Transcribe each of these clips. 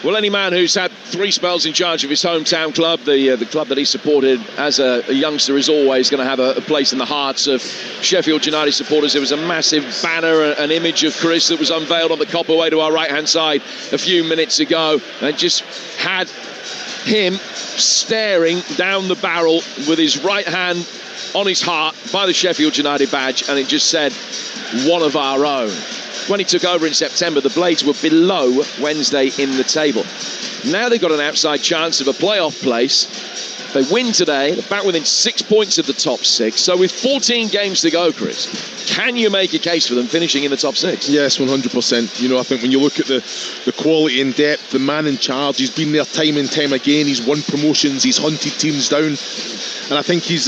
Well, any man who's had 3 spells in charge of his hometown club, the club that he supported as a youngster, is always going to have a place in the hearts of Sheffield United supporters. There was a massive banner, an image of Chris that was unveiled on the Copperway to our right-hand side a few minutes ago, and just had him staring down the barrel with his right hand on his heart by the Sheffield United badge, and it just said, "One of our own." When he took over in September, the Blades were below Wednesday in the table. Now they've got an outside chance of a playoff place. They win today, they're back within 6 points of the top 6. So with 14 games to go, Chris, can you make a case for them finishing in the top 6? Yes, 100%. You know, I think when you look at the quality and depth, the man in charge, he's been there time and time again. He's won promotions, he's hunted teams down. And I think he's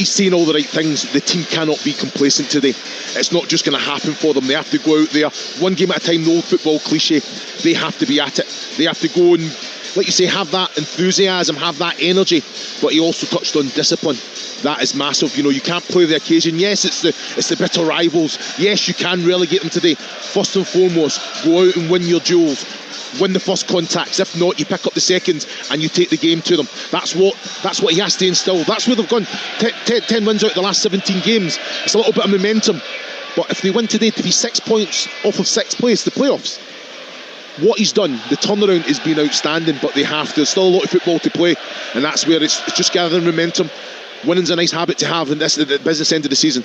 saying all the right things. The team cannot be complacent today. It's not just going to happen for them. They have to go out there one game at a time. The old football cliche, they have to be at it. They have to go and, like you say, have that enthusiasm, have that energy. But he also touched on discipline. That is massive. You know, you can't play the occasion. Yes, it's the bitter rivals. Yes, you can relegate them today. First and foremost, go out and win your duels. Win the first contacts. If not, you pick up the second and you take the game to them. That's what he has to instill. That's where they've gone. 10 wins out of the last 17 games. It's a little bit of momentum. But if they win today to be 6 points off of 6th place, the playoffs, what he's done, the turnaround has been outstanding. But they have to. There's still a lot of football to play, and that's where it's just gathering momentum. Winning's a nice habit to have in this at the business end of the season.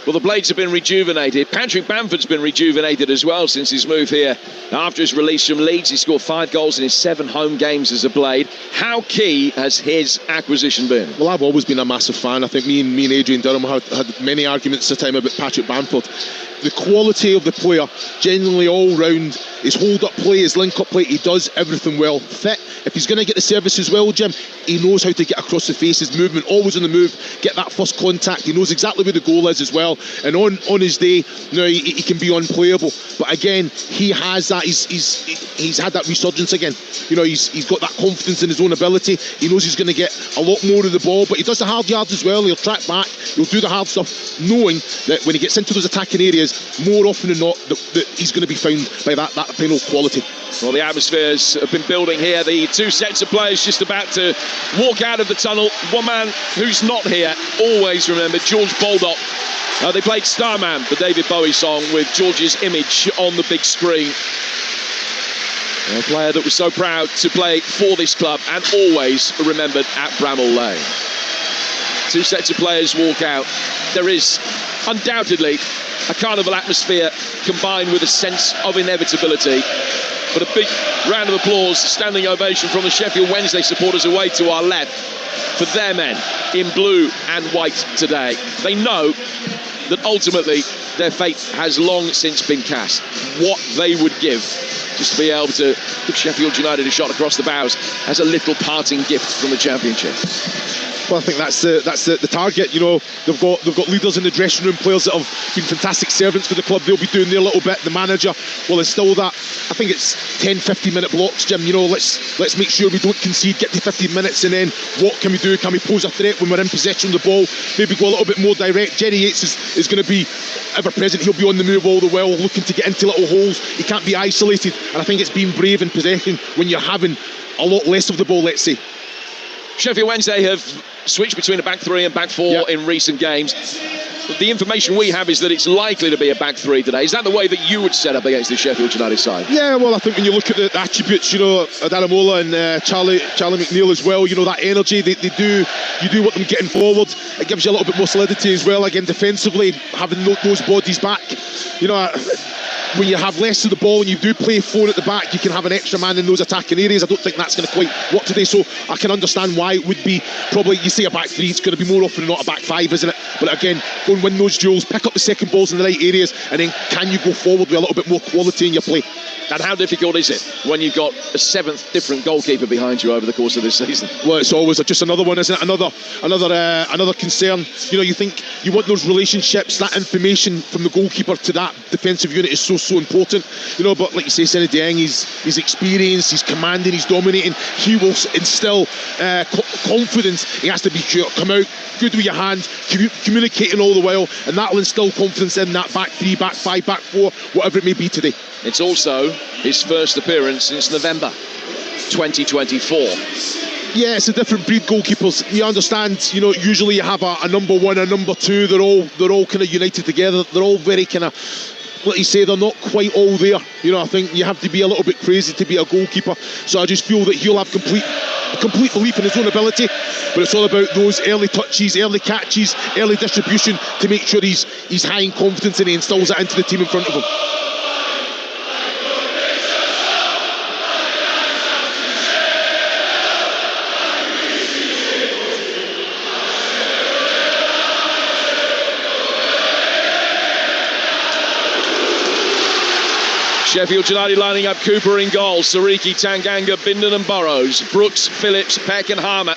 Well, the Blades have been rejuvenated. Patrick Bamford's been rejuvenated as well since his move here. After his release from Leeds, he scored 5 goals in his 7 home games as a Blade. How key has his acquisition been? Well, I've always been a massive fan. I think me and Adrian Durham had many arguments at the time about Patrick Bamford. The quality of the player, genuinely all round, his hold-up play, his link-up play, he does everything well. Fit. If he's going to get the service as well, Jim, he knows how to get across the face. His movement, always on the move, get that first contact. He knows exactly where the goal is as well. And on his day, you know, he can be unplayable. But again, he has that. He's had that resurgence again. You know, he's got that confidence in his own ability. He knows he's going to get a lot more of the ball, but he does the hard yards as well. He'll track back. He'll do the hard stuff, knowing that when he gets into those attacking areas, more often than not, that he's going to be found by that final quality. Well, the atmospheres have been building here. The 2 sets of players just about to walk out of the tunnel. One man who's not here, always remembered, George Baldock. They played Starman, the David Bowie song, with George's image on the big screen. A player that was so proud to play for this club and always remembered at Bramall Lane. 2 sets of players walk out. There is undoubtedly a carnival atmosphere combined with a sense of inevitability. But a big round of applause, standing ovation from the Sheffield Wednesday supporters away to our left for their men in blue and white today. They know that ultimately their fate has long since been cast. What they would give just to be able to give Sheffield United a shot across the bows as a little parting gift from the Championship. Well, I think that's the target. You know, they've got leaders in the dressing room, players that have been fantastic servants for the club. They'll be doing their little bit. The manager will instill that. I think it's 10-15 minute blocks, Jim. You know, let's make sure we don't concede, get to 15 minutes, and then what can we do? Can we pose a threat when we're in possession of the ball? Maybe go a little bit more direct. Jerry Yates is going to be ever present. He'll be on the move all the while, looking to get into little holes. He can't be isolated, and I think it's being brave in possession when you're having a lot less of the ball, let's say. Sheffield Wednesday have switched between a back 3 and back 4 in recent games. The information we have is that it's likely to be a back 3 today. Is that the way that you would set up against the Sheffield United side? Yeah, well, I think when you look at the attributes, you know, Adaramola and Charlie McNeil as well, you know, that energy, you do want them getting forward. It gives you a little bit more solidity as well. Again, defensively, having those bodies back, you know, when you have less of the ball and you do play 4 at the back, you can have an extra man in those attacking areas. I don't think that's going to quite work today, so I can understand why it would be probably, you say a back 3, it's going to be more often than not a back 5, isn't it? But again, go and win those duels, pick up the second balls in the right areas, and then can you go forward with a little bit more quality in your play? And how difficult is it when you've got a 7th different goalkeeper behind you over the course of this season? Well, it's always just another one, isn't it? Another concern. You know, you think you want those relationships, that information from the goalkeeper to that defensive unit is so so important, you know. But like you say, Seny Dieng, he's experienced, he's commanding, he's dominating. He will instill confidence. He has to be sure, come out good with your hand, communicating all the while, and that will instill confidence in that back three, back five, back four, whatever it may be today. It's also his first appearance since November 2024. Yeah, it's a different breed, goalkeepers. You understand, you know, usually you have a number one, a number two, they're all kind of united together. They're all very kind of, like you say, they're not quite all there. You know, I think you have to be a little bit crazy to be a goalkeeper. So I just feel that he'll have complete belief in his own ability, but it's all about those early touches, early catches, early distribution to make sure he's high in confidence and he instills that into the team in front of him. Sheffield United lining up Cooper in goal, Sariki, Tanganga, Bindon and Burrows, Brooks, Phillips, Peck and Harmer,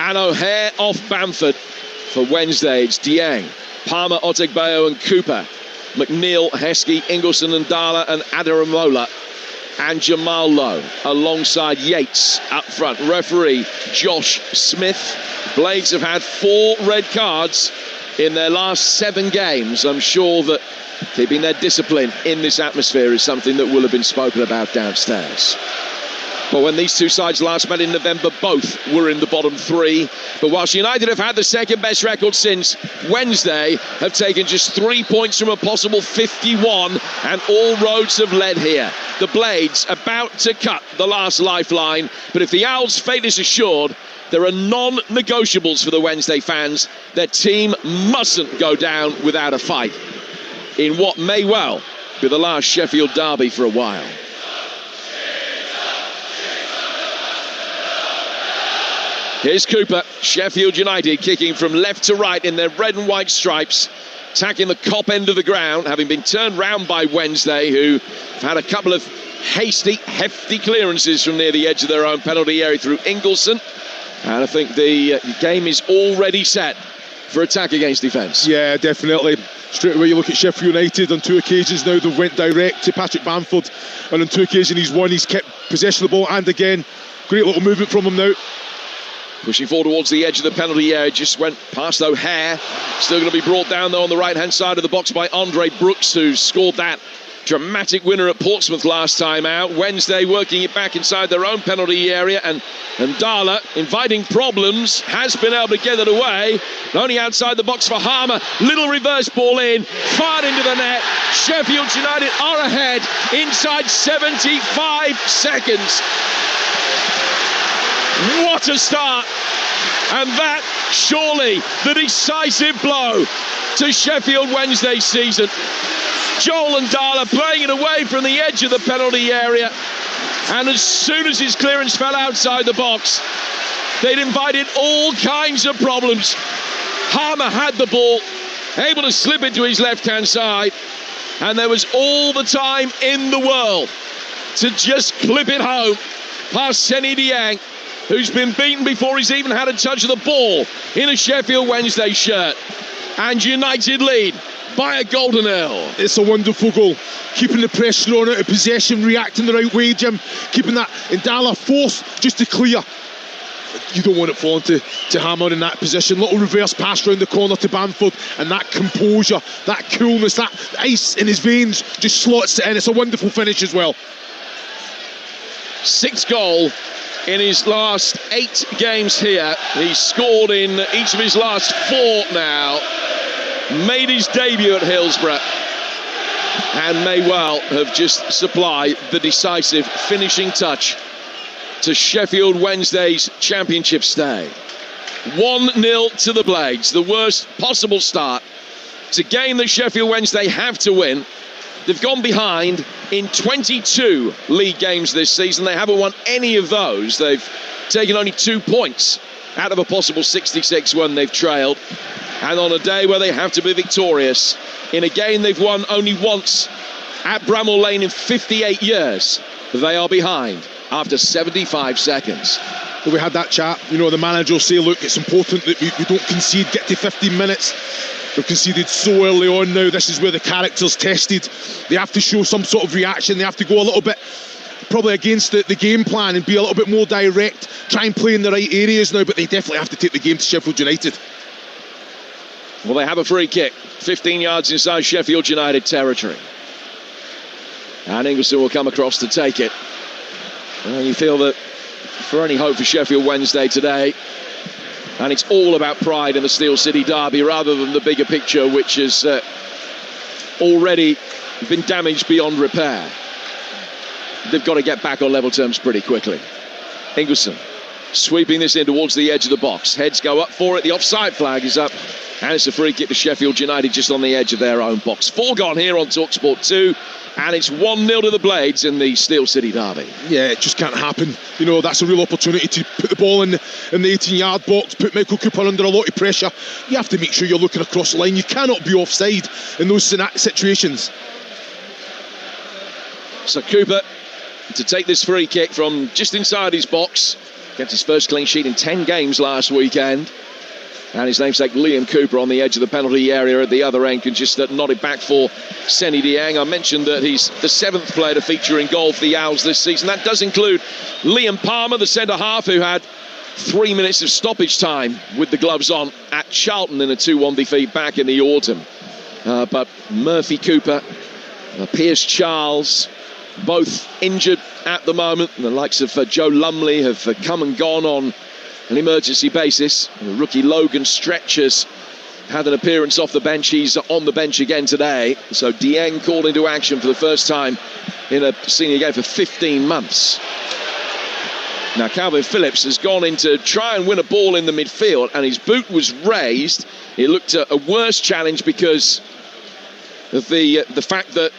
and O'Hare off Bamford. For Wednesday, it's Dieng, Palmer, Otegbayo and Cooper, McNeil, Heskey, Ingleson and Dala and Adaramola, and Jamal Lowe alongside Yates up front. Referee Josh Smith. Blades have had 4 red cards in their last 7 games. I'm sure that keeping their discipline in this atmosphere is something that will have been spoken about downstairs. But when these two sides last met in November, both were in the bottom 3. But whilst United have had the second best record since, Wednesday have taken just 3 points from a possible 51, and all roads have led here. The Blades about to cut the last lifeline, but if the Owls' fate is assured, there are non-negotiables for the Wednesday fans. Their team mustn't go down without a fight in what may well be the last Sheffield derby for a while. Here's Cooper, Sheffield United kicking from left to right in their red and white stripes, attacking the Kop end of the ground, having been turned round by Wednesday, who have had a couple of hasty, hefty clearances from near the edge of their own penalty area through Ingleson. And I think the game is already set for attack against defence. Yeah, definitely. Straight away you look at Sheffield United. On 2 occasions now they went direct to Patrick Bamford, and on 2 occasions he's won. He's kept possession of the ball, and again, great little movement from him now. Pushing forward towards the edge of the penalty area, just went past O'Hare. Still going to be brought down though on the right hand side of the box by Andre Brooks, who scored that dramatic winner at Portsmouth last time out. Wednesday working it back inside their own penalty area, and Dala, inviting problems, has been able to get it away. Only outside the box for Harmer. Little reverse ball in, fired into the net. Sheffield United are ahead inside 75 seconds. What a start! And that surely the decisive blow to Sheffield Wednesday's season. Joel and Dala playing it away from the edge of the penalty area, and as soon as his clearance fell outside the box, they'd invited all kinds of problems. Harmer had the ball, able to slip it to his left-hand side, and there was all the time in the world to just clip it home past Seny Dieng, who's been beaten before he's even had a touch of the ball in a Sheffield Wednesday shirt. And United lead by a golden L. It's a wonderful goal. Keeping the pressure on out of possession, reacting the right way, Jim. Keeping that in Dala force just to clear. You don't want it falling to Hammer in that position. Little reverse pass round the corner to Bamford, and that composure, that coolness, that ice in his veins just slots it in. It's a wonderful finish as well. 6th goal in his last 8 games here. He's scored in each of his last 4 now. Made his debut at Hillsborough, and may well have just supplied the decisive finishing touch to Sheffield Wednesday's championship stay. 1-0 to the Blades, the worst possible start. It's a game that Sheffield Wednesday have to win. They've gone behind in 22 league games this season. They haven't won any of those. They've taken only 2 points out of a possible 66 when they've trailed. And on a day where they have to be victorious, in a game they've won only once at Bramall Lane in 58 years, they are behind after 75 seconds. Well, we had that chat, you know, the manager will say, look, it's important that we don't concede, get to 15 minutes. They've conceded so early on now. This is where the character's tested. They have to show some sort of reaction. They have to go a little bit probably against the game plan and be a little bit more direct, try and play in the right areas now, but they definitely have to take the game to Sheffield United. Well, they have a free kick 15 yards inside Sheffield United territory, and Ingleson will come across to take it. You feel that for any hope for Sheffield Wednesday today, and it's all about pride in the Steel City derby rather than the bigger picture, which has already been damaged beyond repair. They've got to get back on level terms pretty quickly. Ingleson sweeping this in towards the edge of the box. Heads go up for it. The offside flag is up, and it's a free kick to Sheffield United just on the edge of their own box. 4 gone here on Talksport 2, and it's 1-0 to the Blades in the Steel City derby. Yeah, it just can't happen. You know, that's a real opportunity to put the ball in the 18-yard box, put Michael Cooper under a lot of pressure. You have to make sure you're looking across the line. You cannot be offside in those situations. So Cooper to take this free kick from just inside his box. Gets his first clean sheet in 10 games last weekend. And his namesake Liam Cooper on the edge of the penalty area at the other end can just nod it back for Seny Dieng. I mentioned that he's the 7th player to feature in goal for the Owls this season. That does include Liam Palmer, the centre-half, who had 3 minutes of stoppage time with the gloves on at Charlton in a 2-1 defeat back in the autumn. But Murphy Cooper, Piers Charles, both injured at the moment. And the likes of Joe Lumley have come and gone on an emergency basis. The rookie Logan Stretch has had an appearance off the bench. He's on the bench again today. So Dieng called into action for the first time in a senior game for 15 months. Now Calvin Phillips has gone in to try and win a ball in the midfield, and his boot was raised. It looked a worse challenge because of the fact that,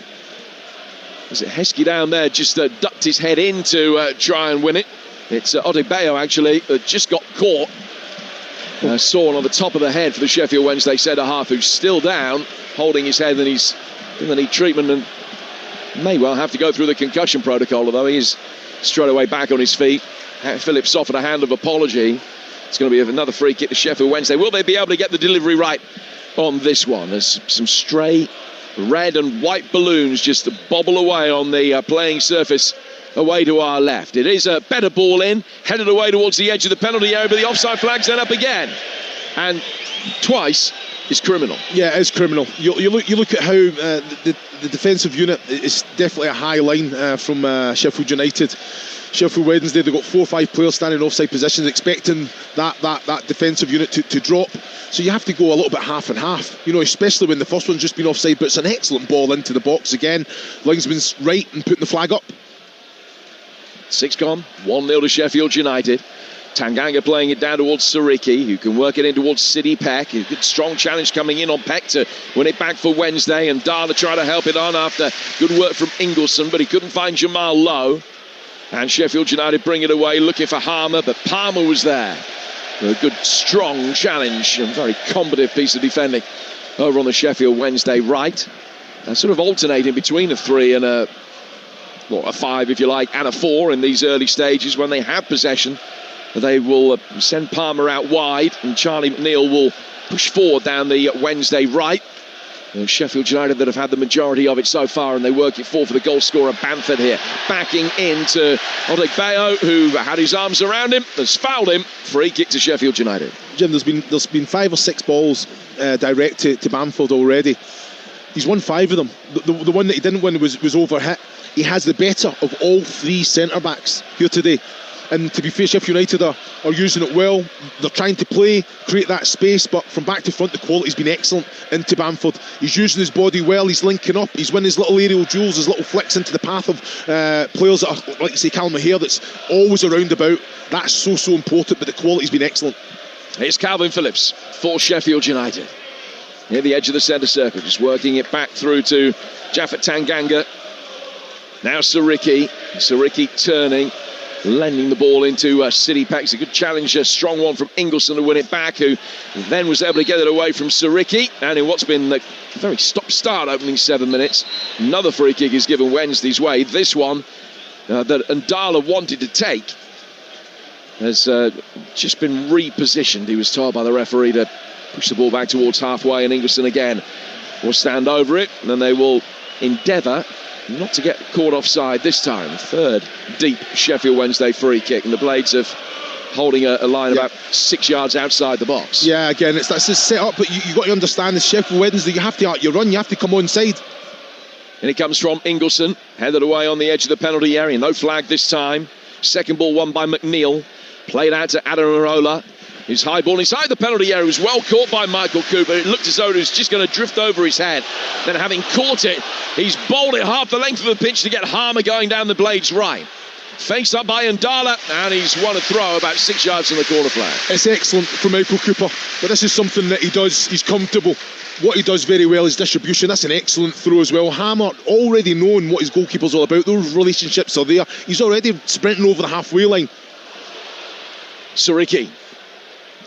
was it Heskey down there, just ducked his head in to try and win it. It's Odebayo actually just got caught. Sawn on the top of the head for the Sheffield Wednesday centre-half, who's still down, holding his head, and he's going to need treatment and may well have to go through the concussion protocol, although he is straight away back on his feet. Phillips offered a hand of apology. It's going to be another free kick to Sheffield Wednesday. Will they be able to get the delivery right on this one? There's some stray red and white balloons just to bobble away on the playing surface away to our left. It is a better ball in, headed away towards the edge of the penalty area, but the offside flag's then up again, and twice is criminal. Yeah, it is criminal. You look at how the defensive unit is definitely a high line from Sheffield United. Sheffield Wednesday, they've got 4 or 5 players standing in offside positions, expecting that defensive unit to drop. So you have to go a little bit half and half, you know, especially when the first one's just been offside. But it's an excellent ball into the box again. Linesman's right and putting the flag up. 6 gone, 1-0 to Sheffield United. Tanganga playing it down towards Sariki, who can work it in towards Sidney Peck. A good strong challenge coming in on Peck to win it back for Wednesday, and Dana trying to help it on after good work from Ingleson, but he couldn't find Jamal Lowe. And Sheffield United bring it away, looking for Harmer, but Palmer was there. A good strong challenge, a very combative piece of defending over on the Sheffield Wednesday right. Sort of alternating between a 3 and a 5, if you like, and a 4 in these early stages. When they have possession, they will send Palmer out wide, and Charlie McNeil will push forward down the Wednesday right. Sheffield United that have had the majority of it so far, and they work it forward for the goal scorer Bamford here, backing into Odebayo, who had his arms around him, has fouled him. Free kick to Sheffield United. Jim, there's been 5 or 6 balls direct to Bamford already. He's won 5 of them. The one that he didn't win was overhit. He has the better of all 3 centre-backs here today. And to be fair, Sheffield United are using it well. They're trying to play, create that space, but from back to front, the quality's been excellent into Bamford. He's using his body well, he's linking up, he's winning his little aerial duels, his little flicks into the path of players that are, like you say, Callum Maher, that's always around about. That's so important, but the quality's been excellent. It's Calvin Phillips for Sheffield United. Near the edge of the centre circle, just working it back through to Jaffet Tanganga. Now Sariki turning, lending the ball into Sidney Peck. It's a good challenge, a strong one from Ingleson to win it back, who then was able to get it away from Sariki. And in what's been a very stop-start opening 7 minutes, another free kick is given Wednesday's way. This one that Ndala wanted to take has just been repositioned. He was told by the referee to Push the ball back towards halfway, and Ingleson again will stand over it, and then they will endeavour not to get caught offside this time. Third deep Sheffield Wednesday free kick, and the Blades have holding a line about 6 yards outside the box. Yeah, again, that's just set up, but you got to understand the Sheffield Wednesday, you have to out your run, you have to come onside. And it comes from Ingleson, headed away on the edge of the penalty area. No flag this time. Second ball won by McNeil. Played out to Adaramola. His high ball inside the penalty area was well caught by Michael Cooper. It looked as though it was just going to drift over his head. Then having caught it, he's bowled it half the length of the pitch to get Harmer going down the Blades' right. Faced up by Ndala, and he's won a throw about 6 yards from the corner flag. It's excellent from Michael Cooper, but this is something that he does. He's comfortable. What he does very well is distribution. That's an excellent throw as well. Hammer already knowing what his goalkeeper's all about. Those relationships are there. He's already sprinting over the halfway line. Sariki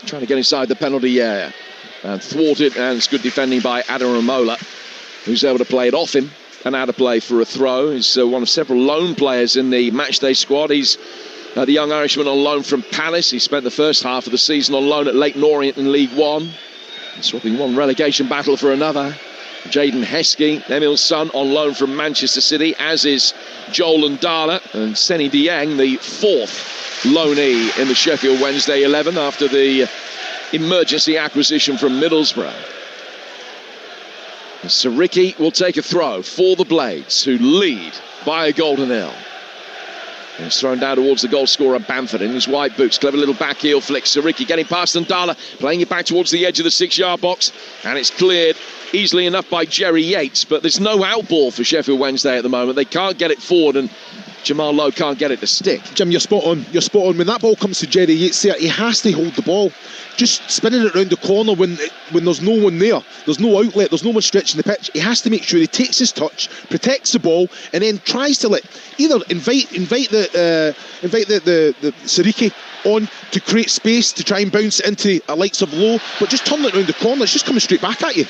trying to get inside the penalty area and thwarted, and it's good defending by Adaramola, who's able to play it off him and out of play for a throw. He's one of several loan players in the matchday squad. He's the young Irishman on loan from Palace. He spent the first half of the season on loan at Leyton Orient in League One, swapping one relegation battle for another. Jaden Heskey, Emil's son, on loan from Manchester City, as is Joel Ndala, and Seni Dieng, the fourth loanee in the Sheffield Wednesday 11 after the emergency acquisition from Middlesbrough. Sariki will take a throw for the Blades, who lead by a goal to nil. And it's thrown down towards the goal scorer Bamford in his white boots. Clever little back heel flick. Sariki getting past Ndala, playing it back towards the edge of the 6 yard box, and it's cleared easily enough by Jerry Yates, but there's no out ball for Sheffield Wednesday at the moment. They can't get it forward, and Jamal Lowe can't get it to stick. Jim, you're spot on. You're spot on. When that ball comes to Jerry Yates there, he has to hold the ball. Just spinning it around the corner when there's no one there, there's no outlet, there's no one stretching the pitch. He has to make sure he takes his touch, protects the ball, and then tries to either invite the Sariki on to create space to try and bounce it into a likes of Lowe, but just turn it around the corner. It's just coming straight back at you.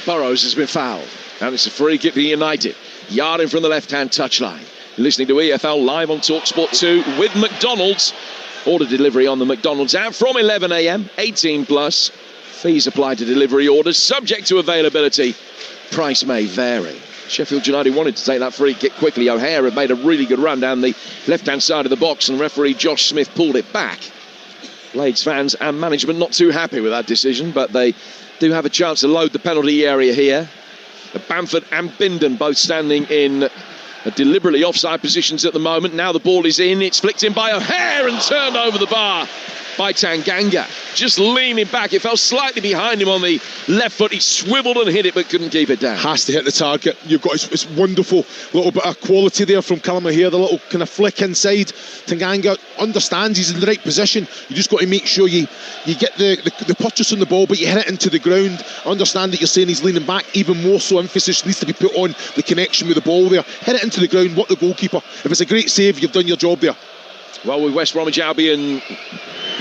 Burrows has been fouled, and it's a free kick for United. Yard in from the left-hand touchline. You're listening to EFL live on Talksport 2 with McDonald's. Order delivery on the McDonald's app from 11 a.m, 18 plus. Fees apply to delivery orders, subject to availability. Price may vary. Sheffield United wanted to take that free kick quickly. O'Hare had made a really good run down the left-hand side of the box, and referee Josh Smith pulled it back. Blades fans and management not too happy with that decision, but they do have a chance to load the penalty area here. Bamford and Bindon both standing in deliberately offside positions at the moment. Now the ball is in, it's flicked in by O'Hare and turned over the bar by Tanganga. Just leaning back, it fell slightly behind him on the left foot. He swiveled and hit it but couldn't keep it down. Has to hit the target. You've got it's wonderful little bit of quality there from Callum O'Hare, the little kind of flick inside. Tanganga understands he's in the right position. You just got to make sure you get the purchase on the ball, but you hit it into the ground. I understand that you're saying he's leaning back, even more so emphasis needs to be put on the connection with the ball there. Hit it into the ground, what the goalkeeper. If it's a great save, you've done your job there. Well, with West Bromwich Albion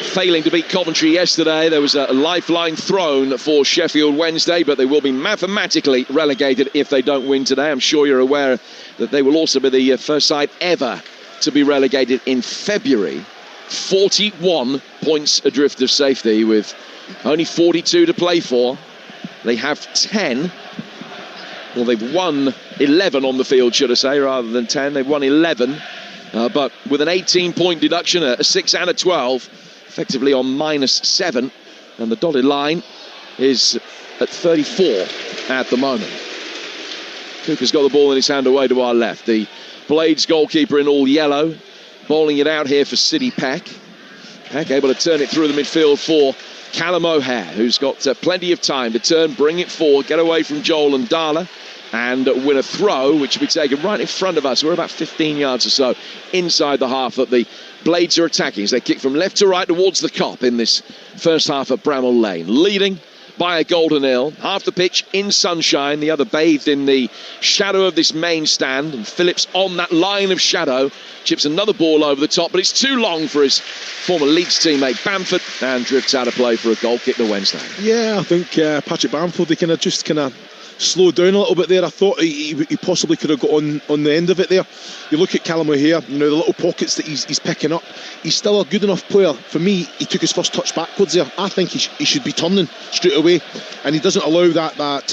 failing to beat Coventry yesterday, there was a lifeline thrown for Sheffield Wednesday, but they will be mathematically relegated if they don't win today. I'm sure you're aware that they will also be the first side ever to be relegated in February. 41 points adrift of safety with only 42 to play for. They have 10. Well, they've won 11 on the field, should I say, rather than 10. They've won 11, but with an 18-point deduction, a 6 and a 12, effectively on -7, and the dotted line is at 34 at the moment. Cooper's got the ball in his hand away to our left. The Blades goalkeeper in all yellow, bowling it out here for Sidney Peck. Peck able to turn it through the midfield for Callum O'Hare, who's got plenty of time to turn, bring it forward, get away from Joel Ndala, and win a throw, which will be taken right in front of us. We're about 15 yards or so inside the half that the Blades are attacking as they kick from left to right towards the Kop in this first half at Bramall Lane. Leading by a goal to nil. Half the pitch in sunshine, the other bathed in the shadow of this main stand, and Phillips on that line of shadow chips another ball over the top, but it's too long for his former Leeds teammate Bamford, and drifts out of play for a goal kick to Wednesday. Yeah, I think Patrick Bamford, they just slowed down a little bit there. I thought he possibly could have got on the end of it there. You look at Callum O'Hare, the little pockets that he's picking up. He's still a good enough player. For me, he took his first touch backwards there. I think he should be turning straight away, and he doesn't allow that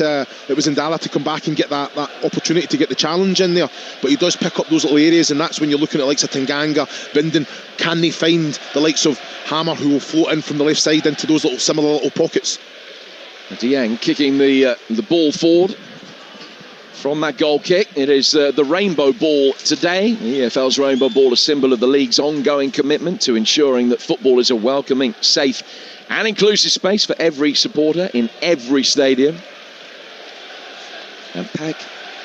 it was Ndala to come back and get that opportunity to get the challenge in there. But he does pick up those little areas, and that's when you're looking at likes of Tanganga, Bindon. Can they find the likes of Hammer, who will float in from the left side into those similar little pockets? Dieng kicking the ball forward from that goal kick. It is the rainbow ball today. The EFL's rainbow ball, a symbol of the league's ongoing commitment to ensuring that football is a welcoming, safe and inclusive space for every supporter in every stadium. And Peck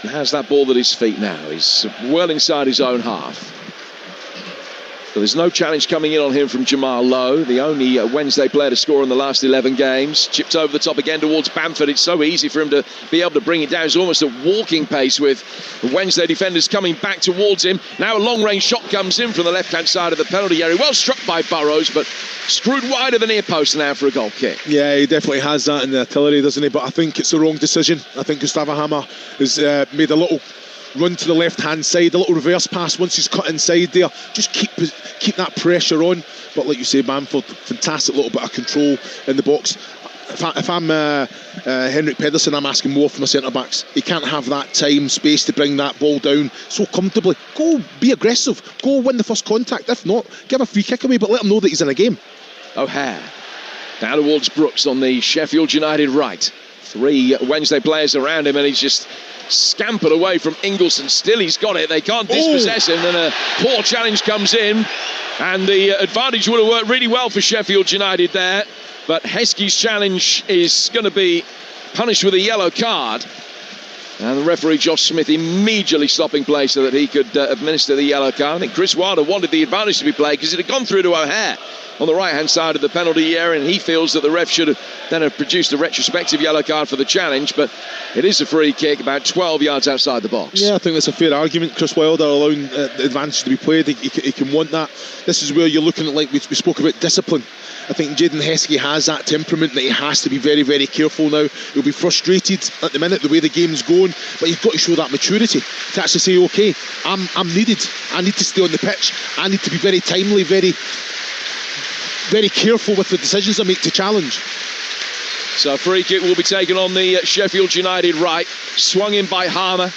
has that ball at his feet now. He's well inside his own half. But there's no challenge coming in on him from Jamal Lowe, the only Wednesday player to score in the last 11 games. Chipped over the top again towards Bamford. It's so easy for him to be able to bring it down. It's almost at walking pace with the Wednesday defenders coming back towards him. Now a long-range shot comes in from the left-hand side of the penalty area. Well struck by Burrows, but screwed wide of the near post now for a goal kick. Yeah, he definitely has that in the artillery, doesn't he? But I think it's the wrong decision. I think Gustavo Hammer has made a little run to the left-hand side, a little reverse pass once he's cut inside there. Just keep that pressure on. But like you say, Bamford, fantastic little bit of control in the box. If I'm Henrik Pedersen, I'm asking more from my centre-backs. He can't have that time, space to bring that ball down so comfortably. Go, be aggressive. Go win the first contact. If not, give a free kick away, but let him know that he's in a game. O'Hare down towards Brooks on the Sheffield United right. 3 Wednesday players around him, and he's just scampered away from Ingleson. Still he's got it. They can't dispossess him, and a poor challenge comes in, and the advantage would have worked really well for Sheffield United there, but Heskey's challenge is going to be punished with a yellow card, and the referee Josh Smith immediately stopping play so that he could administer the yellow card. I think Chris Wilder wanted the advantage to be played because it had gone through to O'Hare on the right hand side of the penalty area, and he feels that the ref should have then produced a retrospective yellow card for the challenge, but it is a free kick about 12 yards outside the box. Yeah, I think that's a fair argument. Chris Wilder allowing the advantage to be played. He can want that. This is where you're looking at, like we spoke about, discipline. I think Jayden Heskey has that temperament that he has to be very, very careful now. He'll be frustrated at the minute the way the game's going, but you've got to show that maturity to actually say, okay, I'm needed. I need to stay on the pitch. I need to be very timely, very careful with the decisions I make to challenge. So free kick will be taken on the Sheffield United right, swung in by Harmer,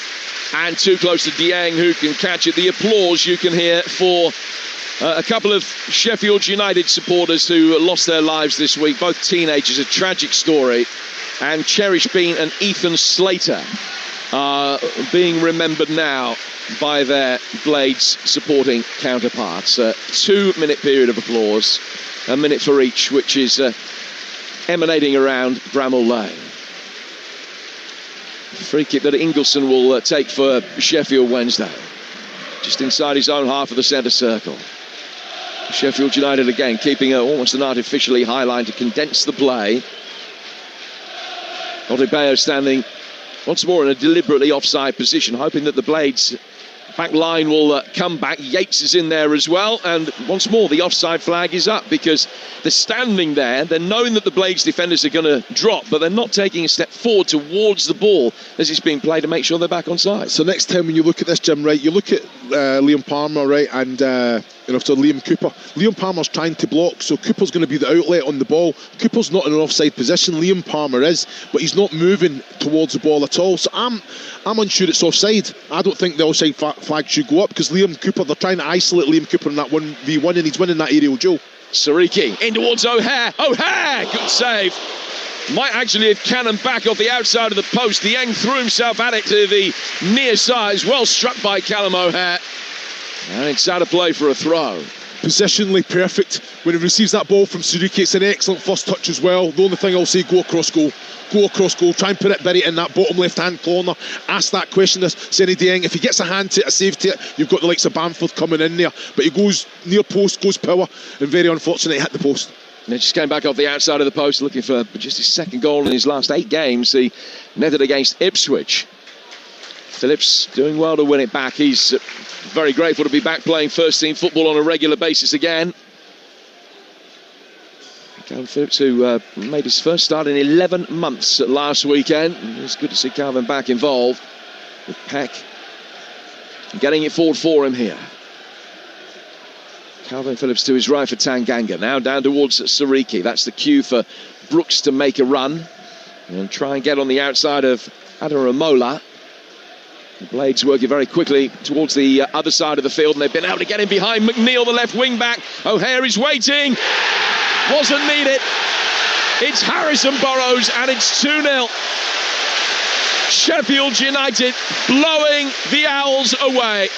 and too close to Dieng, who can catch it. The applause you can hear for a couple of Sheffield United supporters who lost their lives this week, both teenagers, a tragic story, and Cherish Bean and Ethan Slater are being remembered now by their Blades supporting counterparts. 2-minute period of applause, a minute for each, which is emanating around Bramall Lane. Free kick that Ingleson will take for Sheffield Wednesday, just inside his own half of the centre circle. Sheffield United again keeping almost an artificially high line to condense the play. Odebayo standing once more in a deliberately offside position, hoping that the Blades back line will come back. Yates is in there as well, and once more the offside flag is up because they're standing there, they're knowing that the Blades defenders are going to drop, but they're not taking a step forward towards the ball as it's being played to make sure they're back on side. So next time when you look at this, Jim, right, you look at Liam Palmer, right, and after Liam Cooper. Liam Palmer's trying to block, so Cooper's going to be the outlet on the ball. Cooper's not in an offside position, Liam Palmer is, but he's not moving towards the ball at all. So I'm unsure it's offside. I don't think the offside flag should go up because Liam Cooper, they're trying to isolate Liam Cooper in that 1v1, and he's winning that aerial duel. Sariki in towards O'Hare. O'Hare, good save. Might actually have cannoned back off the outside of the post. The Yang threw himself at it to the near side. Well struck by Callum O'Hare. And it's out of play for a throw. Positionally perfect. When he receives that ball from Sariki, it's an excellent first touch as well. The only thing I'll say, go across goal. Go across goal. Try and bury it in that bottom left-hand corner. Ask that question to Seny Dieng. If he gets a hand to it, a save to it, you've got the likes of Bamford coming in there. But he goes near post, goes power, and very unfortunate, he hit the post. And he just came back off the outside of the post, looking for just his second goal in his last 8 games. He netted against Ipswich. Phillips doing well to win it back. He's very grateful to be back playing first team football on a regular basis again. Calvin Phillips, who made his first start in 11 months last weekend. It's good to see Calvin back involved with Peck getting it forward for him here. Calvin Phillips to his right for Tanganga. Now down towards Sariki. That's the cue for Brooks to make a run and try and get on the outside of Adaramola. The Blades working very quickly towards the other side of the field, and they've been able to get in behind McNeil, the left wing back. O'Hare is waiting. Wasn't needed. It's Harrison Burrows, and it's 2-0. Sheffield United blowing the Owls away.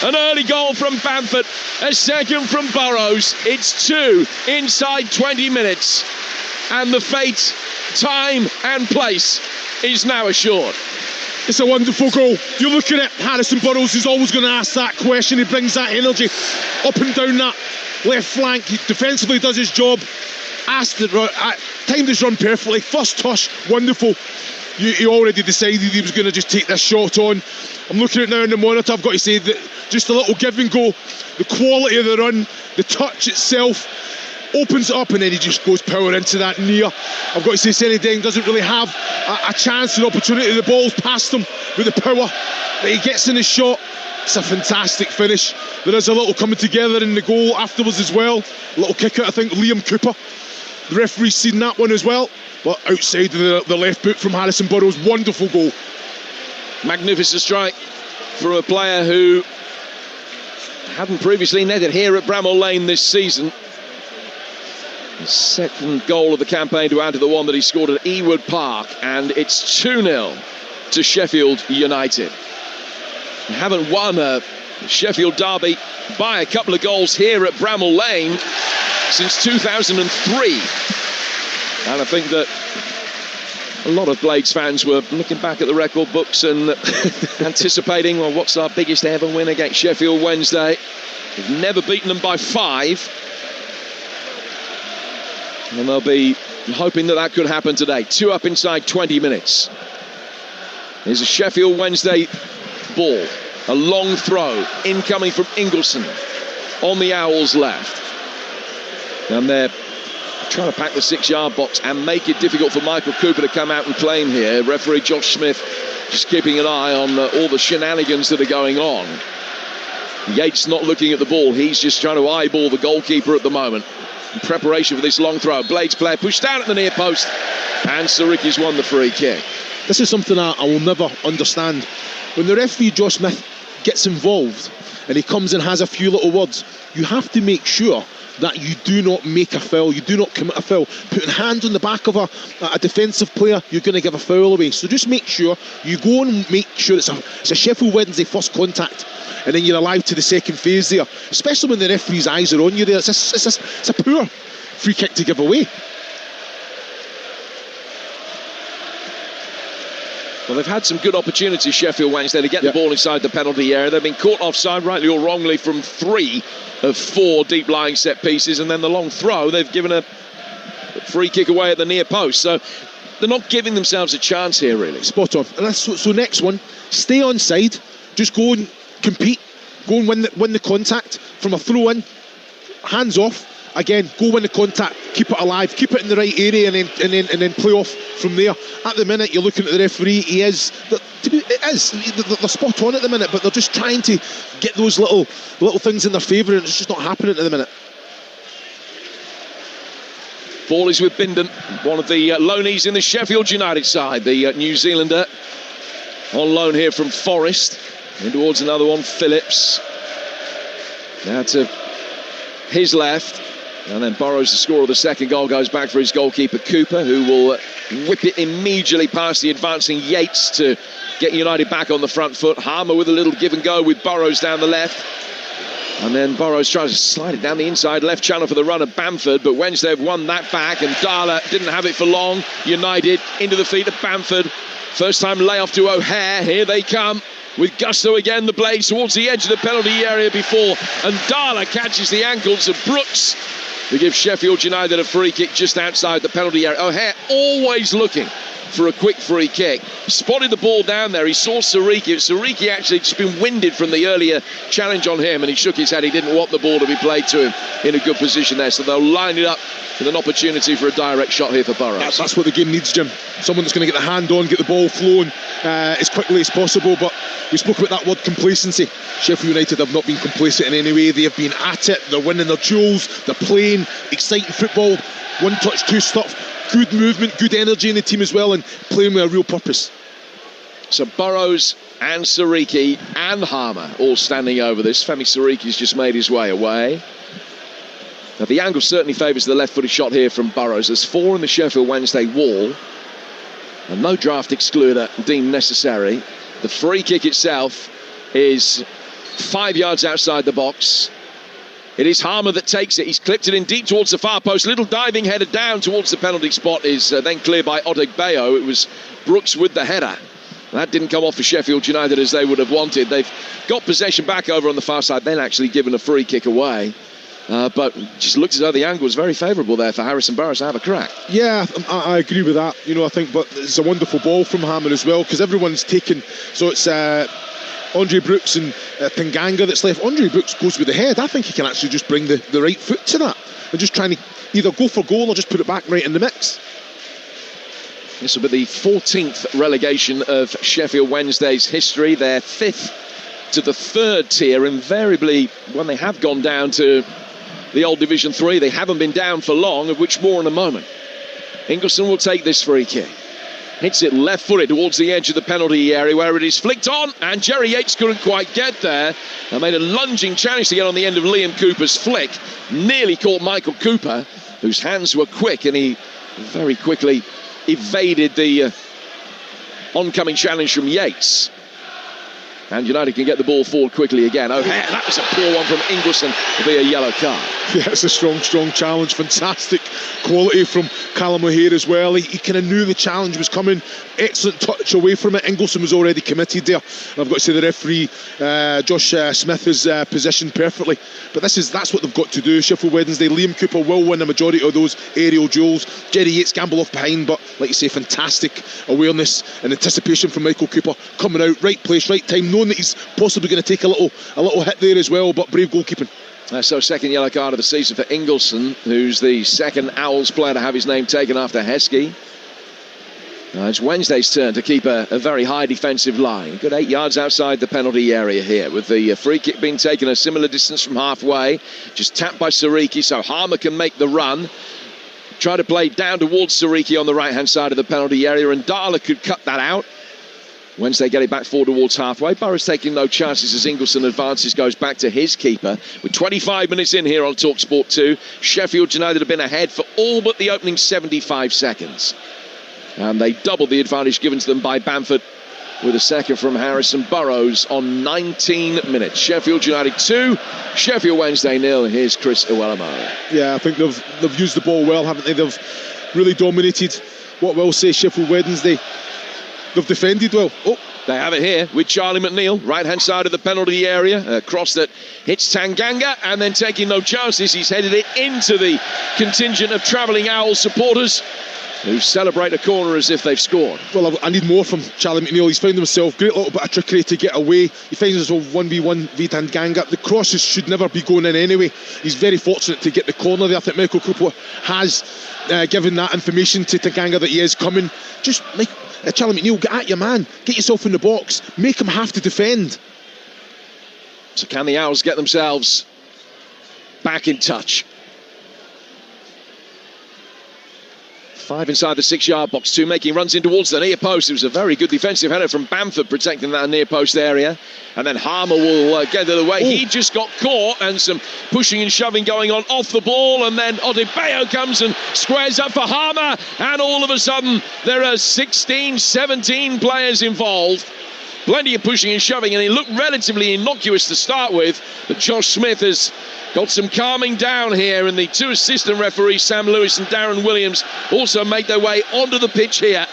An early goal from Bamford, a second from Burrows. It's 2 inside 20 minutes. And the fate, time and place is now assured. It's a wonderful goal. You look at it, Harrison Burrows is always going to ask that question. He brings that energy up and down that left flank. He defensively does his job. Timed his run perfectly. First touch, wonderful. He already decided he was going to just take this shot on. I'm looking at it now on the monitor. I've got to say that just a little give and go. The quality of the run, the touch itself, opens it up, and then he just goes power into that near. I've got to say, Senny Deng doesn't really have a chance, an opportunity. The ball's past him with the power that he gets in his shot. It's a fantastic finish. There is a little coming together in the goal afterwards as well. A little kick out, I think, Liam Cooper. The referee's seen that one as well. But outside of the left boot from Harrison Burrows, wonderful goal. Magnificent strike from a player who hadn't previously netted here at Bramall Lane this season. The second goal of the campaign to add to the one that he scored at Ewood Park, and it's 2-0 to Sheffield United. They haven't won a Sheffield derby by a couple of goals here at Bramall Lane since 2003. And I think that a lot of Blades fans were looking back at the record books and anticipating, well, what's our biggest ever win against Sheffield Wednesday? We've never beaten them by 5. And they'll be hoping that that could happen today. 2 up inside 20 minutes. There's a Sheffield Wednesday ball. A long throw incoming from Ingleson on the Owls' left. And they're trying to pack the 6-yard box and make it difficult for Michael Cooper to come out and claim here. Referee Josh Smith just keeping an eye on all the shenanigans that are going on. Yates not looking at the ball. He's just trying to eyeball the goalkeeper at the moment in preparation for this long throw. Blades player pushed down at the near post, and Sariki's won the free kick. This is something I will never understand. When the referee Josh Smith gets involved and he comes and has a few little words, you have to make sure that you do not make a foul, you do not commit a foul. Putting hands on the back of a defensive player, you're going to give a foul away. So just make sure you go and make sure it's a Sheffield Wednesday first contact, and then you're alive to the second phase there, especially when the referee's eyes are on you there. It's a poor free kick to give away. Well, they've had some good opportunities, Sheffield Wednesday, to get the ball inside the penalty area. They've been caught offside, rightly or wrongly, from 3 of 4 deep-lying set pieces, and then the long throw, they've given a free kick away at the near post. So they're not giving themselves a chance here, really. Spot on. And so next one, stay on side, just go and compete, go and win the contact from a throw-in, hands off. Again, go win the contact, keep it alive, keep it in the right area, and then play off from there. At the minute, you're looking at the referee. They're spot on at the minute, but they're just trying to get those little things in their favour, and it's just not happening at the minute. Ball is with Bindon, one of the loanees in the Sheffield United side, the New Zealander on loan here from Forest. In towards another one, Phillips. Now to his left. And then Burrows, the scorer of the second goal, goes back for his goalkeeper Cooper, who will whip it immediately past the advancing Yates to get United back on the front foot. Harmer with a little give and go with Burrows down the left. And then Burrows tries to slide it down the inside left channel for the run of Bamford, but Wednesday have won that back, and Darla didn't have it for long. United into the feet of Bamford. First time layoff to O'Hare. Here they come with gusto again. The Blades towards the edge of the penalty area before, and Darla catches the ankles of Brooks to give Sheffield United a free kick just outside the penalty area. O'Hare always looking for a quick free kick. Spotted the ball down there. He saw Sariki. Sariki actually just been winded from the earlier challenge on him, and he shook his head. He didn't want the ball to be played to him in a good position there. So they'll line it up with an opportunity for a direct shot here for Burrows. That's what the game needs, Jim. Someone that's going to get the hand on, get the ball flowing as quickly as possible. But we spoke about that word complacency. Sheffield United have not been complacent in any way. They have been at it. They're winning their duels. They're playing exciting football. One touch, two stuff. Good movement, good energy in the team as well, and playing with a real purpose. So Burrows and Sariki and Harmer all standing over this. Femi Sariki's just made his way away. Now the angle certainly favours the left-footed shot here from Burrows. There's 4 in the Sheffield Wednesday wall, and no draft excluder deemed necessary. The free kick itself is 5 yards outside the box. It is Harmer that takes it. He's clipped it in deep towards the far post. Little diving header down towards the penalty spot is then cleared by Odegbeyo. It was Brooks with the header. That didn't come off for Sheffield United as they would have wanted. They've got possession back over on the far side, then actually given a free kick away. But just looked as though the angle was very favourable there for Harrison Burrows to have a crack. Yeah, I agree with that. You know, I think, but it's a wonderful ball from Harmer as well, because everyone's taken. So it's Andre Brooks and Tanganga that's left. Andre Brooks goes with the head. I think he can actually just bring the right foot to that. They're just trying to either go for goal or just put it back right in the mix. This will be the 14th relegation of Sheffield Wednesday's history. Their 5th to the 3rd tier. Invariably, when they have gone down to the old Division 3, they haven't been down for long, of which more in a moment. Ingleson will take this free kick. Hits it left-footed towards the edge of the penalty area where it is flicked on, and Jerry Yates couldn't quite get there. And made a lunging challenge to get on the end of Liam Cooper's flick. Nearly caught Michael Cooper, whose hands were quick, and he very quickly evaded the oncoming challenge from Yates. And United can get the ball forward quickly again. O'Hare, that was a poor one from Ingleson. It'll be a yellow card. Yeah, it's a strong challenge. Fantastic quality from Callum O'Hare as well. He kind of knew the challenge was coming. Excellent touch away from it. Ingleson was already committed there. And I've got to say the referee, Josh Smith, is positioned perfectly. But that's what they've got to do. Sheffield Wednesday, Liam Cooper will win the majority of those aerial duels. Jerry Yates gamble off behind, but like you say, fantastic awareness and anticipation from Michael Cooper coming out, right place, right time, knowing that he's possibly going to take a little hit there as well, but brave goalkeeping. So second yellow card of the season for Ingleson, who's the second Owls player to have his name taken after Heskey. It's Wednesday's turn to keep a very high defensive line. Good 8 yards outside the penalty area here, with the free kick being taken a similar distance from halfway. Just tapped by Sariki, so Harmer can make the run. Try to play down towards Sariki on the right-hand side of the penalty area, and Darla could cut that out. Wednesday get it back forward towards halfway. Burrows taking no chances as Ingleson advances, goes back to his keeper. With 25 minutes in here on Talksport 2, Sheffield United have been ahead for all but the opening 75 seconds. And they doubled the advantage given to them by Bamford with a second from Harrison Burrows on 19 minutes. Sheffield United 2, Sheffield Wednesday 0. Here's Chris Iwelumo. Yeah, I think they've used the ball well, haven't they? They've really dominated. What we'll say, Sheffield Wednesday, they've defended well. Oh, they have it here with Charlie McNeil, right-hand side of the penalty area. A cross that hits Tanganga, and then taking no chances, he's headed it into the contingent of travelling Owls supporters, who celebrate a corner as if they've scored. Well, I need more from Charlie McNeil. He's found himself great little bit of trickery to get away. He finds himself 1v1 v Tanganga. The crosses should never be going in anyway. He's very fortunate to get the corner there. I think Michael Cooper has given that information to Tanganga that he is coming. Just like Charlie McNeil, get at your man, get yourself in the box, make him have to defend. So can the Owls get themselves back in touch? 5 inside the 6-yard box. 2 making runs in towards the near post. It was a very good defensive header from Bamford protecting that near post area. And then Harmer will get it away. He just got caught, and some pushing and shoving going on off the ball. And then Odegbeyo comes and squares up for Harmer. And all of a sudden, there are 16, 17 players involved. Plenty of pushing and shoving, and he looked relatively innocuous to start with. But Josh Smith has got some calming down here, and the 2 assistant referees, Sam Lewis and Darren Williams, also make their way onto the pitch here.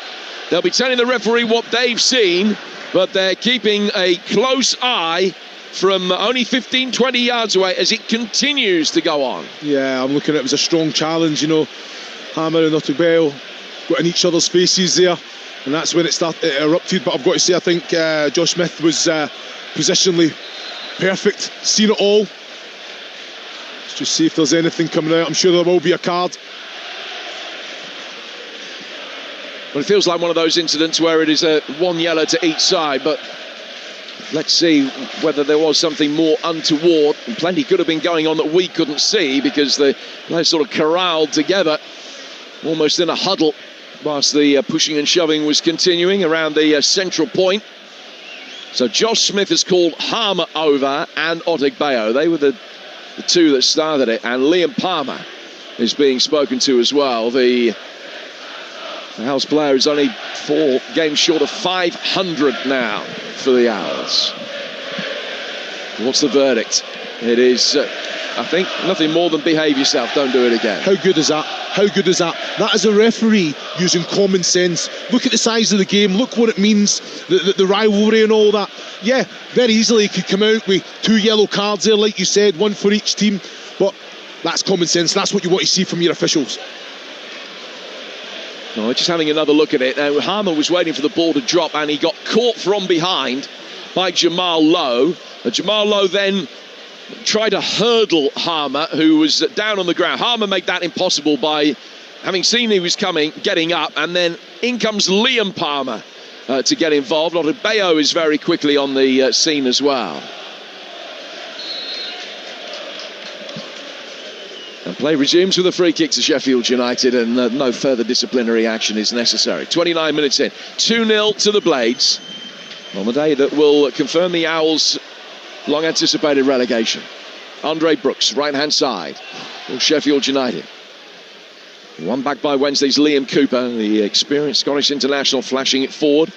They'll be telling the referee what they've seen, but they're keeping a close eye from only 15, 20 yards away as it continues to go on. Yeah, I'm looking at it. It was a strong challenge, you know. Harmer and Odegbeyo got in each other's faces there. and that's when it erupted. But I've got to say, I think Josh Smith was positionally perfect, seen it all. Let's just see if there's anything coming out. I'm sure there will be a card. Well, it feels like one of those incidents where it is one yellow to each side, but let's see whether there was something more untoward. And plenty could have been going on that we couldn't see, because the players sort of corralled together, almost in a huddle, whilst the pushing and shoving was continuing around the central point. So Josh Smith has called Harmer over and Otegbayo. They were the two that started it, and Liam Palmer is being spoken to as well. The Owls player is only 4 games short of 500 now for the Owls. What's the verdict? It is, I think, nothing more than behave yourself, don't do it again. How good is that? How good is that? That is a referee using common sense. Look at the size of the game, look what it means, the rivalry and all that. Yeah, very easily he could come out with 2 yellow cards there, like you said, 1 for each team, but that's common sense. That's what you want to see from your officials. No, just having another look at it. Now, Harmer was waiting for the ball to drop, and he got caught from behind by Jamal Lowe. Jamal Lowe then tried to hurdle Harmer, who was down on the ground. Harmer made that impossible by, having seen he was coming, getting up, and then in comes Liam Palmer to get involved. Otegbayo is very quickly on the scene as well. And play resumes with a free kick to Sheffield United, and no further disciplinary action is necessary. 29 minutes in, 2-0 to the Blades on the day that will confirm the Owls' long-anticipated relegation. Andre Brooks, right-hand side for Sheffield United. One back by Wednesday's Liam Cooper, the experienced Scottish international, flashing it forward.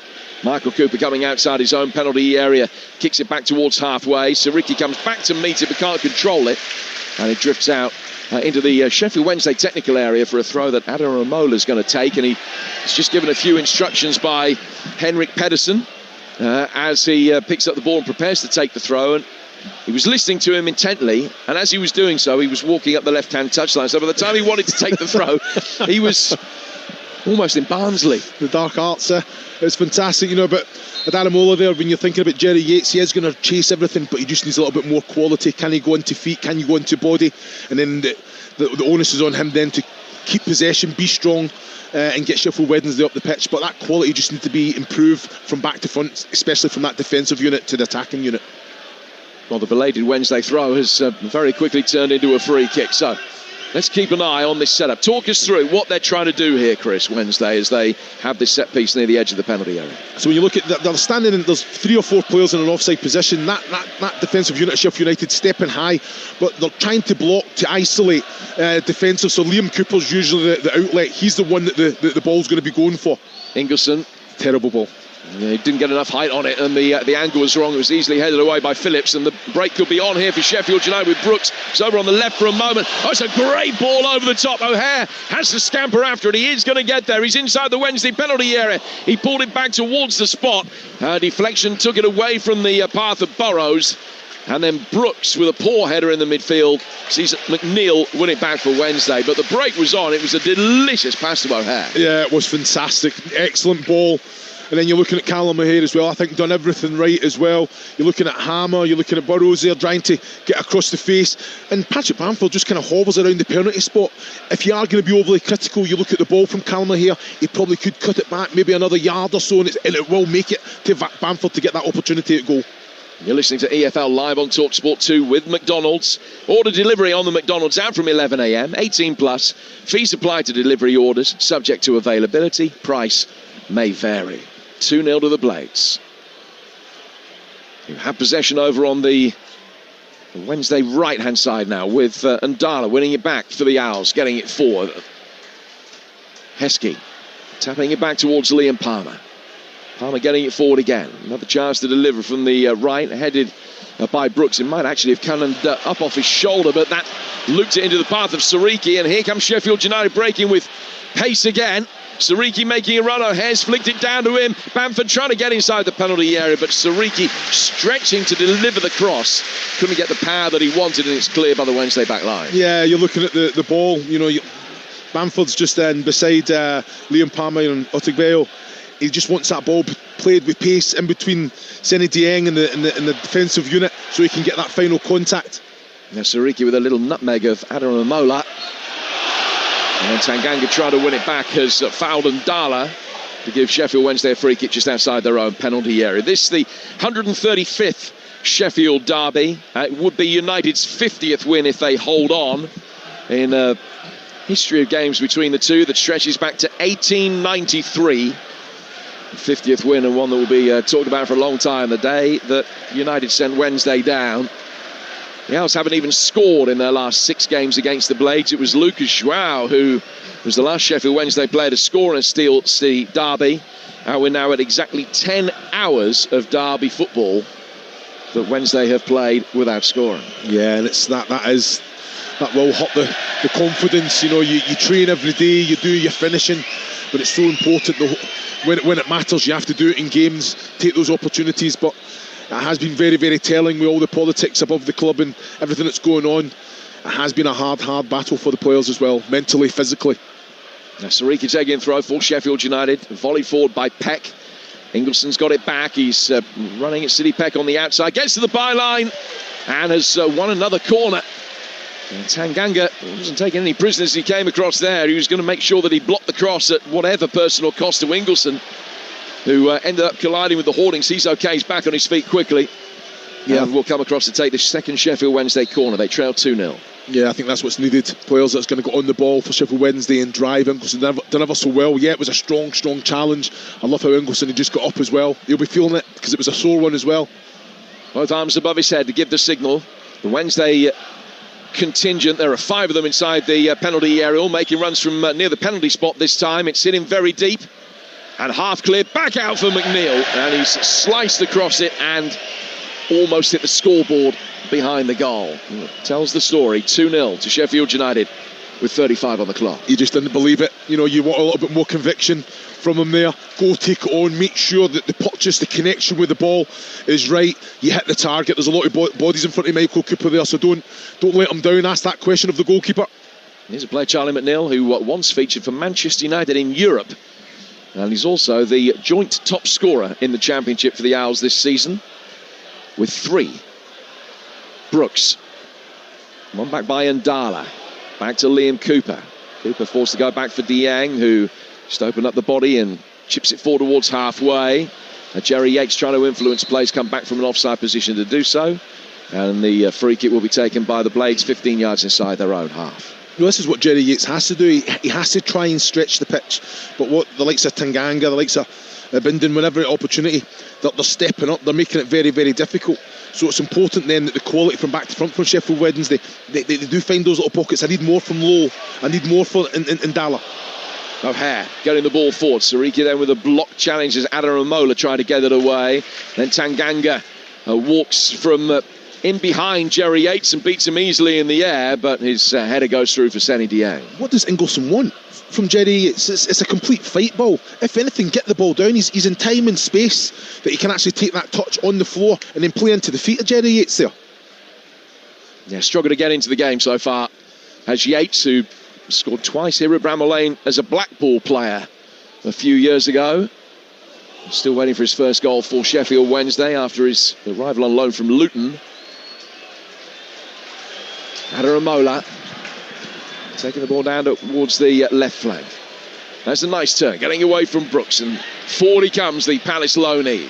Michael Cooper coming outside his own penalty area, kicks it back towards halfway. Sariki comes back to meet it but can't control it, and it drifts out into the Sheffield Wednesday technical area for a throw that Adam Ramola is going to take, and he's just given a few instructions by Henrik Pedersen as he picks up the ball and prepares to take the throw. And he was listening to him intently, and as he was doing so, he was walking up the left-hand touchline. So by the time he wanted to take the throw, he was almost in Barnsley. The dark arts, it's fantastic, you know. But at Aramola there, when you're thinking about Jerry Yates, he is going to chase everything, but he just needs a little bit more quality. Can he go into feet? Can you go into body? And then the onus is on him then to keep possession, be strong, and get Sheffield Wednesday up the pitch. But that quality just needs to be improved from back to front, especially from that defensive unit to the attacking unit. Well, the belated Wednesday throw has very quickly turned into a free kick. So let's keep an eye on this setup. Talk us through what they're trying to do here, Chris, Wednesday, as they have this set piece near the edge of the penalty area. So when you look at they're standing in, there's 3 or 4 players in an offside position. That defensive unit of Sheffield United stepping high, but they're trying to block, to isolate defensive. So Liam Cooper's usually the outlet. He's the one that the ball's going to be going for. Ingleson, terrible ball. Yeah, he didn't get enough height on it, and the angle was wrong. It was easily headed away by Phillips, and the break could be on here for Sheffield United with Brooks. It's over on the left for a moment. Oh, it's a great ball over the top. O'Hare has to scamper after it. He is going to get there. He's inside the Wednesday penalty area. He pulled it back towards the spot. Deflection took it away from the path of Burrows. And then Brooks, with a poor header in the midfield, sees McNeil win it back for Wednesday. But the break was on. It was a delicious pass to O'Hare. Yeah, it was fantastic. Excellent ball. And then you're looking at Callum O'Hare as well. I think done everything right as well. You're looking at Hammer, you're looking at Burrows there trying to get across the face. And Patrick Bamford just kind of hovers around the penalty spot. If you are going to be overly critical, you look at the ball from Callum O'Hare, he probably could cut it back maybe another yard or so, and it will make it to Bamford to get that opportunity at goal. You're listening to EFL Live on Talksport 2 with McDonald's. Order delivery on the McDonald's app from 11 a.m, 18 plus. Fees apply to delivery orders, subject to availability. Price may vary. 2-0 to the Blades. You have possession over on the Wednesday right-hand side now, with Ndala winning it back for the Owls, getting it forward. Heskey tapping it back towards Liam Palmer. Palmer getting it forward again. Another chance to deliver from the right, headed by Brooks. It might actually have come up off his shoulder, but that looped it into the path of Sariki, and here comes Sheffield United breaking with pace again. Sariki making a run. O'Hare's flicked it down to him. Bamford trying to get inside the penalty area, but Sariki stretching to deliver the cross. Couldn't get the power that he wanted, and it's cleared by the Wednesday back line. Yeah, you're looking at the ball. You know, Bamford's just then beside Liam Palmer and Otegbayo. He just wants that ball played with pace in between Seny Dieng and the defensive unit, so he can get that final contact. Now Siriki with a little nutmeg of Adaramola. And then Tanganga trying to win it back has fouled Ndala to give Sheffield Wednesday a free kick just outside their own penalty area. This is the 135th Sheffield derby. It would be United's 50th win if they hold on in a history of games between the two that stretches back to 1893. 50th win, and one that will be talked about for a long time. The day that United sent Wednesday down. The Owls haven't even scored in their last 6 games against the Blades. It was Lucas João who was the last Sheffield Wednesday player to score in a Steel City derby. And we're now at exactly 10 hours of derby football that Wednesday have played without scoring. Yeah, and it's that will hurt the confidence. You know, you train every day, you do your finishing, but it's so important when it matters. You have to do it in games, take those opportunities. But it has been very, very telling with all the politics above the club and everything that's going on. It has been a hard battle for the players as well, mentally, physically. Now Siriki taking throw for Sheffield United, volleyed forward by Peck. Ingleson's got it back. He's running at City Peck on the outside, gets to the byline and has won another corner. And Tanganga wasn't taking any prisoners. He came across there. He was going to make sure that he blocked the cross at whatever personal cost to Ingleson, who ended up colliding with the hoardings. He's okay. He's back on his feet quickly. Yeah, and will come across to take the second Sheffield Wednesday corner. They trail 2-0. Yeah, I think that's what's needed. Players that's going to go on the ball for Sheffield Wednesday and drive. Ingleson done ever so well. Yeah, it was a strong challenge. I love how Ingleson had just got up as well. He'll be feeling it because it was a sore one as well. Both arms above his head to give the signal. The Wednesday contingent, there are 5 of them inside the penalty area, all making runs from near the penalty spot this time. It's hitting very deep and half clear, back out for McNeil, and he's sliced across it and almost hit the scoreboard behind the goal. Tells the story. 2-0 to Sheffield United with 35 on the clock. You just didn't believe it. You know, you want a little bit more conviction from him there. Go take it on, make sure that the purchase, the connection with the ball is right. You hit the target. There's a lot of bodies in front of Michael Cooper there, so don't let him down. Ask that question of the goalkeeper. Here's a player, Charlie McNeil, who once featured for Manchester United in Europe, and he's also the joint top scorer in the Championship for the Owls this season with 3. Brooks, one back by Ndala, back to Liam Cooper. Cooper forced to go back for Dieng, who just opened up the body and chips it forward towards halfway. Jerry Yates trying to influence plays, come back from an offside position to do so, and the free kick will be taken by the Blades 15 yards inside their own half. No, this is what Jerry Yates has to do. He has to try and stretch the pitch, but what the likes of Tanganga, the likes of Bindon, whenever opportunity, they're stepping up, they're making it very, very difficult. So it's important then that the quality from back to front from Sheffield Wednesday, they do find those little pockets. I need more from Lowe, I need more from Ndala. O'Hare getting the ball forward. Siriki then with a block challenge as Adaramola trying to get it away. Then Tanganga walks from in behind Jerry Yates and beats him easily in the air, but his header goes through for Seny Dieng. What does Ingleson want from Jerry Yates? It's a complete fight ball. If anything, get the ball down. He's in time and space that he can actually take that touch on the floor and then play into the feet of Jerry Yates there. Yeah, struggled to get into the game so far as Yates, who scored twice here at Bramall Lane as a Blackpool player a few years ago. Still waiting for his first goal for Sheffield Wednesday after his arrival on loan from Luton. Adaramola taking the ball down towards the left flank. That's a nice turn, getting away from Brooks, and forward he comes, the Palace loanee.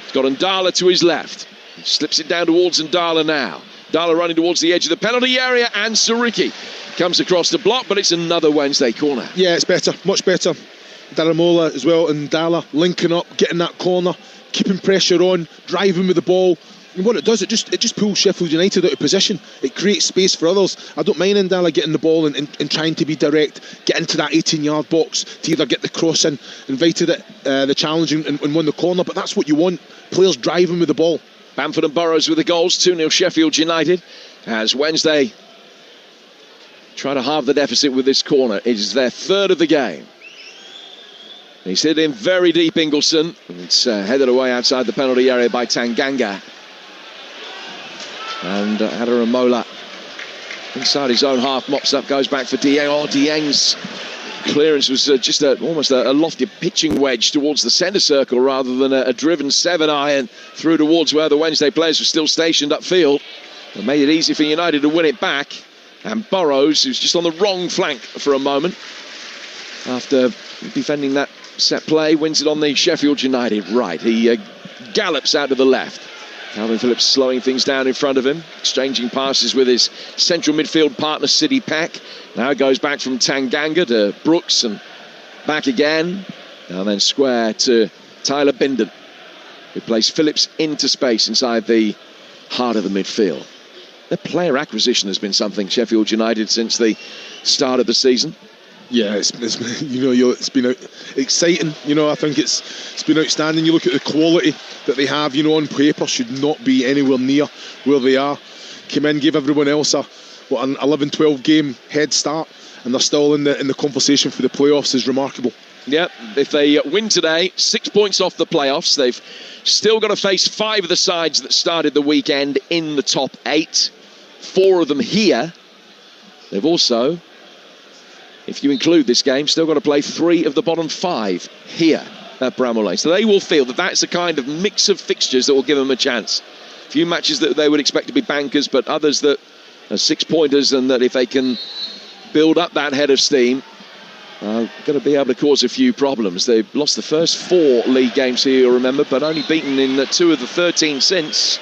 He's got Ndala to his left. He slips it down towards Ndala now. Ndala running towards the edge of the penalty area, and Siriki comes across the block, but it's another Wednesday corner. Yeah, it's better, much better. Adaramola as well, and Ndala linking up, getting that corner, keeping pressure on, driving with the ball. And what it does, it just pulls Sheffield United out of position. It creates space for others. I don't mind Ndala getting the ball and trying to be direct, get into that 18-yard box to either get the cross in, invited it, the challenge and won the corner. But that's what you want, players driving with the ball. Bamford and Burrows with the goals, 2-0 Sheffield United, as Wednesday try to halve the deficit with this corner. It is their 3rd of the game. He's hit in very deep, Ingleson. It's headed away outside the penalty area by Tanganga. And Adaramola inside his own half, mops up, goes back for Dieng. Oh, Dieng's Clearance was just almost a lofty pitching wedge towards the centre circle rather than a driven 7-iron through towards where the Wednesday players were still stationed upfield. It made it easy for United to win it back. And Burrows, who's just on the wrong flank for a moment, after defending that set play, wins it on the Sheffield United right. He gallops out to the left. Calvin Phillips slowing things down in front of him, exchanging passes with his central midfield partner, Sidney Peck. Now goes back from Tanganga to Brooks and back again. And then square to Tyler Bindon, who plays Phillips into space inside the heart of the midfield. Their player acquisition has been something, Sheffield United, since the start of the season. Yeah, it's been exciting. I think it's been outstanding. You look at the quality that they have. On paper, should not be anywhere near where they are. Came in, gave everyone else an 11-12 game head start, and they're still in the conversation for the playoffs. Is remarkable. Yeah, if they win today, 6 points off the playoffs. They've still got to face 5 of the sides that started the weekend in the top 8. 4 of them here. They've also, if you include this game, still got to play 3 of the bottom 5 here at Bramall Lane. So they will feel that that's the kind of mix of fixtures that will give them a chance. A few matches that they would expect to be bankers, but others that are 6-pointers, and that if they can build up that head of steam, going to be able to cause a few problems. They've lost the first 4 league games here, you'll remember, but only beaten in 2 of the 13 since.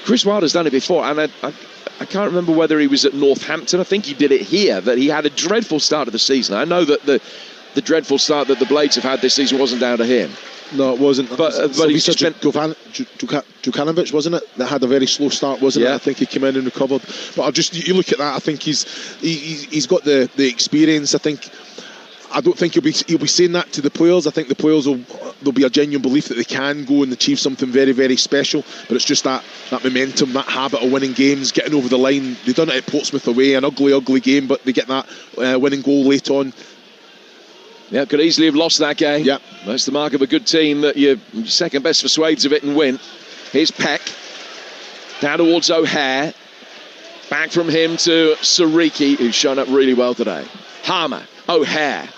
Chris Wilder's done it before, and I can't remember whether he was at Northampton. I think he did it here, that he had a dreadful start of the season. I know that the dreadful start that the Blades have had this season wasn't down to him. No, it wasn't. But he's just been... Djukanovic, wasn't it? That had a very slow start, wasn't it? I think he came in and recovered. But you look at that, I think he's got the experience. I don't think he'll be saying that to the players. I think the players there'll be a genuine belief that they can go and achieve something very, very special. But it's just that momentum, that habit of winning games, getting over the line. They've done it at Portsmouth away, an ugly game, but they get that winning goal late on. Yeah, could easily have lost that game. Yeah, that's the mark of a good team, that you're second best for swathes of it and win. Here's Peck down towards O'Hare. Back from him to Sariki, who's shown up really well today. Harmer, O'Hare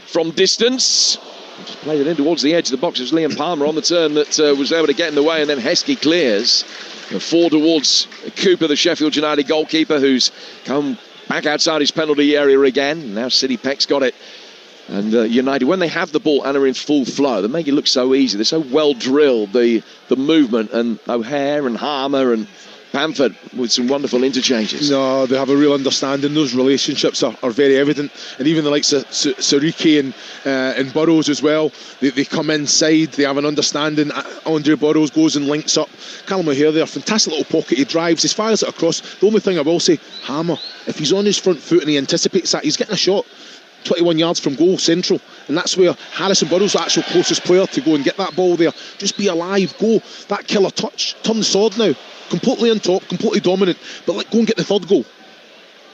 from distance. Just played it in towards the edge of the box. It was Liam Palmer on the turn that was able to get in the way, and then Heskey clears. 4 towards Cooper, the Sheffield United goalkeeper, who's come back outside his penalty area again. Now Sidney Peck's got it. And United, when they have the ball and are in full flow, they make it look so easy. They're so well drilled, the movement, and O'Hare and Harmer and Bamford with some wonderful interchanges. No, they have a real understanding. Those relationships are very evident, and even the likes of Sariki and Burrows as well. They come inside. They have an understanding. Andre Burrows goes and links up. Callum O'Hare there, fantastic little pocket. He drives. He fires it across. The only thing I will say, Hammer, if he's on his front foot and he anticipates that, he's getting a shot 21 yards from goal central, and that's where Harrison Burrows, the actual closest player to go and get that ball there. Just be alive, go that killer touch, turn the sword now. Completely on top, completely dominant, but go and get the third goal.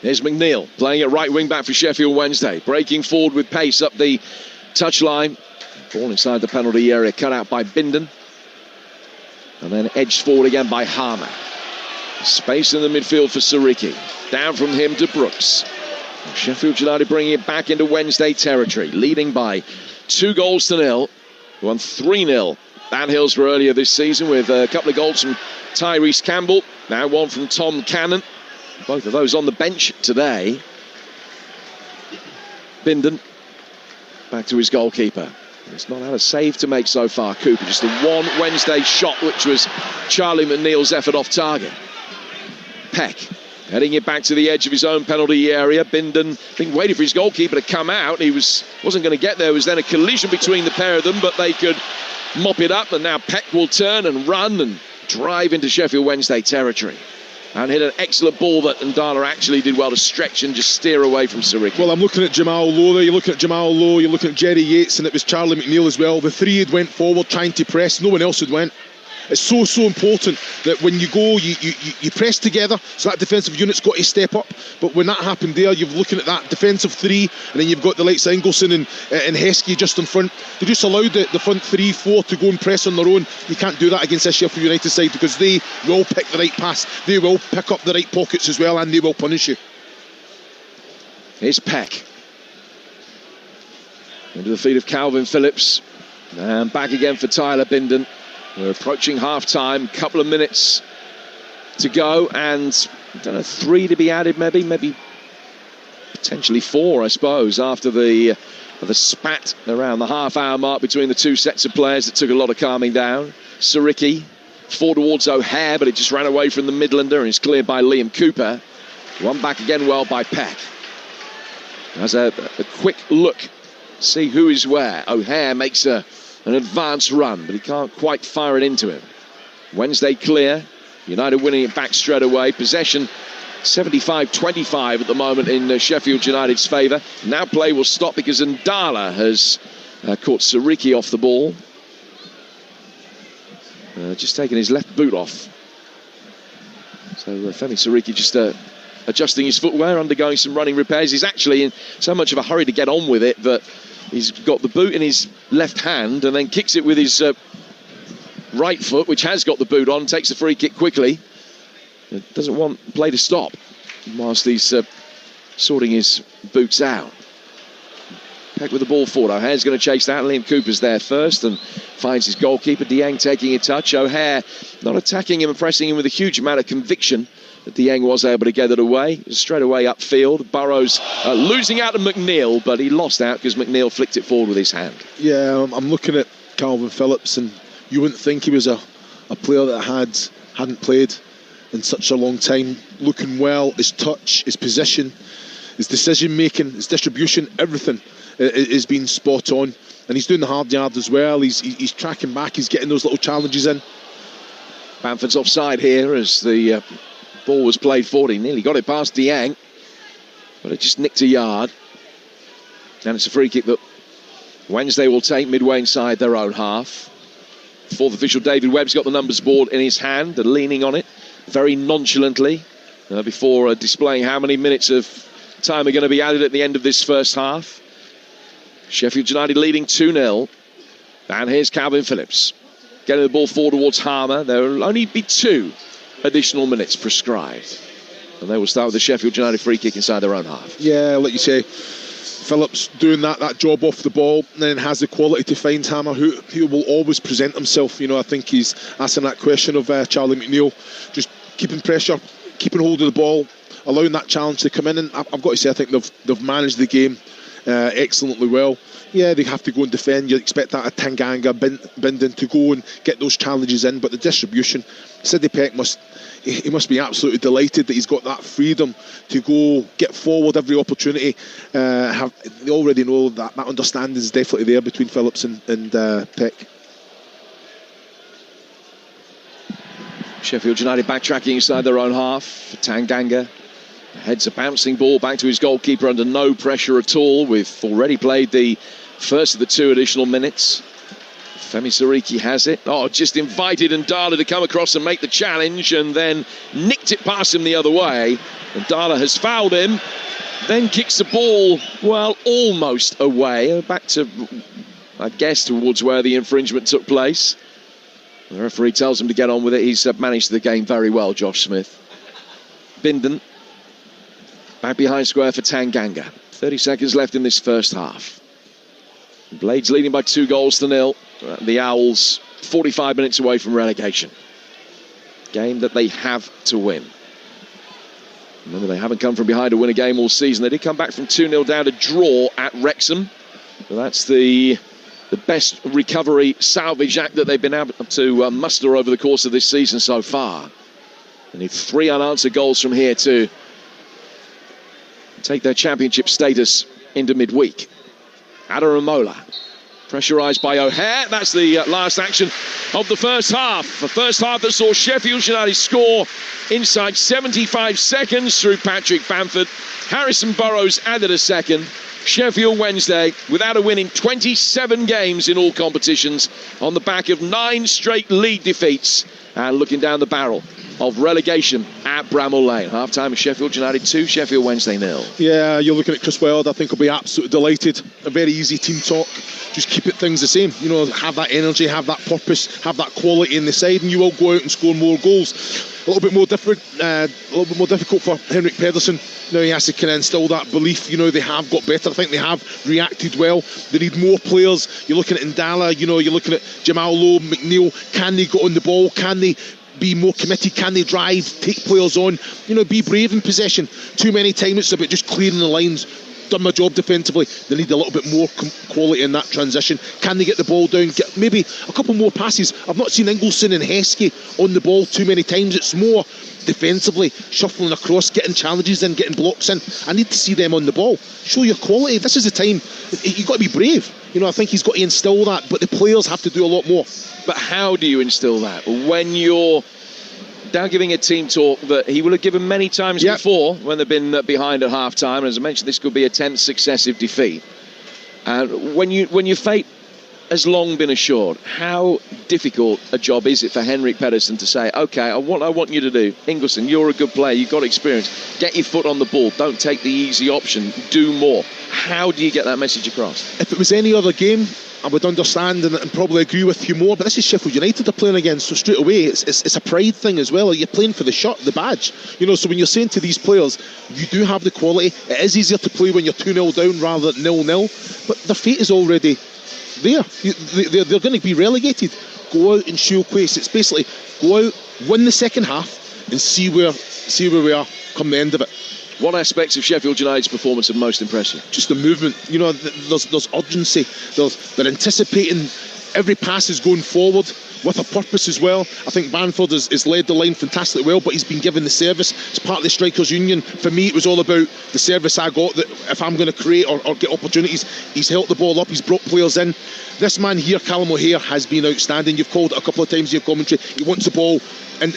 There's McNeil playing at right wing back for Sheffield Wednesday, breaking forward with pace up the touchline. Ball inside the penalty area, cut out by Bindon, and then edged forward again by Harmer. Space in the midfield for Sariki. Down from him to Brooks. Sheffield United bringing it back into Wednesday territory, leading by 2-0. Won 3-0 at Hillsborough earlier this season, with a couple of goals from Tyrese Campbell, now one from Tom Cannon. Both of those on the bench today. Bindon back to his goalkeeper. He's not had a save to make so far, Cooper. Just the one Wednesday shot, which was Charlie McNeil's effort off target. Peck heading it back to the edge of his own penalty area. Bindon, I think, waited for his goalkeeper to come out. He wasn't going to get there. There was then a collision between the pair of them, but they could mop it up, and now Peck will turn and run and drive into Sheffield Wednesday territory and hit an excellent ball that Ndala actually did well to stretch and just steer away from Sariki. Well, I'm looking at Jamal Lowe there. You're looking at Jamal Lowe, you're looking at Jerry Yates, and it was Charlie McNeil as well. The three had went forward trying to press. No one else had went. It's so important that when you go, you press together, so that defensive unit's got to step up. But when that happened there, you're looking at that defensive three, and then you've got the likes of Ingleson and Heskey just in front. They just allowed the front 3-4 to go and press on their own. You can't do that against this Sheffield United side, because they will pick the right pass, they will pick up the right pockets as well, and they will punish you. Here's Peck. Into the feet of Calvin Phillips. And back again for Tyler Bindon. We're approaching half-time. Couple of minutes to go. And, I don't know, 3 to be added maybe potentially 4, I suppose, after the spat around the half-hour mark between the two sets of players that took a lot of calming down. Saricki, 4 towards O'Hare, but it just ran away from the Midlander and is cleared by Liam Cooper. One back again well by Peck. Has a quick look, see who is where. O'Hare makes an advance run, but he can't quite fire it into him. Wednesday clear, United winning it back straight away. Possession 75-25 at the moment in Sheffield United's favour. Now play will stop because Ndala has caught Saricki off the ball. Just taking his left boot off. So Femi Saricki just adjusting his footwear, undergoing some running repairs. He's actually in so much of a hurry to get on with it that he's got the boot in his left hand and then kicks it with his right foot, which has got the boot on, takes the free kick quickly. Doesn't want play to stop whilst he's sorting his boots out. Peck with the ball forward. O'Hare's going to chase that. Liam Cooper's there first and finds his goalkeeper. Dieng taking a touch. O'Hare not attacking him and pressing him with a huge amount of conviction. But Dieng was able to get it away. Straight away upfield. Burrows losing out to McNeil, but he lost out because McNeil flicked it forward with his hand. Yeah, I'm looking at Calvin Phillips, and you wouldn't think he was a player that hadn't played in such a long time. Looking well, his touch, his position, his decision making, his distribution, everything is being spot on. And he's doing the hard yard as well. He's tracking back, he's getting those little challenges in. Bamford's offside here as the ball was played forward. He nearly got it past Dieng, but it just nicked a yard. And it's a free kick that Wednesday will take midway inside their own half. Fourth official David Webb's got the numbers board in his hand and leaning on it very nonchalantly before displaying how many minutes of time are going to be added at the end of this first half. Sheffield United leading 2-0. And here's Calvin Phillips getting the ball forward towards Harmer. There will only be 2 additional minutes prescribed, and they will start with the Sheffield United free kick inside their own half. Yeah, like you say, Phillips doing that job off the ball, and then has the quality to find Hammer, who will always present himself. You know, I think he's asking that question of Charlie McNeil, just keeping pressure, keeping hold of the ball, allowing that challenge to come in. And I've got to say, I think they've managed the game excellently well. Yeah, they have to go and defend. You expect that at Tanganga, Bindon to go and get those challenges in, but the distribution, Sidney Peck must be absolutely delighted that he's got that freedom to go get forward every opportunity. They already know that understanding is definitely there between Phillips and Peck. Sheffield United backtracking inside their own half. Tanganga heads a bouncing ball back to his goalkeeper under no pressure at all. We've already played the first of the 2 additional minutes. Femi Saricki has it. Just invited Ndala to come across and make the challenge, and then nicked it past him the other way. Ndala has fouled him, then kicks the ball, well, almost away. Back to, I guess, towards where the infringement took place. The referee tells him to get on with it. He's managed the game very well, Josh Smith. Bindon back behind square for Tanganga. 30 seconds left in this first half. Blades leading by 2-0. The Owls 45 minutes away from relegation. Game that they have to win. Remember, they haven't come from behind to win a game all season. They did come back from 2-0 down to draw at Wrexham. But that's the best recovery salvage act that they've been able to muster over the course of this season so far. They need 3 unanswered goals from here to take their championship status into midweek. Adaramola Pressurised by O'Hare. That's the last action of the first half. The first half that saw Sheffield United score inside 75 seconds through Patrick Bamford. Harrison Burrows added a second. Sheffield Wednesday without a win in 27 games in all competitions on the back of 9 straight league defeats and looking down the barrel of relegation at Bramall Lane. Half-time of Sheffield United 2, Sheffield Wednesday 0. Yeah, you're looking at Chris Wilde. I think he'll be absolutely delighted. A very easy team talk. Just keep things the same. You know, have that energy, have that purpose, have that quality in the side, and you will go out and score more goals. A little bit more difficult for Henrik Pedersen. Now he has to kind of instill that belief. You know, they have got better. I think they have reacted well. They need more players. You're looking at Ndala. You know, you're looking at Jamal Lowe, McNeil. Can they get on the ball? Can they be more committed? Can they drive, take players on? You know, be brave in possession. Too many times it's about just clearing the lines. Done my job defensively. They need a little bit more quality in that transition. Can they get the ball down? Get maybe a couple more passes. I've not seen Ingelsson and Heskey on the ball too many times. It's more defensively, shuffling across, getting challenges in, getting blocks in. I need to see them on the ball. Show your quality. This is the time. You've got to be brave. You know, I think he's got to instill that, but the players have to do a lot more. But how do you instill that when you're now giving a team talk that he will have given many times before when they've been behind at half-time? And as I mentioned, this could be a 10th successive defeat. And when your fate has long been assured, how difficult a job is it for Henrik Pedersen to say, OK, what I want you to do, Ingelsson, you're a good player, you've got experience, get your foot on the ball, don't take the easy option, do more. How do you get that message across? If it was any other game, I would understand and probably agree with you more, but this is Sheffield United they're playing against, so straight away it's a pride thing as well. You're playing for the shirt, the badge, you know. So when you're saying to these players, you do have the quality, it is easier to play when you're 2-0 down rather than 0-0, but their fate is already there. They're going to be relegated. Go out and show pace. It's basically go out, win the second half and see where we are come the end of it. What aspects of Sheffield United's performance have most impressed you? Just the movement. You know, there's urgency. They're anticipating every pass is going forward with a purpose as well. I think Bamford has led the line fantastically well, but he's been given the service. It's part of the strikers' union. For me, it was all about the service I got, that if I'm going to create or get opportunities, he's held the ball up, he's brought players in. This man here, Callum O'Hare, has been outstanding. You've called it a couple of times in your commentary. He wants the ball and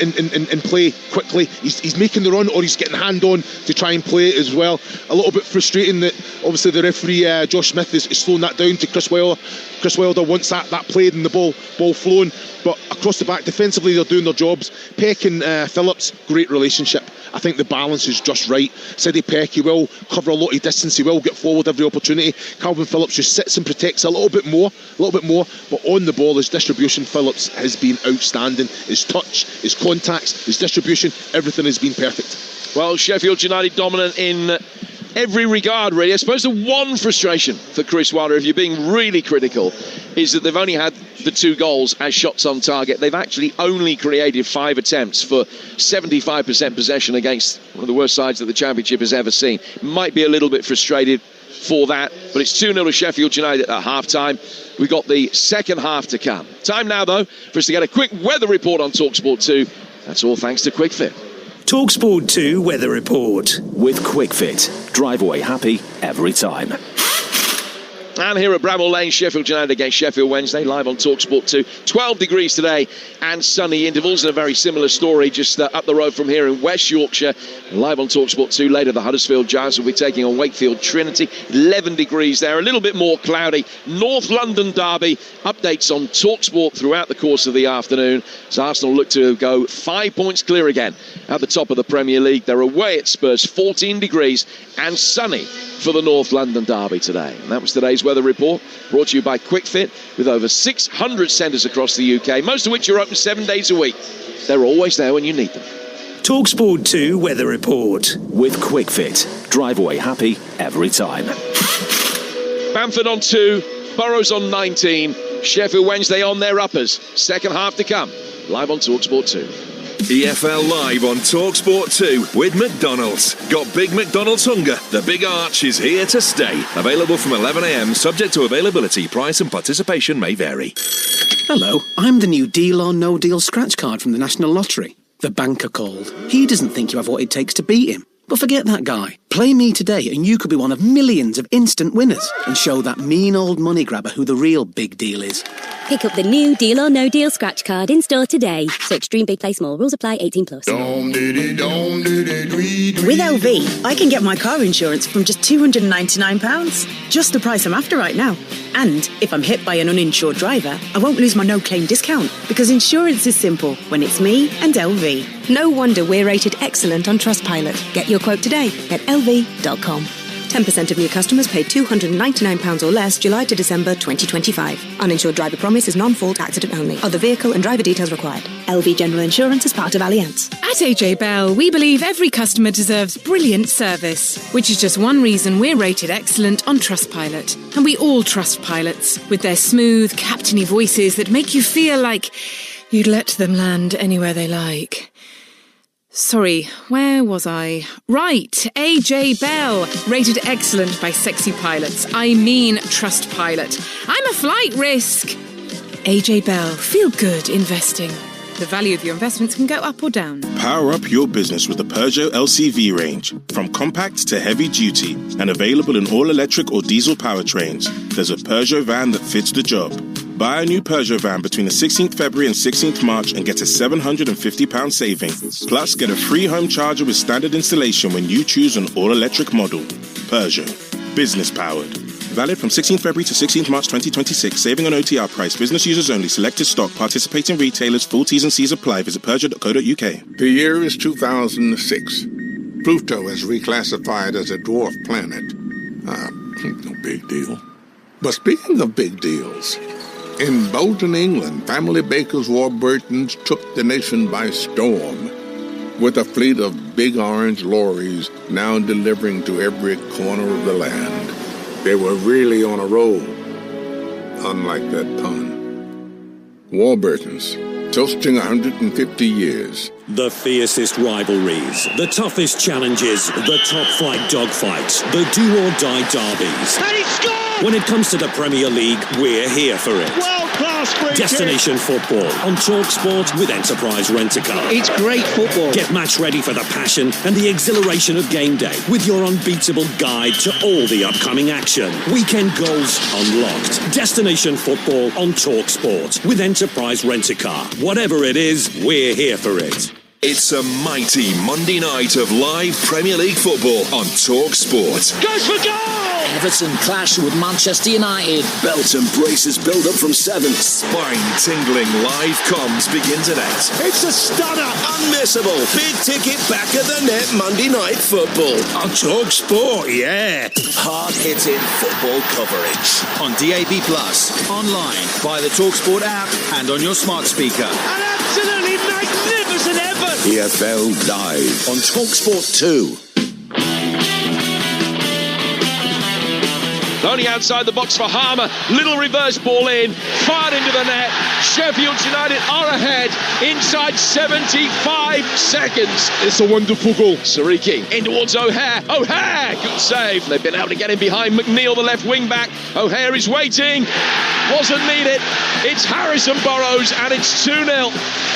play quickly. He's making the run, or he's getting hand on to try and play it as well. A little bit frustrating that obviously the referee Josh Smith is slowing that down to Chris Wilder. Chris Wilder wants that played and the ball flowing, but across the back defensively they're doing their jobs. Peck and Phillips, great relationship. I think the balance is just right. Sidney Peck, he will cover a lot of distance, he will get forward every opportunity. Calvin Phillips just sits and protects a little bit more, but on the ball, his distribution, Phillips, has been outstanding. His touch, his contacts, his distribution, everything has been perfect. Well, Sheffield United dominant in every regard, really. I suppose the one frustration for Chris Wilder, if you're being really critical, is that they've only had the 2 goals as shots on target. They've actually only created 5 attempts for 75% possession against one of the worst sides that the Championship has ever seen. Might be a little bit frustrated for that, but it's 2-0 to Sheffield United at half-time. We've got the second half to come. Time now, though, for us to get a quick weather report on Talksport 2. That's all thanks to QuickFit. Talksport 2 Weather Report. With QuickFit. Drive away happy every time. And here at Bramall Lane, Sheffield United against Sheffield Wednesday, live on Talksport 2. 12 degrees today and sunny intervals, and a very similar story just up the road from here in West Yorkshire. Live on Talksport 2 later, the Huddersfield Giants will be taking on Wakefield Trinity. 11 degrees there, a little bit more cloudy. North London derby, updates on Talksport throughout the course of the afternoon, as Arsenal look to go 5 points clear again at the top of the Premier League. They're away at Spurs, 14 degrees and sunny for the North London derby today. And that was today's weather report, brought to you by QuickFit, with over 600 centres across the UK, most of which are open 7 days a week. They're always there when you need them. Talksport 2 Weather Report. With QuickFit. Drive away happy every time. Bamford on 2, Burrows on 19, Sheffield Wednesday on their uppers. Second half to come, live on Talksport 2. EFL Live on Talksport 2 with McDonald's. Got Big McDonald's hunger? The Big Arch is here to stay. Available from 11 a.m, subject to availability. Price and participation may vary. Hello, I'm the new Deal or No Deal scratch card from the National Lottery. The banker called. He doesn't think you have what it takes to beat him. But forget that guy. Play me today and you could be one of millions of instant winners and show that mean old money grabber who the real big deal is. Pick up the new Deal or No Deal scratch card in store today. Search Dream Big Play Small. Rules apply. 18 plus. With LV, I can get my car insurance from just £299. Just the price I'm after right now. And if I'm hit by an uninsured driver, I won't lose my no-claim discount because insurance is simple when it's me and LV. No wonder we're rated excellent on Trustpilot. Get your quote today at lv.com. 10% of new customers paid £299 or less July to December 2025. Uninsured driver promise is non-fault accident only. Other vehicle and driver details required. LV General Insurance is part of Allianz. At AJ Bell, we believe every customer deserves brilliant service, which is just one reason we're rated excellent on Trustpilot. And we all trust pilots, with their smooth, captainy voices that make you feel like you'd let them land anywhere they like. Sorry, where was I? Right, AJ Bell, rated excellent by sexy pilots. I mean Trustpilot. I'm a flight risk. AJ Bell, feel good investing. The value of your investments can go up or down. Power up your business with the Peugeot LCV range. From compact to heavy duty and available in all electric or diesel powertrains, there's a Peugeot van that fits the job. Buy a new Peugeot van between the 16th February and 16th March and get a £750 saving. Plus, get a free home charger with standard installation when you choose an all-electric model. Peugeot. Business powered. Valid from 16th February to 16th March 2026. Saving on OTR price. Business users only. Selected stock. Participating retailers. Full T's and C's apply. Visit Peugeot.co.uk. The year is 2006. Pluto is reclassified as a dwarf planet. No big deal. But speaking of big deals, in Bolton, England, family bakers Warburtons took the nation by storm with a fleet of big orange lorries now delivering to every corner of the land. They were really on a roll, unlike that pun. Warburtons, toasting 150 years. The fiercest rivalries, the toughest challenges, the top-flight dogfights, the do-or-die derbies. And he scored! When it comes to the Premier League, we're here for it. World-class free Destination football on Talksport with Enterprise Rent-A-Car. It's great football. Get match ready for the passion and the exhilaration of game day with your unbeatable guide to all the upcoming action. Weekend goals unlocked. Destination football on Talksport with Enterprise Rent-A-Car. Whatever it is, we're here for it. It's a mighty Monday night of live Premier League football on Talksport. Goes for goal! Everton clash with Manchester United. Belton braces build up from 7. Spine-tingling live comms begin tonight. It's a stunner! Unmissable. Big ticket back at the net Monday night football. On Talksport, yeah. Hard-hitting football coverage. On DAB+, online, via the Talksport app and on your smart speaker. An absolutely magnificent effort! EFL Live on Talksport 2. Only outside the box for Harmer. Little reverse ball in. Fired into the net. Sheffield United are ahead inside 75 seconds. It's a wonderful goal. Sariki in towards O'Hare. O'Hare! Good save. They've been able to get him behind McNeil, the left wing back. O'Hare is waiting. Wasn't needed. It's Harrison Burrows and it's 2-0.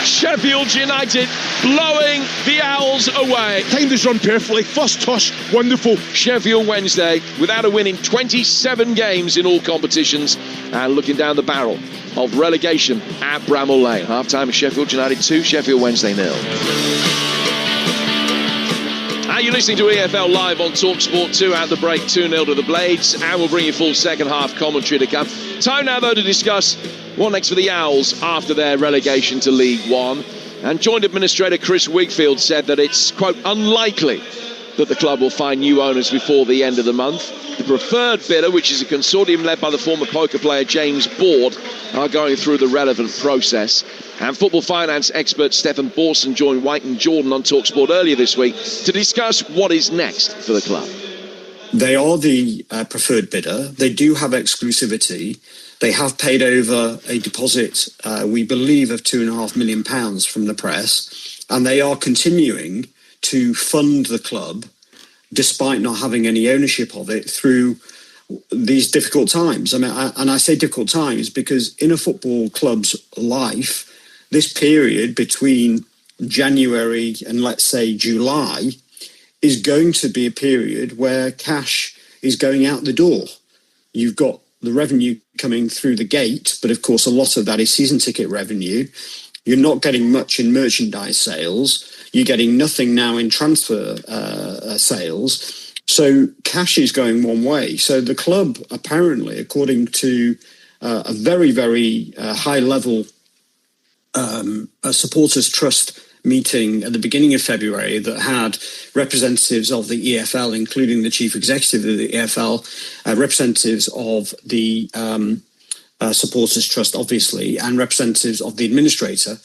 Sheffield United blowing the Owls away. Timed his run perfectly. First touch. Wonderful. Sheffield Wednesday without a win in 27 games in all competitions and looking down the barrel of relegation at Bramall Lane. Half-time of Sheffield United 2, Sheffield Wednesday 0. You're listening to EFL Live on Talksport 2 at the break, 2-0 to the Blades, and we'll bring you full second half commentary to come. Time now, though, to discuss what next for the Owls after their relegation to League One. And Joint Administrator Chris Wigfield said that it's, quote, unlikely that the club will find new owners before the end of the month. The preferred bidder, which is a consortium led by the former poker player James Board, are going through the relevant process. And football finance expert Stephen Borson joined White and Jordan on Talksport earlier this week to discuss what is next for the club. They are the preferred bidder. They do have exclusivity. They have paid over a deposit, we believe, of £2.5 million from the press. And they are continuing to fund the club, despite not having any ownership of it, through these difficult times. I mean, I say difficult times because in a football club's life, this period between January and, let's say, July is going to be a period where cash is going out the door. You've got the revenue coming through the gate, but of course a lot of that is season ticket revenue. You're not getting much in merchandise sales. You're getting nothing now in transfer sales. So cash is going one way. So the club, apparently, according to a very, very high-level supporters trust meeting at the beginning of February that had representatives of the EFL, including the chief executive of the EFL, representatives of the supporters trust, obviously, and representatives of the administrator,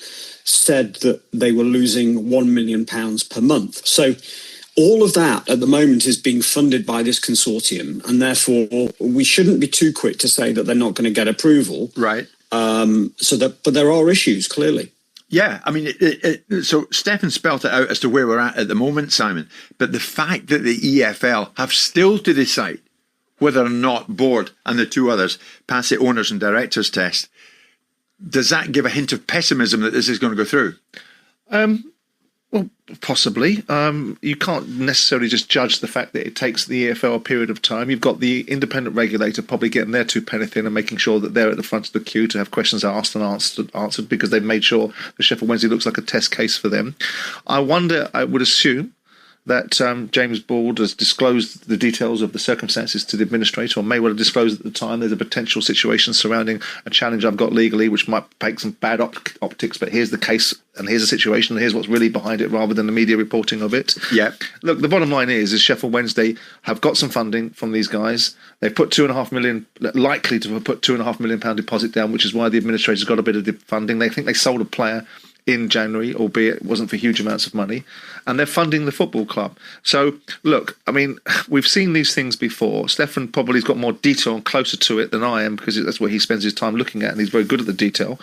said that they were losing £1 million per month. So all of that at the moment is being funded by this consortium, and therefore we shouldn't be too quick to say that they're not going to get approval. Right. But there are issues, clearly. Yeah, I mean, so Stefan spelt it out as to where we're at the moment, Simon. But the fact that the EFL have still to decide whether or not board and the two others pass the owners and directors test, does that give a hint of pessimism that this is going to go through? Well, possibly. You can't necessarily just judge the fact that it takes the EFL a period of time. You've got the independent regulator probably getting their two penneth in and making sure that they're at the front of the queue to have questions asked and answered because they've made sure the Sheffield Wednesday looks like a test case for them. I would assume that James Bald has disclosed the details of the circumstances to the administrator, or may well have disclosed at the time there's a potential situation surrounding a challenge I've got legally, which might take some bad optics, but here's the case, and here's the situation, and here's what's really behind it, rather than the media reporting of it. Yeah. Look, the bottom line is Sheffield Wednesday have got some funding from these guys. They've put £2.5 million, likely to have put £2.5 million deposit down, which is why the administrator's got a bit of funding. They think they sold a player in January, albeit it wasn't for huge amounts of money, and they're funding the football club. So, look, I mean, we've seen these things before. Stefan probably's got more detail and closer to it than I am, because that's where he spends his time looking at, and he's very good at the detail.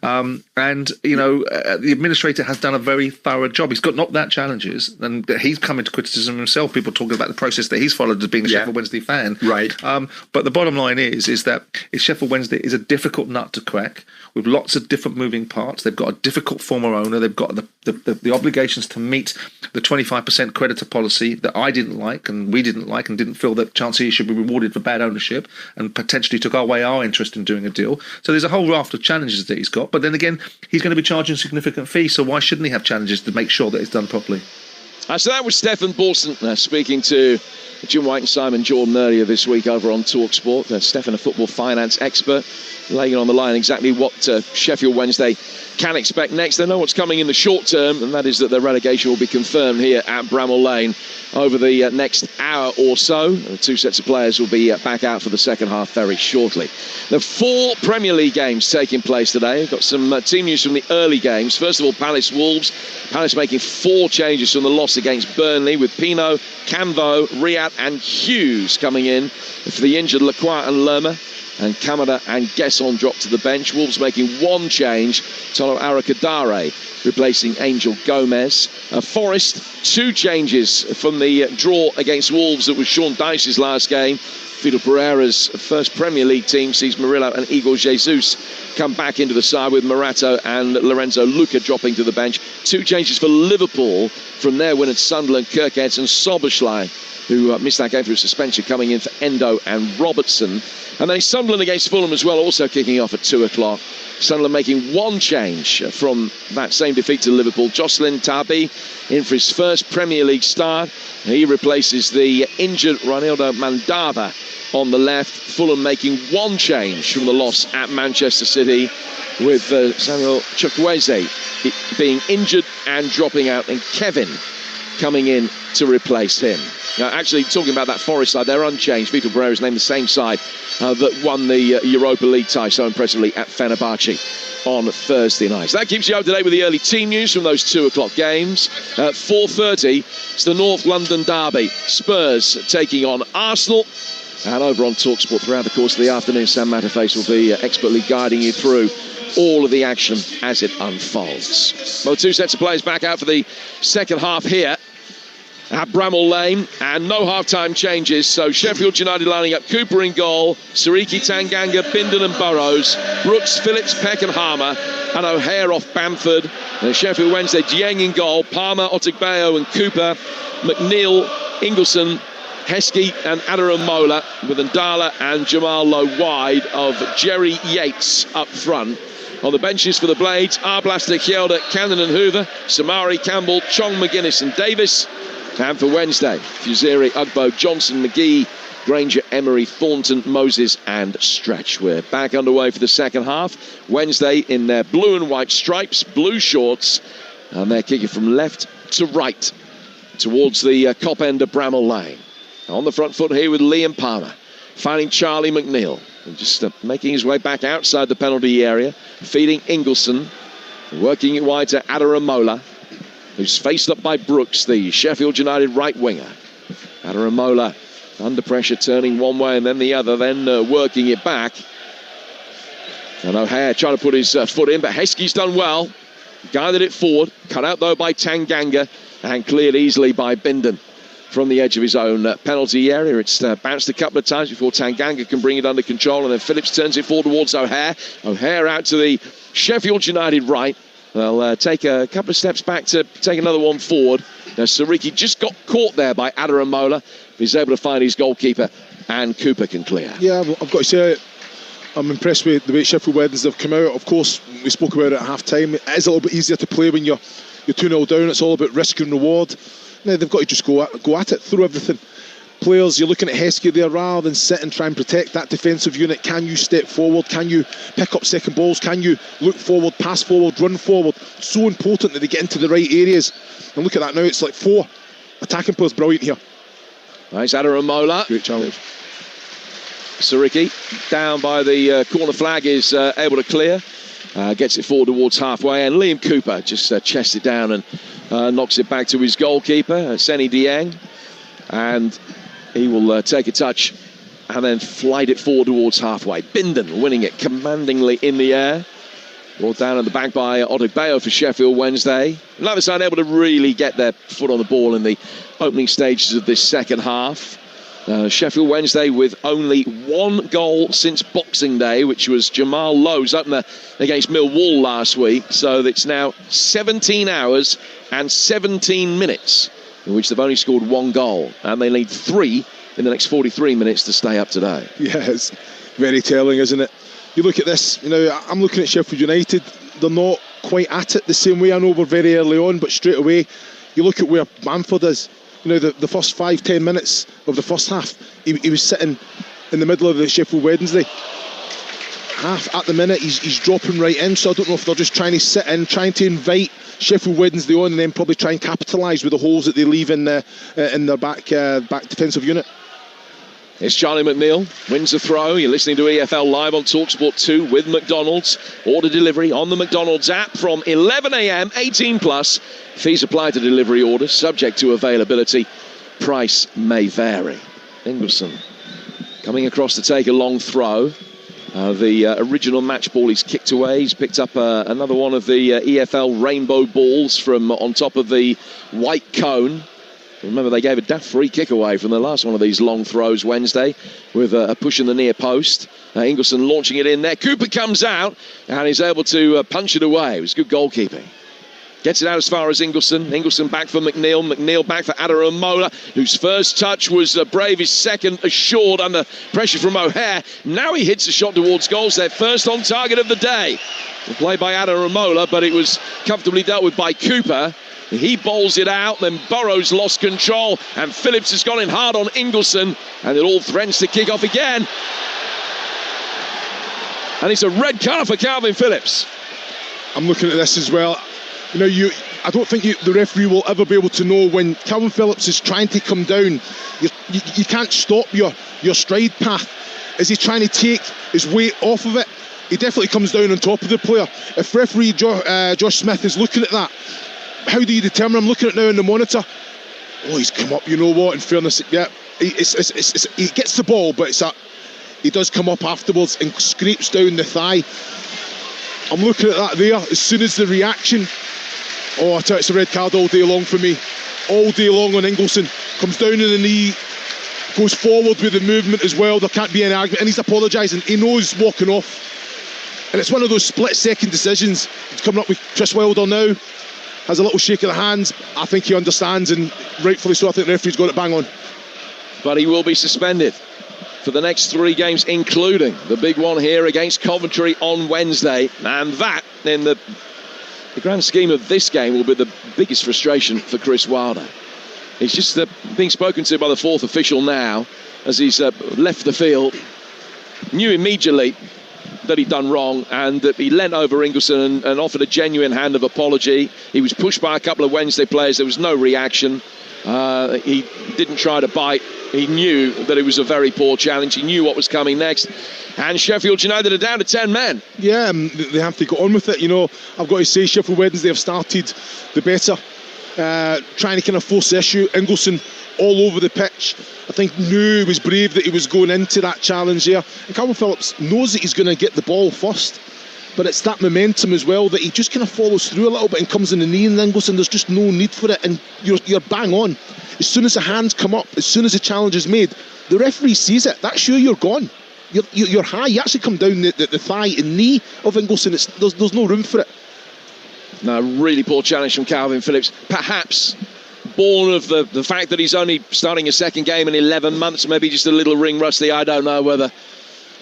And, you know, the administrator has done a very thorough job. He's got knocked out challenges, and he's come into criticism himself. People talking about the process that he's followed as being a Sheffield Wednesday fan. Right. But the bottom line is that Sheffield Wednesday is a difficult nut to crack, with lots of different moving parts. They've got a difficult former owner. They've got the obligations to meet the 25% creditor policy that I didn't like and we didn't like, and didn't feel that Chancellor should be rewarded for bad ownership, and potentially took away our interest in doing a deal. So there's a whole raft of challenges that he's got. But then again, he's going to be charging significant fees, so why shouldn't he have challenges to make sure that it's done properly? So that was Stefan Borsten speaking to Jim White and Simon Jordan earlier this week over on Talksport. Stefan, a football finance expert, laying on the line exactly what Sheffield Wednesday can expect next. They know what's coming in the short term, and that is that their relegation will be confirmed here at Bramall Lane over the next hour or so. The two sets of players will be back out for the second half very shortly. There are 4 Premier League games taking place today. We've got some team news from the early games. First of all, Palace Wolves. Palace making 4 changes from the loss against Burnley, with Pino, Cambo, Riyad and Hughes coming in for the injured Lacroix and Lerma, and Kamada and Gesson dropped to the bench. Wolves making 1 change, Tolo Arakadare replacing Angel Gomez. Forest, 2 changes from the draw against Wolves that was Sean Dyche's last game. Vitor Pereira's first Premier League team sees Murillo and Igor Jesus come back into the side, with Morato and Lorenzo Luca dropping to the bench. 2 changes for Liverpool from their win at Sunderland, Kirkheads and Soboslai, who missed that game through suspension, coming in for Endo and Robertson. And then Sunderland against Fulham as well, also kicking off at 2 o'clock. Sunderland making 1 change from that same defeat to Liverpool. Jocelyn Tabi in for his first Premier League start. He replaces the injured Ronaldo Mandava on the left. Fulham making 1 change from the loss at Manchester City, with Samuel Chukwueze being injured and dropping out, and Kevin coming in to replace him. Now, actually, talking about that Forest side, they're unchanged. Vitor Pereira's named the same side that won the Europa League tie so impressively at Fenerbahce on Thursday night. So that keeps you up to date with the early team news from those 2 o'clock games. At 4:30, it's the North London derby. Spurs taking on Arsenal. And over on Talksport throughout the course of the afternoon, Sam Matterface will be expertly guiding you through all of the action as it unfolds. Well, 2 sets of players back out for the second half here at Bramall Lane, and no half-time changes. So Sheffield United lining up Cooper in goal, Sariki, Tanganga, Bindon and Burrows, Brooks, Phillips, Peck and Harmer, and O'Hare off Bamford. And Sheffield Wednesday, Dieng in goal, Palmer, Otigbeo and Cooper, McNeil, Ingleson, Heskey and Adaramola, with Ndala and Jamal Lowe wide of Jerry Yates up front. On the benches for the Blades, Arblaster, Kjelder, Cannon and Hoover, Samari, Campbell, Chong, McGuinness and Davis. And for Wednesday, Fuseri, Ugbo, Johnson, McGee, Granger, Emery, Thornton, Moses and Stretch. We're back underway for the second half. Wednesday in their blue and white stripes, blue shorts, and they're kicking from left to right towards the Cop end of Bramall Lane. On the front foot here with Liam Palmer, finding Charlie McNeil, and just making his way back outside the penalty area, feeding Ingleson, working it wide to Adaramola, who's faced up by Brooks, the Sheffield United right winger. Adaramola under pressure, turning one way and then the other, then working it back. And O'Hare trying to put his foot in, but Heskey's done well. Guided it forward, cut out though by Tanganga, and cleared easily by Bindon from the edge of his own penalty area. It's bounced a couple of times before Tanganga can bring it under control, and then Phillips turns it forward towards O'Hare. O'Hare out to the Sheffield United right. They'll take a couple of steps back to take another one forward. Now Sariki just got caught there by Adaramola. He's able to find his goalkeeper, and Cooper can clear. Yeah, I've got to say, I'm impressed with the way Sheffield Wednesday have come out. Of course, we spoke about it at half-time. It is a little bit easier to play when you're 2-0 down. It's all about risk and reward. Now they've got to just go at it, through everything. Players, you're looking at Heskey there, rather than sit and try and protect that defensive unit. Can you step forward? Can you pick up second balls? Can you look forward, pass forward, run forward? So important that they get into the right areas. And look at that now, it's like 4 attacking players. Brilliant here. Nice Adaramola. Great challenge. Sariki down by the corner flag is able to clear. Gets it forward towards halfway, and Liam Cooper just chests it down and knocks it back to his goalkeeper, Seni Dieng, and he will take a touch and then flight it forward towards halfway. Bindon winning it commandingly in the air. Brought down at the back by Odebayo for Sheffield Wednesday. Neither side able to really get their foot on the ball in the opening stages of this second half. Sheffield Wednesday with only 1 goal since Boxing Day, which was Jamal Lowe's opener against Millwall last week. So it's now 17 hours and 17 minutes in which they've only scored 1 goal, and they need 3 in the next 43 minutes to stay up today. Yeah, it's very telling, isn't it? You look at this, I'm looking at Sheffield United. They're not quite at it the same way. I know we're very early on, but straight away you look at where Bamford is. The first 5-10 minutes of the first half, he was sitting in the middle of the Sheffield Wednesday half. At the minute, he's dropping right in, so I don't know if they're just trying to sit in, trying to invite Sheffield Wednesday on, and then probably try and capitalise with the holes that they leave in their back defensive unit. It's Charlie McNeil, wins the throw. You're listening to EFL Live on Talksport 2 with McDonald's. Order delivery on the McDonald's app from 11 a.m, 18 plus. Fees apply to delivery orders, subject to availability. Price may vary. Ingleson coming across to take a long throw. The original match ball is kicked away. He's picked up another one of the EFL rainbow balls from on top of the white cone. Remember, they gave a daft free kick away from the last one of these long throws Wednesday with a push in the near post. Ingleson launching it in there. Cooper comes out and is able to punch it away. It was good goalkeeping. Gets it out as far as Ingleson. Ingleson back for McNeil. McNeil back for Adaramola, whose first touch was brave. His second assured under pressure from O'Hare. Now he hits a shot towards goals. Their first on target of the day. The play by Adaramola, but it was comfortably dealt with by Cooper. He bowls it out, then Burrows lost control, and Phillips has gone in hard on Ingleson, and it all threatens to kick off again. And it's a red card for Calvin Phillips. I'm looking at this as well. I don't think the referee will ever be able to know when Calvin Phillips is trying to come down. You can't stop your stride path. Is he trying to take his weight off of it? He definitely comes down on top of the player. If referee Josh Smith is looking at that, how do you determine? I'm looking at it now on the monitor. Oh, he's come up. You know what? In fairness, yeah, he gets the ball, but he does come up afterwards and scrapes down the thigh. I'm looking at that there. As soon as the reaction, I tell you, it's a red card all day long for me. All day long on Ingleson. Comes down on the knee, goes forward with the movement as well. There can't be any argument, and he's apologising. He knows walking off. And it's one of those split-second decisions. It's coming up with Chris Wilder now. Has a little shake of the hands. I think he understands, and rightfully so. I think the referee's got it bang on. But he will be suspended for the next 3 games, including the big one here against Coventry on Wednesday. And that, in the grand scheme of this game, will be the biggest frustration for Chris Wilder. He's just being spoken to by the 4th official now as he's left the field. Knew immediately that he'd done wrong, and that he leant over Ingleson and offered a genuine hand of apology. He was pushed by a couple of Wednesday players. There was no reaction. He didn't try to bite. He knew that it was a very poor challenge. He knew what was coming next. And Sheffield United are down to 10 men. Yeah, they have to get on with it. You know, I've got to say, Sheffield Wednesday have started the better. Trying to kind of force the issue. Ingleson all over the pitch. I think knew he was brave that he was going into that challenge there. And Calvin Phillips knows that he's going to get the ball first. But it's that momentum as well that he just kind of follows through a little bit and comes in the knee, and Ingleson, there's just no need for it. And you're bang on. As soon as the hands come up, as soon as the challenge is made, the referee sees it. That's you, you're gone. You're high. You actually come down the thigh and knee of Ingleson. There's no room for it. No, really poor challenge from Calvin Phillips. Perhaps born of the fact that he's only starting a second game in 11 months, maybe just a little ring rusty. I don't know whether.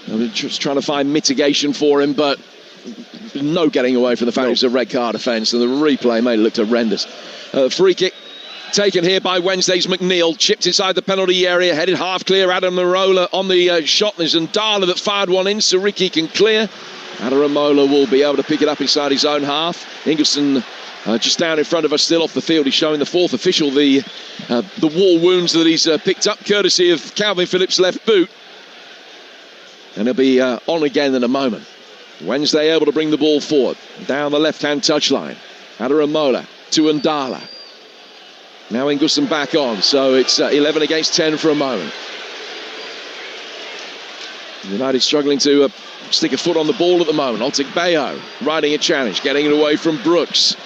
I'm just trying to find mitigation for him, but no getting away from the fact it was a red card offence, and the replay made it look horrendous. Free kick taken here by Wednesday's McNeil, chipped inside the penalty area, headed half clear. Adam Marola on the shot. There's Ndala that fired one in. Sariki can clear. Adaramola will be able to pick it up inside his own half. Ingleson just down in front of us, still off the field. He's showing the 4th official the wall wounds that he's picked up, courtesy of Calvin Phillips' left boot. And he'll be on again in a moment. Wednesday able to bring the ball forward down the left-hand touchline. Adaramola to Ndala. Now Ingleson back on, so it's 11 against 10 for a moment. United struggling to stick a foot on the ball at the moment. Otik Bayo riding a challenge, getting it away from Brooks.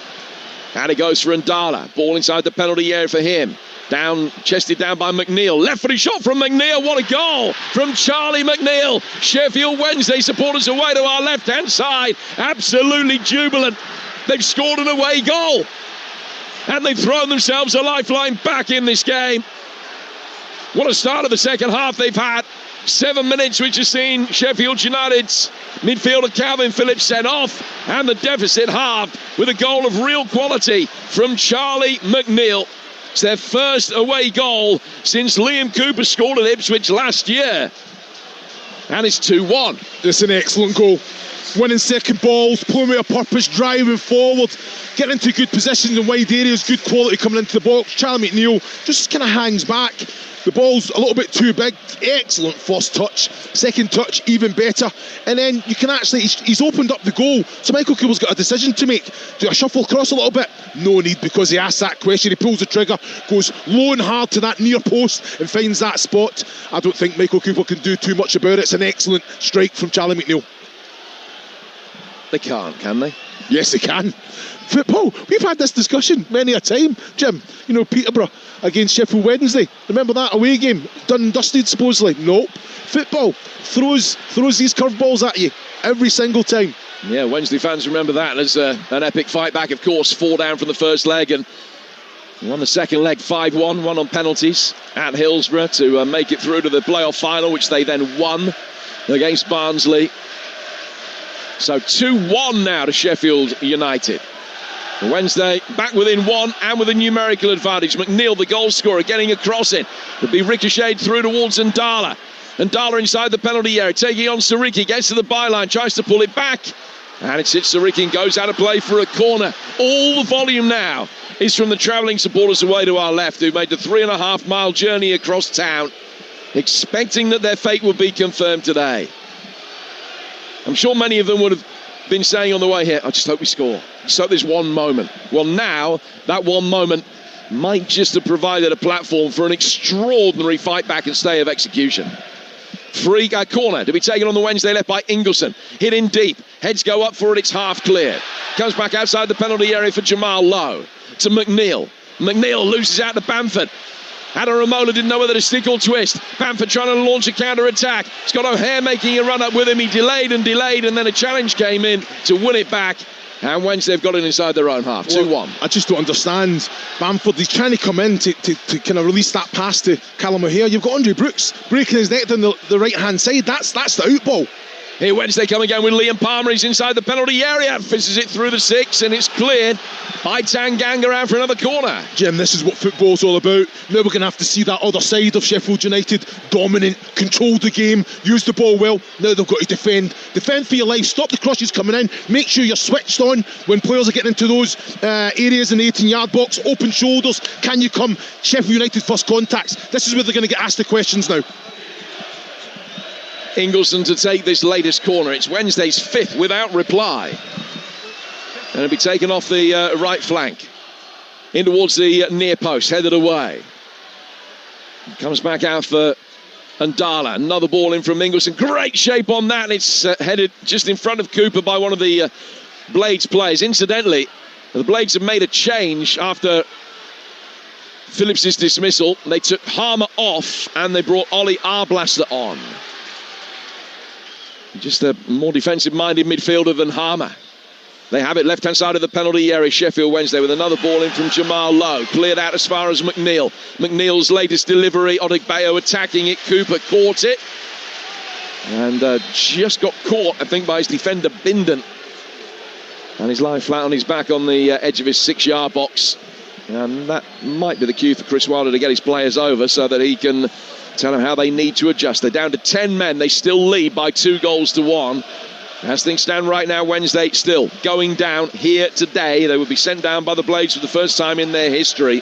And it goes for Ndala. Ball inside the penalty area for him. Down, chested down by McNeil. Left-footed shot from McNeil. What a goal from Charlie McNeil. Sheffield Wednesday supporters away to our left-hand side. Absolutely jubilant. They've scored an away goal. And they've thrown themselves a lifeline back in this game. What a start of the second half they've had. 7 minutes which has seen Sheffield United's midfielder Calvin Phillips sent off, and the deficit halved with a goal of real quality from Charlie McNeil. It's their first away goal since Liam Cooper scored at Ipswich last year. And it's 2-1. It's an excellent goal. Winning second balls, playing with a purpose, driving forward, getting into good positions in wide areas, good quality coming into the box. Charlie McNeil just kind of hangs back. The ball's a little bit too big. Excellent first touch. Second touch, even better. And then you can actually, he's opened up the goal. So Michael Cooper's got a decision to make. Do I shuffle across a little bit? No need, because he asks that question. He pulls the trigger, goes low and hard to that near post and finds that spot. I don't think Michael Cooper can do too much about it. It's an excellent strike from Charlie McNeil. They can't, can they? Yes, they can. Football, we've had this discussion many a time, Jim. You know, Peterborough against Sheffield Wednesday. Remember that away game? Done and dusted, supposedly. Nope. Football throws these curveballs at you every single time. Yeah, Wednesday fans remember that as an epic fight back, of course. 4 down from the first leg and won the second leg 5-1, won on penalties at Hillsborough to make it through to the playoff final, which they then won against Barnsley. So 2-1 now to Sheffield United. Wednesday back within 1 and with a numerical advantage. McNeil, the goal scorer, getting a cross in. It'll be ricocheted through towards Ndala. Ndala inside the penalty area, taking on Sariki, gets to the byline, tries to pull it back. And it's hit Sariki and goes out of play for a corner. All the volume now is from the travelling supporters away to our left, who made the 3.5 mile journey across town, expecting that their fate would be confirmed today. I'm sure many of them would have been saying on the way here, I just hope we score. Just hope there's one moment. Well, now, that one moment might just have provided a platform for an extraordinary fight back and stay of execution. Free corner to be taken on the Wednesday left by Ingleson. Hit in deep. Heads go up for it. It's half clear. Comes back outside the penalty area for Jamal Lowe. To McNeil. McNeil loses out to Bamford. Ramola didn't know whether to stick or twist. Bamford trying to launch a counter-attack. He's got O'Hare making a run-up with him. He delayed, and then a challenge came in to win it back. And Wednesday have got it inside their own half, 2-1. I just don't understand. Bamford, he's trying to come in to kind of release that pass to Callum O'Hare. You've got Andre Brooks breaking his neck down the right-hand side. That's the out ball. Here Wednesday come again with Liam Palmer. He's inside the penalty area. Fizzes it through the 6, and it's cleared by Tanganga out for another corner. Jim, this is what football's all about. Now we're going to have to see that other side of Sheffield United. Dominant, control the game, use the ball well. Now they've got to defend. Defend for your life. Stop the crosses coming in. Make sure you're switched on when players are getting into those areas in the 18-yard box. Open shoulders. Can you come? Sheffield United first contacts. This is where they're going to get asked the questions now. Ingleson to take this latest corner. It's Wednesday's 5th without reply. And it'll be taken off the right flank. In towards the near post, headed away. Comes back out for Ndala. Another ball in from Ingleson. Great shape on that. And it's headed just in front of Cooper by one of the Blades players. Incidentally, the Blades have made a change after Phillips' dismissal. They took Harmer off and they brought Ollie Arblaster on. Just a more defensive-minded midfielder than Harmer. They have it left-hand side of the penalty area. Sheffield Wednesday with another ball in from Jamal Lowe. Cleared out as far as McNeil. McNeil's latest delivery. Odegbayo attacking it. Cooper caught it. And just got caught, I think, by his defender, Binden. And he's lying flat on his back on the edge of his 6-yard box. And that might be the cue for Chris Wilder to get his players over so that he can tell them how they need to adjust. They're down to 10 men. They still lead by 2-1. As things stand right now, Wednesday still going down here today. They will be sent down by the Blades for the first time in their history.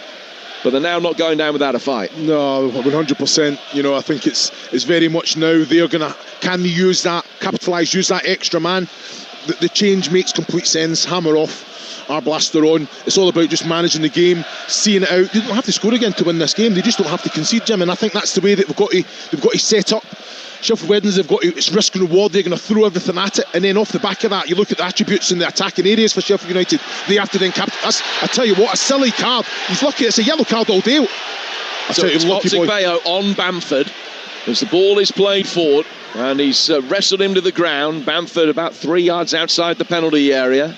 But they're now not going down without a fight. No, 100%. You know, I think it's very much now they're going to... Can they use that, capitalise, use that extra man? The change makes complete sense. Hammer off. Arblaster on. It's all about just managing the game, seeing it out. They don't have to score again to win this game. They just don't have to concede, Jim. And I think that's the way that they've got to set up. Sheffield Wednesday, it's risk and reward. They're going to throw everything at it, and then off the back of that, you look at the attributes in the attacking areas for Sheffield United. They have to then capitalise. I tell you what, a silly card. He's lucky. It's a yellow card all day. So it's Odegbayo on Bamford as the ball is played forward, and he's wrestled him to the ground. Bamford about 3 yards outside the penalty area.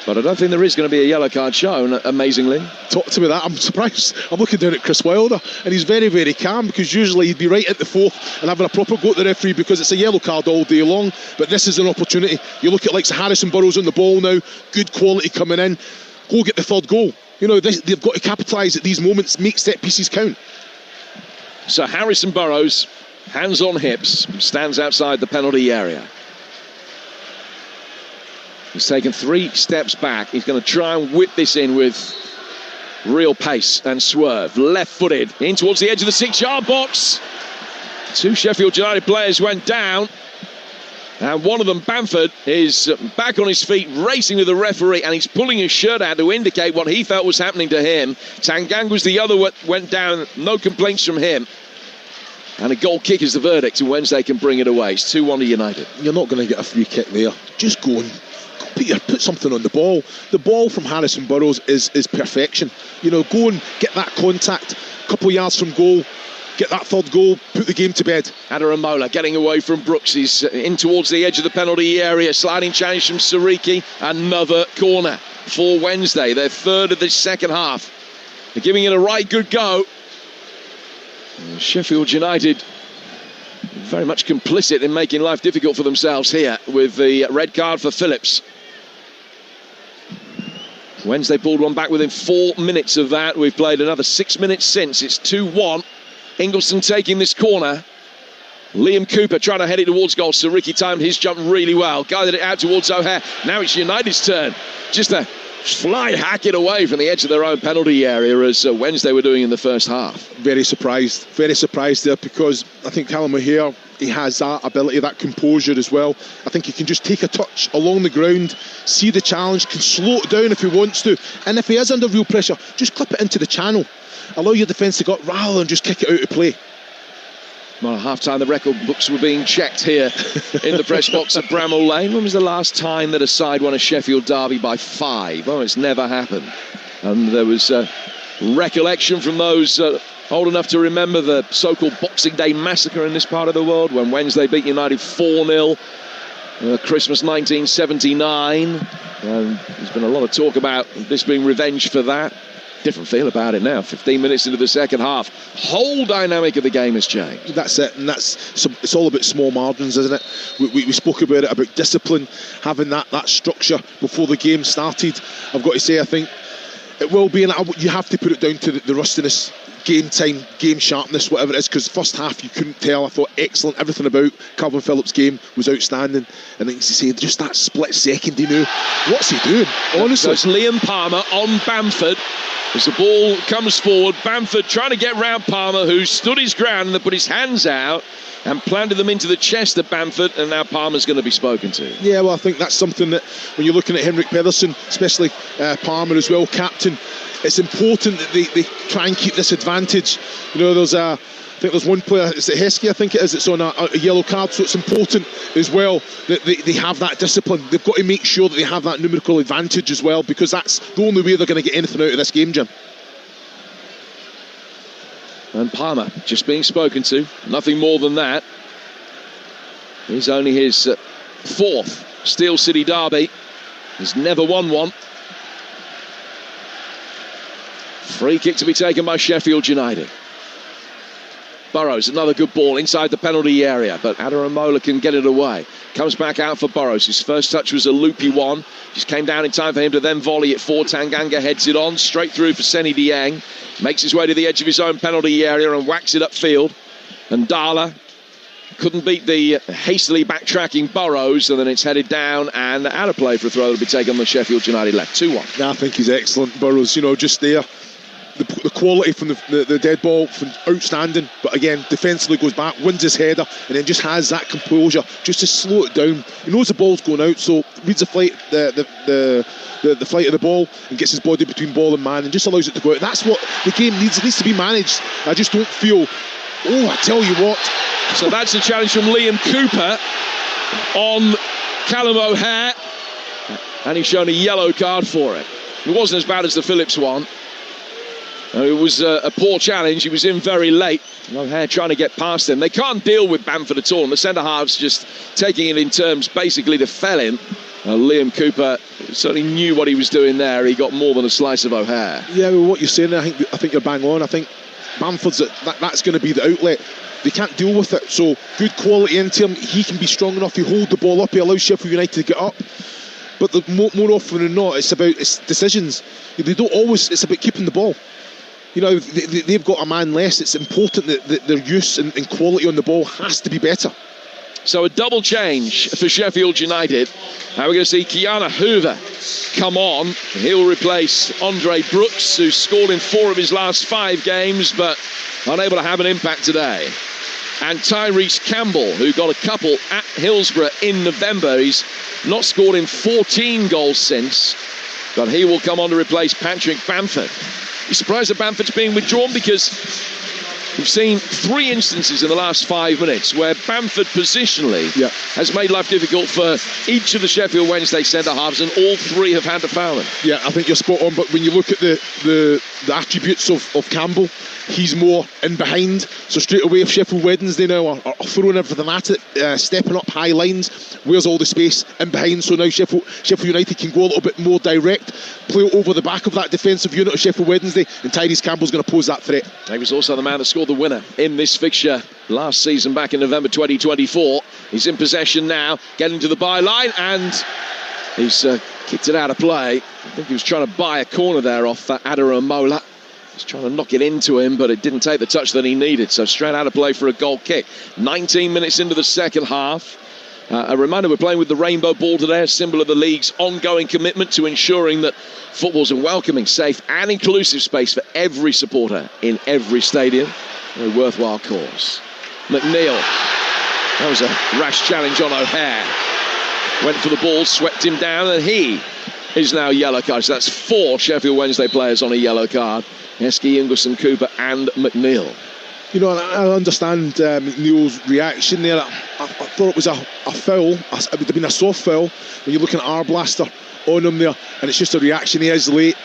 But I don't think there is going to be a yellow card shown, amazingly. Talk to me that. I'm surprised. I'm looking down at Chris Wilder, and he's very, very calm, because usually he'd be right at the 4th and having a proper go at the referee because it's a yellow card all day long. But this is an opportunity. You look at like Harrison Burrows on the ball now, good quality coming in. Go get the 3rd goal. You know, they've got to capitalise at these moments, make set pieces count. So Harrison Burrows, hands on hips, stands outside the penalty area. He's taken 3 steps back. He's going to try and whip this in with real pace and swerve. Left-footed in towards the edge of the 6-yard box. 2 Sheffield United players went down. And one of them, Bamford, is back on his feet, racing with the referee, and he's pulling his shirt out to indicate what he felt was happening to him. Tanganga was the other went down. No complaints from him. And a goal kick is the verdict, and Wednesday can bring it away. It's 2-1 to United. You're not going to get a free kick there. Just go and put something on the ball. The ball from Harrison Burrows is perfection. You know, go and get that contact, a couple of yards from goal, get that 3rd goal, put the game to bed. Ramola getting away from Brooks. He's in towards the edge of the penalty area. Sliding challenge from Sariki. Another corner for Wednesday. Their 3rd of this second half. They're giving it a right good go. Sheffield United very much complicit in making life difficult for themselves here with the red card for Phillips. Wednesday pulled one back within 4 minutes of that. We've played another 6 minutes since. It's 2-1. Ingleson taking this corner. Liam Cooper trying to head it towards goal. Sariki timed his jump really well. Guided it out towards O'Hare. Now it's United's turn. Just a fly hack it away from the edge of their own penalty area, as Wednesday were doing in the first half. Very surprised there, because I think Callum O'Hare, he has that ability, that composure as well. I think he can just take a touch along the ground, see the challenge, can slow it down if he wants to, and if he is under real pressure, just clip it into the channel. Allow your defence to go up rather than just kick it out of play. Well, at half-time, the record books were being checked here in the press box at Bramall Lane. When was the last time that a side won a Sheffield derby by 5? Oh, it's never happened. And there was recollection from those old enough to remember the so-called Boxing Day massacre in this part of the world when Wednesday beat United 4-0. Christmas 1979. And there's been a lot of talk about this being revenge for that. Different feel about it now. 15 minutes into the second half, whole dynamic of the game has changed. That's it, and it's all about small margins, isn't it? We spoke about it, about discipline, having that structure before the game started. I've got to say, I think it will be, and you have to put it down to the rustiness, game time, game sharpness, whatever it is, because first half you couldn't tell. I thought excellent, everything about Calvin Phillips' game was outstanding, and then you say just that split second, he knew what's he doing, honestly. So it's Liam Palmer on Bamford. As the ball comes forward, Bamford trying to get round Palmer, who stood his ground and put his hands out and planted them into the chest of Bamford, and now Palmer's going to be spoken to. Yeah, well, I think that's something that when you're looking at Henrik Pedersen, especially Palmer as well, captain, it's important that they try and keep this advantage. You know, I think there's one player, is it Heskey, I think it is, it's on a yellow card, so it's important as well that they have that discipline. They've got to make sure that they have that numerical advantage as well, because that's the only way they're going to get anything out of this game, Jim. And Palmer just being spoken to, nothing more than that. He's only his fourth Steel City derby. He's never won one. Free kick to be taken by Sheffield United. Burrows, another good ball inside the penalty area, but Adaramola can get it away. Comes back out for Burrows. His first touch was a loopy one. Just came down in time for him to then volley it for Tanganga. Heads it on, straight through for Seni Dieng. Makes his way to the edge of his own penalty area and whacks it upfield. And Dala couldn't beat the hastily backtracking Burrows, and then it's headed down and out of play for a throw that'll be taken on the Sheffield United left. 2-1. I think he's excellent, Burrows, just there. The quality from the dead ball, from outstanding, but again defensively goes back, wins his header, and then just has that composure just to slow it down. He knows the ball's going out, so reads the flight the flight of the ball and gets his body between ball and man and just allows it to go out. That's what the game needs. It needs to be managed. I just don't feel, I tell you what. So that's a challenge from Liam Cooper on Callum O'Hare, and he's shown a yellow card for it. It wasn't as bad as the Phillips one. It was a poor challenge. He was in very late. O'Hare trying to get past him. They can't deal with Bamford at all, and the centre-half's just taking it in terms basically to fell him. Liam Cooper certainly knew what he was doing there. He got more than a slice of O'Hare. Yeah, well, what you're saying, I think you're bang on. I think Bamford's that's going to be the outlet. They can't deal with it, so good quality into him. He can be strong enough to hold the ball up. He allows Sheffield United to get up. But more often than not, it's about decisions. They don't always. It's about keeping the ball. They've got a man less. It's important that their use and quality on the ball has to be better. So a double change for Sheffield United. Now we're going to see Kiana Hoover come on. He'll replace Andre Brooks, who scored in 4 of his last 5 games, but unable to have an impact today. And Tyrese Campbell, who got a couple at Hillsborough in November. He's not scored in 14 goals since, but he will come on to replace Patrick Bamford. You're surprised that Bamford's being withdrawn, because we've seen 3 instances in the last 5 minutes where Bamford positionally has made life difficult for each of the Sheffield Wednesday centre-halves, and all 3 have had to foul him. Yeah, I think you're spot on, but when you look at the attributes of Campbell, he's more in behind, so straight away if Sheffield Wednesday now are throwing everything at it, stepping up high lines, where's all the space in behind, so now Sheffield United can go a little bit more direct, play over the back of that defensive unit of Sheffield Wednesday, and Tyrese Campbell's going to pose that threat. He was also the man that scored the winner in this fixture last season back in November 2024. He's in possession now, getting to the byline, and he's kicked it out of play. I think he was trying to buy a corner there off Adaramola. He's trying to knock it into him, but it didn't take the touch that he needed. So straight out of play for a goal kick. 19 minutes into the second half. A reminder, we're playing with the rainbow ball today, a symbol of the league's ongoing commitment to ensuring that football's a welcoming, safe and inclusive space for every supporter in every stadium. A worthwhile cause. McNeil. That was a rash challenge on O'Hare. Went for the ball, swept him down, and he is now yellow card. So that's 4 Sheffield Wednesday players on a yellow card. Heskey, Ingerson, Cooper and McNeil. I understand McNeil's reaction there. I thought it was a foul. It would have been a soft foul when you're looking at Arblaster on him there, and it's just a reaction. He is late.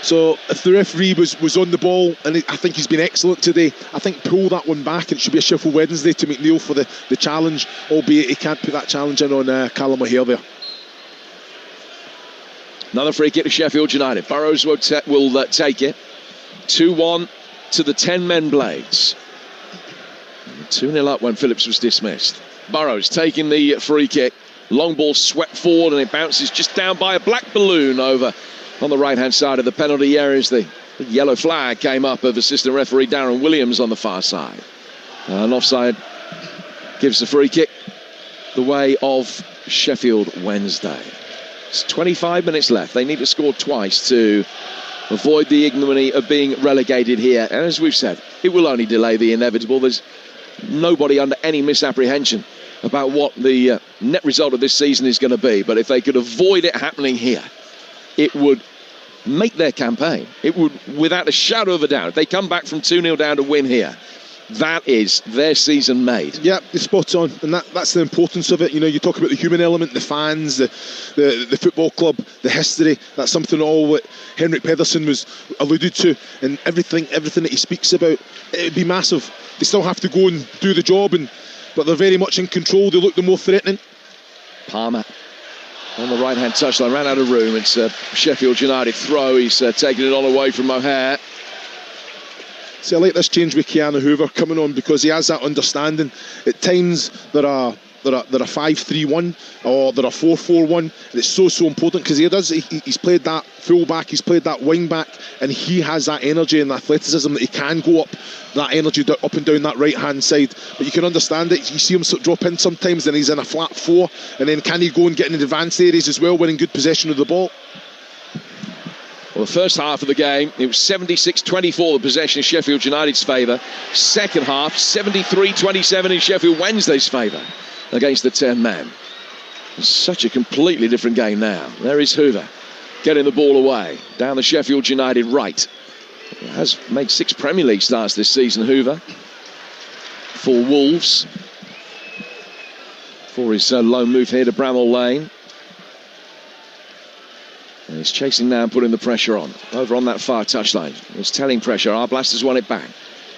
So if the referee was on the ball, and I think he's been excellent today, I think pull that one back, and it should be a Sheffield Wednesday to McNeil for the challenge, albeit he can't put that challenge in on Callum O'Hare there. Another free kick to Sheffield United. Burrows will take it. 2-1 to the 10-men Blades. 2-0 up when Phillips was dismissed. Burrows taking the free kick. Long ball swept forward, and it bounces just down by a black balloon over on the right-hand side of the penalty area as the yellow flag came up of assistant referee Darren Williams on the far side. And offside gives the free kick the way of Sheffield Wednesday. It's 25 minutes left. They need to score twice to avoid the ignominy of being relegated here. And as we've said, it will only delay the inevitable. There's nobody under any misapprehension about what the net result of this season is going to be. But if they could avoid it happening here, it would make their campaign. It would, without a shadow of a doubt, if they come back from 2-0 down to win here, that is their season made. Yeah, you're spot on, and that's the importance of it. You know, you talk about the human element, the fans, the football club, the history. That's something all that Henrik Pedersen was alluded to, and everything that he speaks about. It would be massive. They still have to go and do the job, but they're very much in control. They look the more threatening. Palmer on the right-hand touchline, ran out of room. It's a Sheffield United throw. He's taking it on away from O'Hare. See, I like this change with Keanu Hoover coming on, because he has that understanding. At times there are 5-3-1 or there are 4-4-1, and it's so important, because he's played that full back, he's played that wing back, and he has that energy and athleticism that he can go up that energy up and down that right hand side. But you can understand it. You see him drop in sometimes, and he's in a flat four, and then can he go and get in the advanced areas as well, winning good possession of the ball. Well, the first half of the game, it was 76-24, the possession in Sheffield United's favour. Second half, 73-27 in Sheffield Wednesday's favour against the 10-man. It's such a completely different game now. There is Hoover getting the ball away down the Sheffield United right. He has made 6 Premier League starts this season, Hoover, for Wolves. For his loan move here to Bramall Lane. And he's chasing now and putting the pressure on. Over on that far touchline. It's telling pressure. Our Blasters won it back.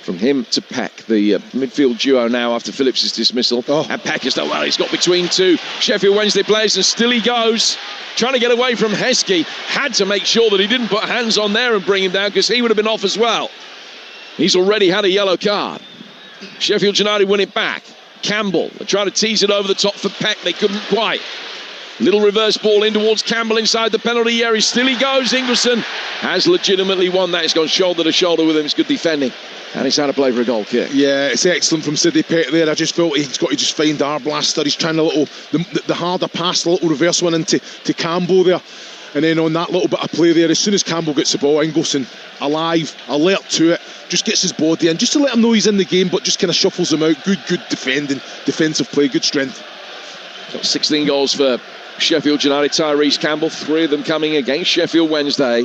From him to Peck, the midfield duo now after Phillips' dismissal. And Peck has done well. He's got between 2 Sheffield Wednesday players, and still he goes. Trying to get away from Heskey. Had to make sure that he didn't put hands on there and bring him down, because he would have been off as well. He's already had a yellow card. Sheffield United win it back. Campbell, they're trying to tease it over the top for Peck. They couldn't quite. Little reverse ball in towards Campbell inside the penalty area. Still he goes. Ingwerson has legitimately won that. It's gone shoulder to shoulder with him. It's good defending. And he's had to play for a goal kick. Yeah, it's excellent from Sidney Peck there. I just felt he's got to just find Arblaster. He's trying the harder pass, the little reverse one into Campbell there. And then on that little bit of play there, as soon as Campbell gets the ball, Ingwerson alive, alert to it, just gets his body in, just to let him know he's in the game, but just kind of shuffles him out. Good defending, defensive play, good strength. Got 16 goals for Sheffield United. Tyrese Campbell, 3 of them coming against Sheffield Wednesday.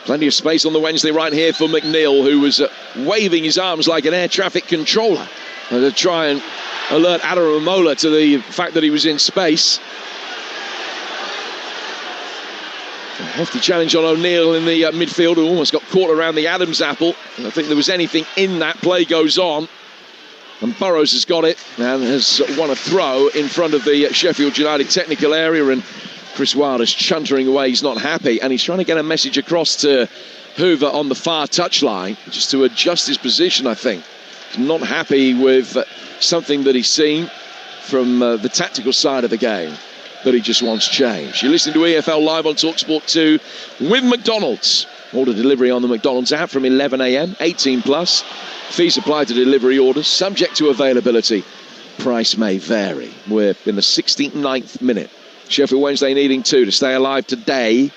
Plenty of space on the Wednesday right here for McNeil, who was waving his arms like an air traffic controller to try and alert Adaramola to the fact that he was in space. A hefty challenge on O'Neill in the midfield, who almost got caught around the Adams apple. I don't think there was anything in that. Play goes on. And Burrows has got it and has won a throw in front of the Sheffield United technical area, and Chris Wilder's chuntering away. He's not happy, and he's trying to get a message across to Hoover on the far touchline just to adjust his position, I think. He's not happy with something that he's seen from the tactical side of the game, but he just wants change. You're listening to EFL Live on Talksport 2 with McDonald's. Order delivery on the McDonald's app from 11 a.m, 18 plus. Fees apply to delivery orders, subject to availability. Price may vary. We're in the 69th minute. Sheffield Wednesday needing 2 to stay alive today.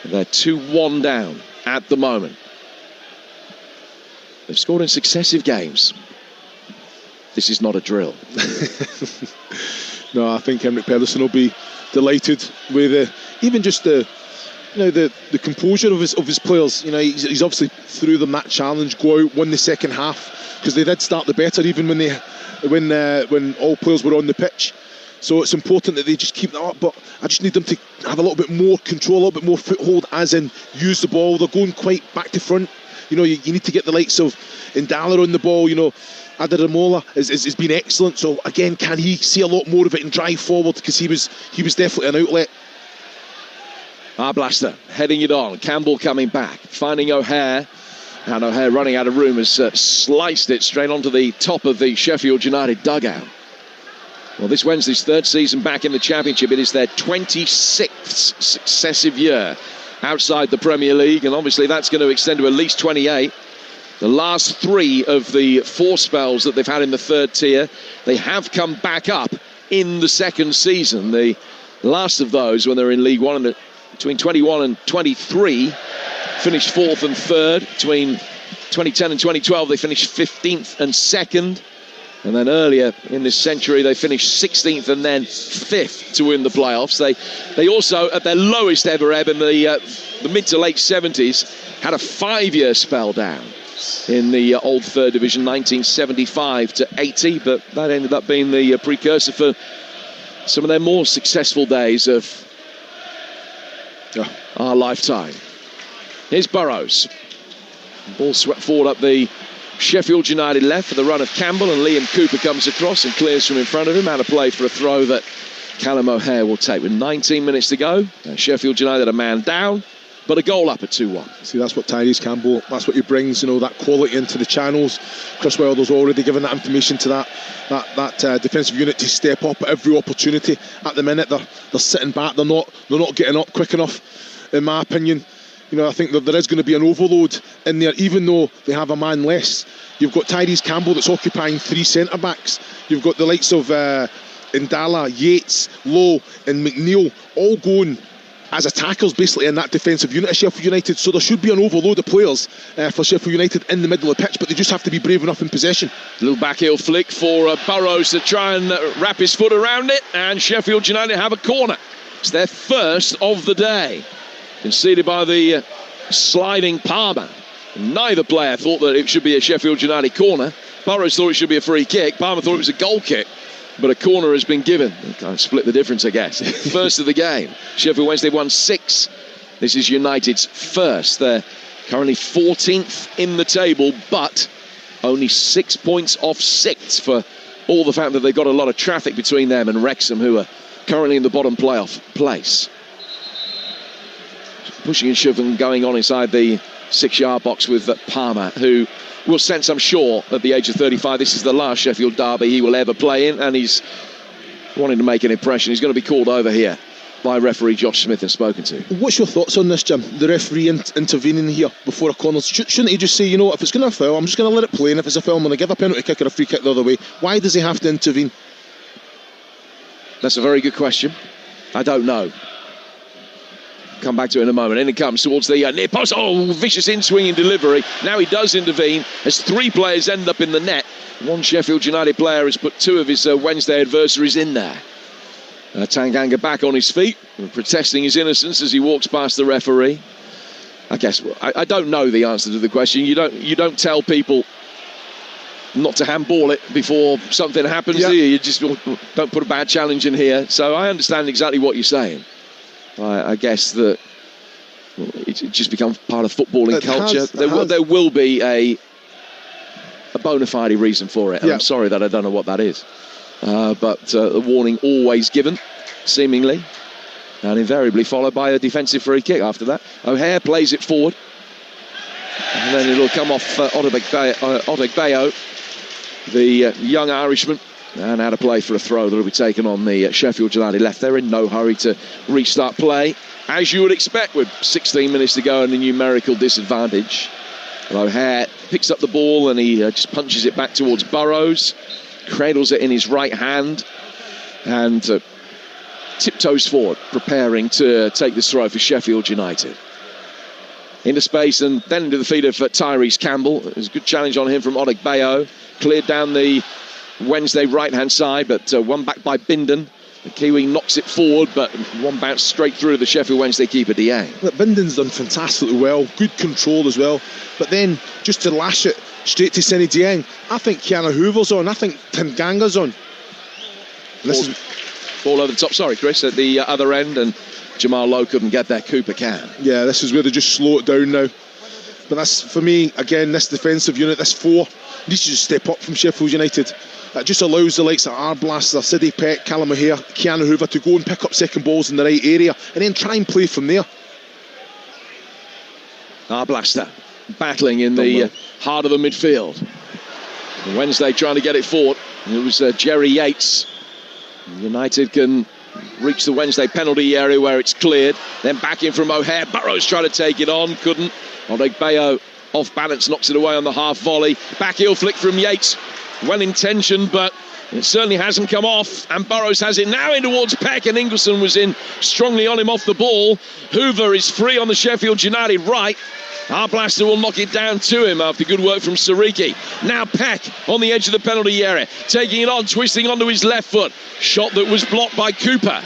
They're 2-1 down at the moment. They've scored in successive games. This is not a drill. No, I think Henrik Pedersen will be delighted with even just the composure of his players. You know, he's obviously threw them that challenge, go out, won the second half, because they did start the better even when all players were on the pitch. So it's important that they just keep that up, but I just need them to have a little bit more control, a little bit more foothold, as in use the ball. They're going quite back to front. You need to get the likes of Indala on the ball. Adaramola has been excellent. So again, can he see a lot more of it and drive forward, because he was definitely an outlet. Arblaster heading it on. Campbell coming back, finding O'Hare. And O'Hare running out of room has sliced it straight onto the top of the Sheffield United dugout. Well, this Wednesday's third season back in the Championship. It is their 26th successive year outside the Premier League, and obviously that's going to extend to at least 28. The last 3 of the 4 spells that they've had in the third tier, they have come back up in the second season. The last of those, when they were in League One, between 21 and 23, finished 4th and 3rd. Between 2010 and 2012, they finished 15th and 2nd. And then earlier in this century, they finished 16th and then 5th to win the playoffs. They also, at their lowest ever ebb in the mid to late 70s, had a 5-year spell down in the old third division, 1975 to 80. But that ended up being the precursor for some of their more successful days of our lifetime. Here's Burrows. Ball swept forward up the Sheffield United left for the run of Campbell, and Liam Cooper comes across and clears from in front of him. Out of play for a throw that Callum O'Hare will take with 19 minutes to go. Sheffield United a man down, but a goal up at 2-1. See, that's what Tyrese Campbell, that's what he brings, that quality into the channels. Chris Wilder's already given that information to that defensive unit to step up at every opportunity. At the minute, they're sitting back. They're not getting up quick enough, in my opinion. I think that there is going to be an overload in there, even though they have a man less. You've got Tyrese Campbell that's occupying 3 centre-backs. You've got the likes of Indala, Yates, Lowe and McNeil all going as attackers basically in that defensive unit of Sheffield United. So there should be an overload of players for Sheffield United in the middle of the pitch, but they just have to be brave enough in possession. Little backheel flick for Burrows to try and wrap his foot around it, and Sheffield United have a corner. It's their first of the day. Conceded by the sliding Palmer. Neither player thought that it should be a Sheffield United corner. Burrows thought it should be a free kick. Palmer thought it was a goal kick. But a corner has been given. Kind of split the difference, I guess. First of the game. Sheffield Wednesday won 6. This is United's first. They're currently 14th in the table, but only 6 points off 6th, for all the fact that they've got a lot of traffic between them and Wrexham, who are currently in the bottom playoff place. Pushing and shoving going on inside the 6-yard box with Palmer, who will sense, I'm sure, at the age of 35, this is the last Sheffield derby he will ever play in, and he's wanting to make an impression. He's going to be called over here by referee Josh Smith and spoken to. What's your thoughts on this, Jim? The referee intervening here before a corner. Shouldn't he just say, if it's going to foul, I'm just going to let it play, and if it's a foul, I'm going to give a penalty kick or a free kick the other way? Why does he have to intervene? That's a very good question. I don't know. Come back to it in a moment. In it comes towards the near post. Oh, vicious in-swinging delivery. Now he does intervene as 3 players end up in the net. One Sheffield United player has put 2 of his Wednesday adversaries in there. Tanganga back on his feet, protesting his innocence as he walks past the referee. I guess I don't know the answer to the question. You don't tell people not to handball it before something happens. Yeah. You just don't put a bad challenge in here. So I understand exactly what you're saying. I guess that it's just become part of footballing culture. There will be a bona fide reason for it. Yeah. I'm sorry that I don't know what that is. But the warning always given, seemingly, and invariably followed by a defensive free kick after that. O'Hare plays it forward. And then it'll come off Odegbayo, the young Irishman. And out of play for a throw that will be taken on the Sheffield United left. They're in no hurry to restart play, as you would expect with 16 minutes to go and a numerical disadvantage. O'Hare picks up the ball and he just punches it back towards Burrows, cradles it in his right hand and tiptoes forward, preparing to take this throw for Sheffield United. Into space and then into the feet of Tyrese Campbell. There's a good challenge on him from Odegbayo. Cleared down the Wednesday right-hand side, but one back by Bindon. The Kiwi knocks it forward, but one bounce straight through the Sheffield Wednesday keeper, Dieng. Bindon's done fantastically well, good control as well, but then just to lash it straight to Senny Dieng, I think Kiana Hoover's on, I think Tanganga's on. Ball over the top. Sorry, Chris, at the other end, and Jamal Lowe couldn't get there. Cooper can. Yeah, this is where they just slow it down now. But that's, for me, again, this defensive unit, this 4, needs to just step up from Sheffield United. That just allows the likes of Arblaster, Sidney Peck, Callum O'Hare, Keanu Hoover to go and pick up second balls in the right area and then try and play from there. Arblaster battling in the heart of the midfield. Wednesday trying to get it forward. It was Jerry Yates. United can reach the Wednesday penalty area where it's cleared. Then back in from O'Hare. Burrows trying to take it on. Couldn't. Bayo off balance, knocks it away on the half volley. Back heel flick from Yates. Well intentioned, but it certainly hasn't come off. And Burrows has it now in towards Peck, and Ingleson was in strongly on him off the ball. Hoover is free on the Sheffield United right. Arblaster will knock it down to him after good work from Sariki. Now Peck on the edge of the penalty area, taking it on, twisting onto his left foot. Shot that was blocked by Cooper.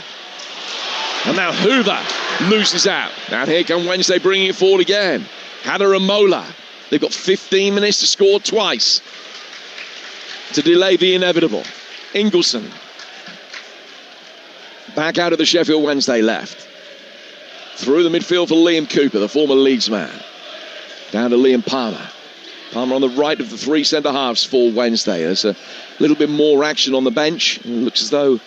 And now Hoover loses out. And here come Wednesday bringing it forward again. Hatter and Mola. They've got 15 minutes to score twice to delay the inevitable. Ingleson back out of the Sheffield Wednesday left. Through the midfield for Liam Cooper, the former Leeds man. Down to Liam Palmer. Palmer on the right of the 3 centre-halves for Wednesday. There's a little bit more action on the bench. It looks as though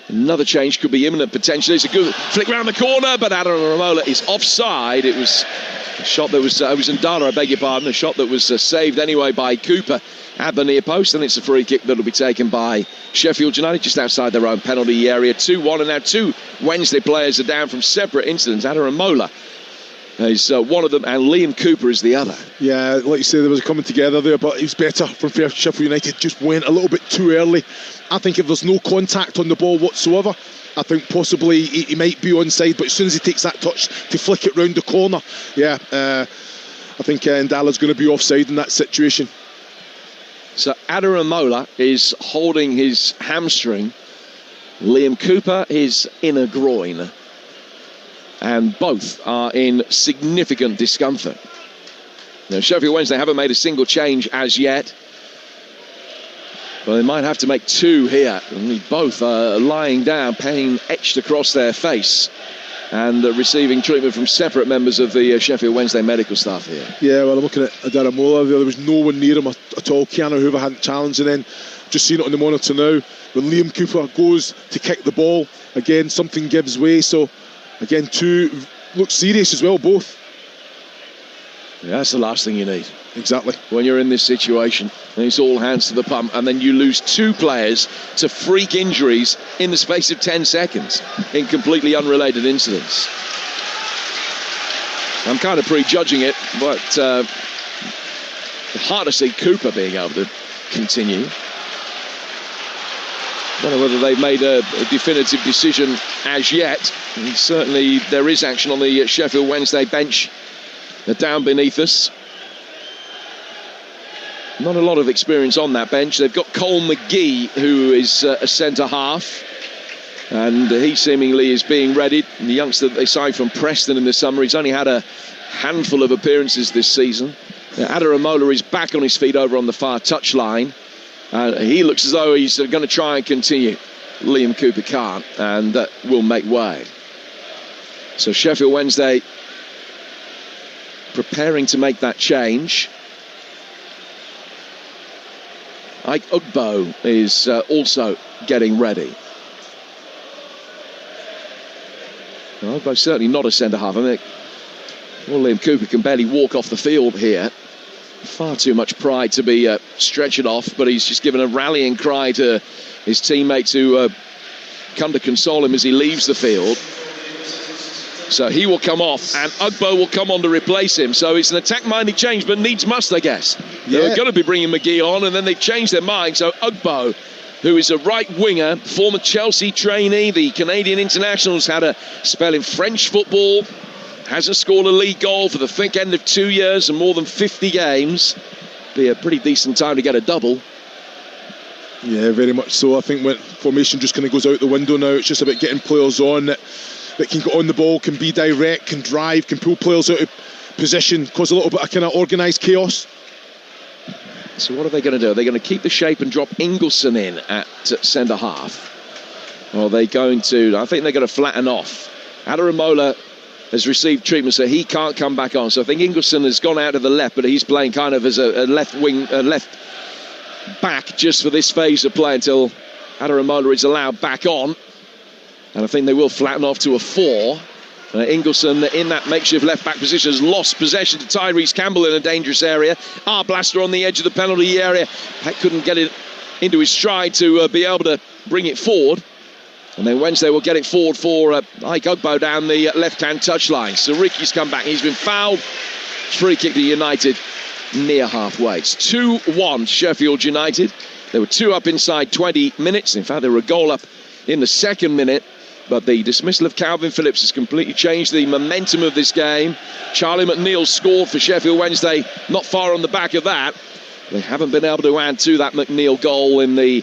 another change could be imminent potentially. It's a good flick round the corner, but Adam Ramola is offside. It was a shot that was Ndala, I beg your pardon, a shot that was saved anyway by Cooper at the near post, and it's a free kick that'll be taken by Sheffield United just outside their own penalty area. 2-1, and now 2 Wednesday players are down from separate incidents. Adam Ramola is one of them, and Liam Cooper is the other. Yeah, like you say, there was a coming together there, but it was better from Sheffield United. Just went a little bit too early. I think if there's no contact on the ball whatsoever, I think possibly he might be onside, but as soon as he takes that touch to flick it round the corner, I think Ndala's going to be offside in that situation. So Adaramola is holding his hamstring, Liam Cooper his inner groin, and both are in significant discomfort. Now, Sheffield Wednesday haven't made a single change as yet, but they might have to make 2 here. And both are lying down, pain etched across their face, and receiving treatment from separate members of the Sheffield Wednesday medical staff here. Yeah, well, I'm looking at Adaramola. There was no one near him at all. Keanu Hoover hadn't challenged, and then just seeing it on the monitor now, when Liam Cooper goes to kick the ball, again, something gives way. So, again, 2 look serious as well, both. Yeah, that's the last thing you need. Exactly. When you're in this situation, and it's all hands to the pump, and then you lose 2 players to freak injuries in the space of 10 seconds in completely unrelated incidents. I'm kind of prejudging it, but hard to see Cooper being able to continue. I don't know whether they've made a definitive decision as yet. And certainly there is action on the Sheffield Wednesday bench. They're down beneath us. Not a lot of experience on that bench. They've got Cole McGee, who is a centre-half, and he seemingly is being readied. And the youngster that they signed from Preston in the summer, he's only had a handful of appearances this season. Adaramola is back on his feet over on the far touchline. He looks as though he's going to try and continue. Liam Cooper can't, and that will make way. So Sheffield Wednesday preparing to make that change. Ike Ugbo is also getting ready. Ugbo's certainly not a centre-half. I mean, Liam Cooper can barely walk off the field here. Far too much pride to be stretching off, but he's just given a rallying cry to his teammates who come to console him as he leaves the field. So he will come off, and Ugbo will come on to replace him. So it's an attack-minded change, but needs must, I guess. Yeah. They're going to be bringing McGee on, and then they've changed their mind. So Ugbo, who is a right winger, former Chelsea trainee, the Canadian international's had a spell in French football, hasn't scored a league goal for the thick end of 2 years and more than 50 games. Be a pretty decent time to get a double. Yeah, very much so. I think when formation just kind of goes out the window now, it's just about getting players on that can get on the ball, can be direct, can drive, can pull players out of position, cause a little bit of kind of organised chaos. So what are they going to do? Are they going to keep the shape and drop Ingleson in at centre-half? Or are they going to... I think they're going to flatten off. Adaramola has received treatment, so he can't come back on. So I think Ingelsson has gone out to the left, but he's playing kind of as a left wing, left back just for this phase of play until Adaramola is allowed back on. And I think they will flatten off to a 4. Ingelsson in that makeshift left back position has lost possession to Tyrese Campbell in a dangerous area. Blaster on the edge of the penalty area. Peck couldn't get it into his stride to be able to bring it forward. And then Wednesday will get it forward for Ike Ugbo down the left-hand touchline. Sariki's come back. He's been fouled. Free kick to United near halfway. It's 2-1 Sheffield United. They were 2 up inside 20 minutes. In fact, they were a goal up in the second minute. But the dismissal of Calvin Phillips has completely changed the momentum of this game. Charlie McNeil scored for Sheffield Wednesday, not far on the back of that. They haven't been able to add to that McNeil goal in the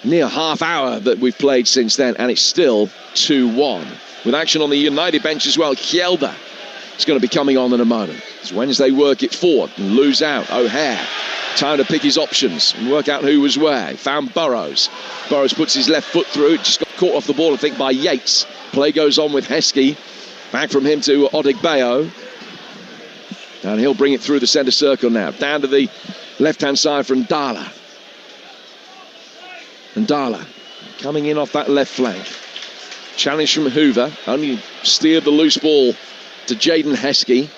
near half hour that we've played since then, and it's still 2-1. With action on the United bench as well, Kjelda is going to be coming on in a moment. As Wednesday work it forward and lose out. O'Hare, time to pick his options and work out who was where. He found Burrows. Burrows puts his left foot through. It just got caught off the ball, I think, by Yates. Play goes on with Heskey. Back from him to Odigbayo. And he'll bring it through the centre circle now. Down to the left-hand side from Ndala. And Ndala coming in off that left flank. Challenge from Hoover. Only steered the loose ball to Jaden Heskey.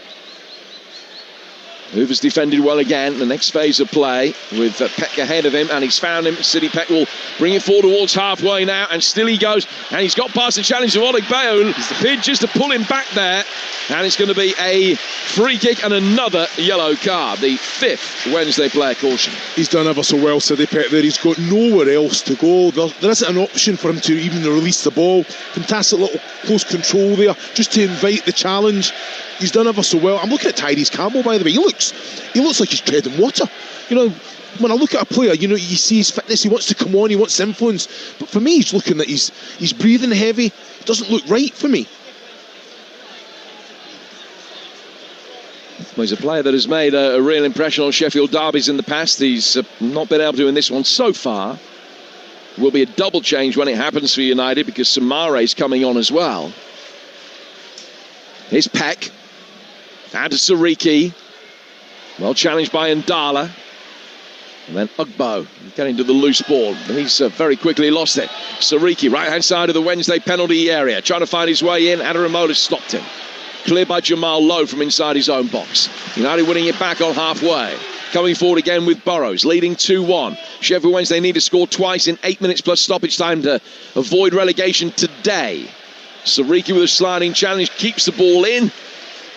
Hoover's defended well again. The next phase of play with Peck ahead of him, and he's found him. City Peck will bring it forward towards halfway now, and still he goes, and he's got past the challenge of Odigbayo. Appeared just to pull him back there, and it's going to be a free kick and another yellow card. The 5th Wednesday player caution. He's done ever so well, City Peck there. He's got nowhere else to go. There isn't an option for him to even release the ball. Fantastic little close control there, just to invite the challenge. He's done ever so well. I'm looking at Tyrese Campbell, by the way. He looks like he's treading water. You know, when I look at a player, you know, you see his fitness. He wants to come on. He wants influence. But for me, he's looking that he's breathing heavy. It doesn't look right for me. Well, he's a player that has made a real impression on Sheffield derbies in the past. He's not been able to in this one so far. Will be a double change when it happens for United because Samare's coming on as well. Here's Peck. Down to Sariki. Well challenged by Ndala. And then Ugbo getting to the loose ball. He's very quickly lost it. Sariki, right-hand side of the Wednesday penalty area. Trying to find his way in. Adaramola stopped him. Cleared by Jamal Lowe from inside his own box. United winning it back on halfway. Coming forward again with Burrows, leading 2-1. Sheffield Wednesday need to score twice in 8 minutes plus stoppage time to avoid relegation today. Sariki with a sliding challenge keeps the ball in.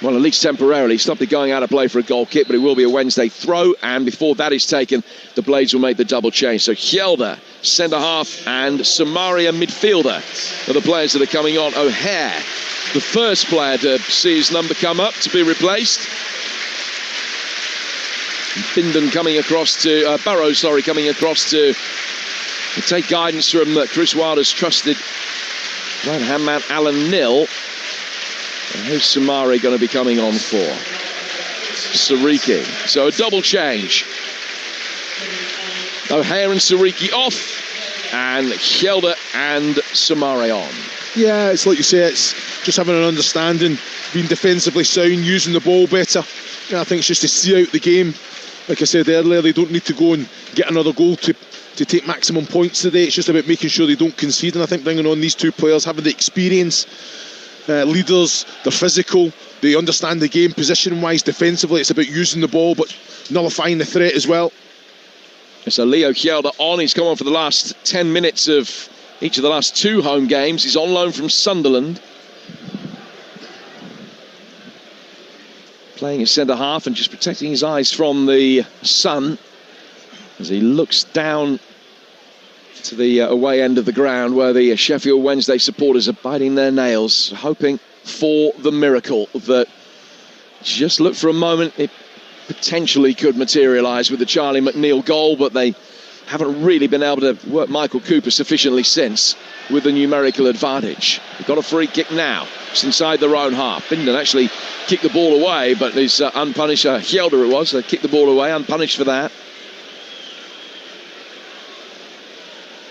Well, at least temporarily. Stopped it going out of play for a goal kick, but it will be a Wednesday throw. And before that is taken, the Blades will make the double change. So Kjelda, centre-half, and Samaria, midfielder, are the players that are coming on. O'Hare, the first player to see his number come up to be replaced. Bindon coming across to... Burrows, coming across to take guidance from Chris Wilder's trusted right-hand man, Alan Nill. And who's Samari going to be coming on for? Sariki. So a double change. O'Hare and Sariki off, and Kjelda and Samari on. Yeah, it's like you say, it's just having an understanding, being defensively sound, using the ball better. Yeah, I think it's just to see out the game. Like I said earlier, they don't need to go and get another goal to take maximum points today. It's just about making sure they don't concede, and I think bringing on these two players, having the experience, leaders, they're physical, they understand the game position-wise, defensively. It's about using the ball but nullifying the threat as well. So Leo Kjelda on. He's come on for the last 10 minutes of each of the last 2 home games. He's on loan from Sunderland. Playing at centre-half and just protecting his eyes from the sun as he looks down to the away end of the ground where the Sheffield Wednesday supporters are biting their nails, hoping for the miracle that just looked for a moment it potentially could materialise with the Charlie McNeil goal, but they haven't really been able to work Michael Cooper sufficiently since with the numerical advantage. They've got a free kick now. It's inside their own half. Bindon actually kicked the ball away, but is unpunished. Kjelda it was, kicked the ball away, unpunished for that.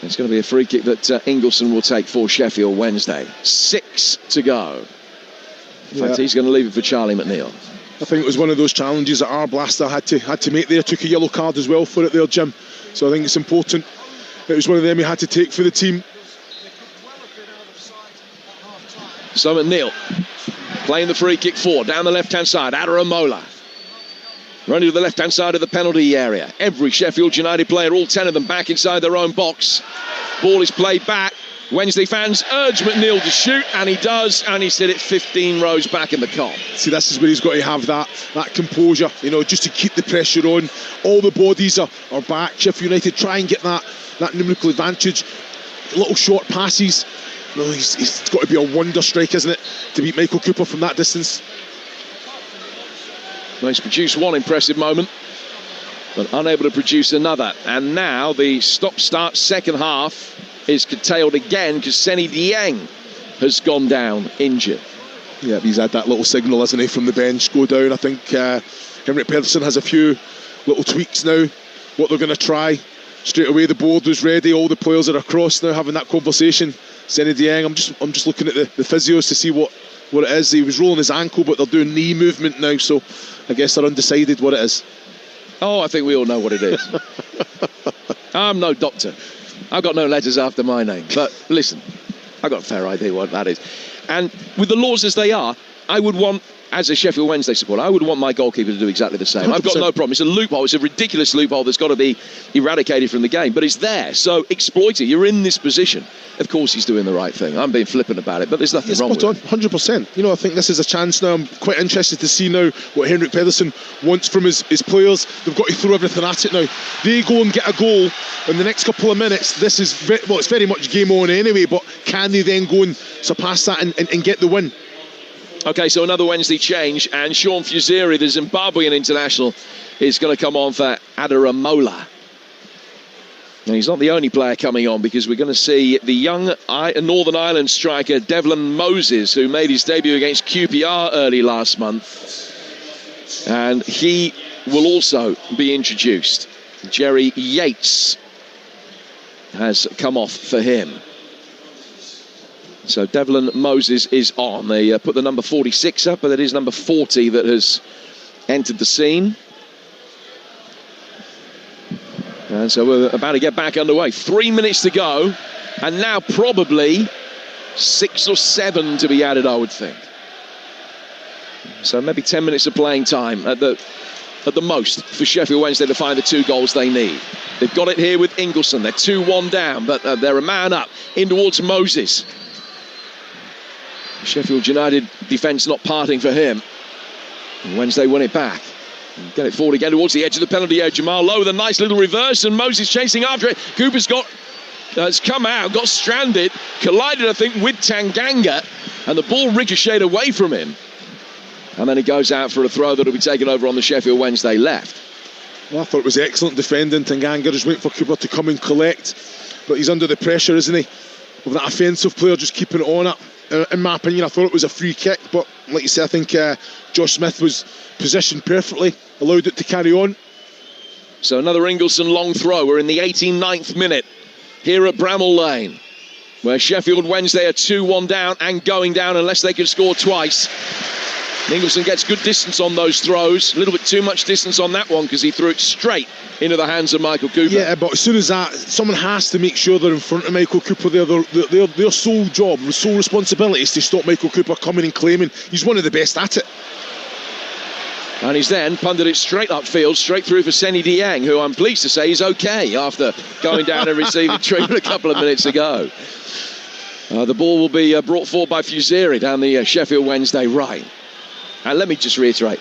And It's going to be a free kick that Ingleson will take for Sheffield Wednesday. 6 to go. In fact, he's going to leave it for Charlie McNeil. I think it was one of those challenges that Arblaster had to make there. Took a yellow card as well for it there, Jim. So I think it's important. It was one of them he had to take for the team. So McNeil playing the free kick forward down the left-hand side. Adaramola running to the left-hand side of the penalty area. Every Sheffield United player, all 10 of them, back inside their own box. Ball is played back. Wednesday fans urge McNeil to shoot, and he does, and he's hit it 15 rows back in the Kop. See, this is where he's got to have that composure, just to keep the pressure on. All the bodies are back. Sheffield United try and get that numerical advantage. Little short passes. He's got to be a wonder strike, isn't it, to beat Michael Cooper from that distance. Well, he's produced one impressive moment, but unable to produce another. And now the stop-start second half is curtailed again because Seny Dieng has gone down injured. Yeah, he's had that little signal, hasn't he, from the bench go down. I think Henrik Pedersen has a few little tweaks now, what they're going to try. Straight away the board was ready, all the players are across now having that conversation. Seny Dieng, I'm just looking at the physios to see what it is. He was rolling his ankle, but they're doing knee movement now, so I guess they're undecided what it is. Oh, I think we all know what it is. I'm no doctor. I've got no letters after my name. But listen, I've got a fair idea what that is. And with the laws as they are, I would want, as a Sheffield Wednesday supporter, I would want my goalkeeper to do exactly the same. 100%. I've got no problem. It's a loophole. It's a ridiculous loophole that's got to be eradicated from the game. But it's there. So exploit it. You're in this position. Of course he's doing the right thing. I'm being flippant about it, but there's nothing wrong with it. 100%. I think this is a chance now. I'm quite interested to see now what Henrik Pedersen wants from his players. They've got to throw everything at it now. They go and get a goal in the next couple of minutes. This is, it's very much game on anyway, but can they then go and surpass that and get the win? OK, so another Wednesday change, and Sean Fuziri, the Zimbabwean international, is going to come on for Adaramola. Now, he's not the only player coming on, because we're going to see the young Northern Ireland striker Devlin Moses, who made his debut against QPR early last month. And he will also be introduced. Jerry Yates has come off for him. So Devlin Moses is on. They put the number 46 up, but it is number 40 that has entered the scene. And so we're about to get back underway. 3 minutes to go, and now probably 6 or 7 to be added, I would think. So maybe 10 minutes of playing time at the most for Sheffield Wednesday to find the 2 goals they need. They've got it here with Ingleson. They're 2-1 down, but they're a man up in towards Moses. Sheffield United defence not parting for him. And Wednesday win it back. And get it forward again towards the edge of the penalty area. Jamal Lowe with a nice little reverse, and Moses chasing after it. Cooper's has come out, got stranded, collided, I think, with Tanganga, and the ball ricocheted away from him. And then he goes out for a throw that will be taken over on the Sheffield Wednesday left. Well, I thought it was excellent defending. Tanganga just waiting for Cooper to come and collect, but he's under the pressure, isn't he, of that offensive player just keeping it on it. In my opinion, I thought it was a free kick, but like you said, I think Josh Smith was positioned perfectly, allowed it to carry on. So another Ingleson long throw. We're in the 89th minute here at Bramall Lane, where Sheffield Wednesday are 2-1 down and going down unless they can score twice. Ingleson gets good distance on those throws. A little bit too much distance on that one because he threw it straight into the hands of Michael Cooper. Yeah, but as soon as that, someone has to make sure they're in front of Michael Cooper. Their sole job, sole responsibility is to stop Michael Cooper coming and claiming. He's one of the best at it. And he's then punted it straight upfield, straight through for Seny Dieng, who I'm pleased to say is okay after going down and receiving treatment a couple of minutes ago. The ball will be brought forward by Fuziri down the Sheffield Wednesday right. And let me just reiterate,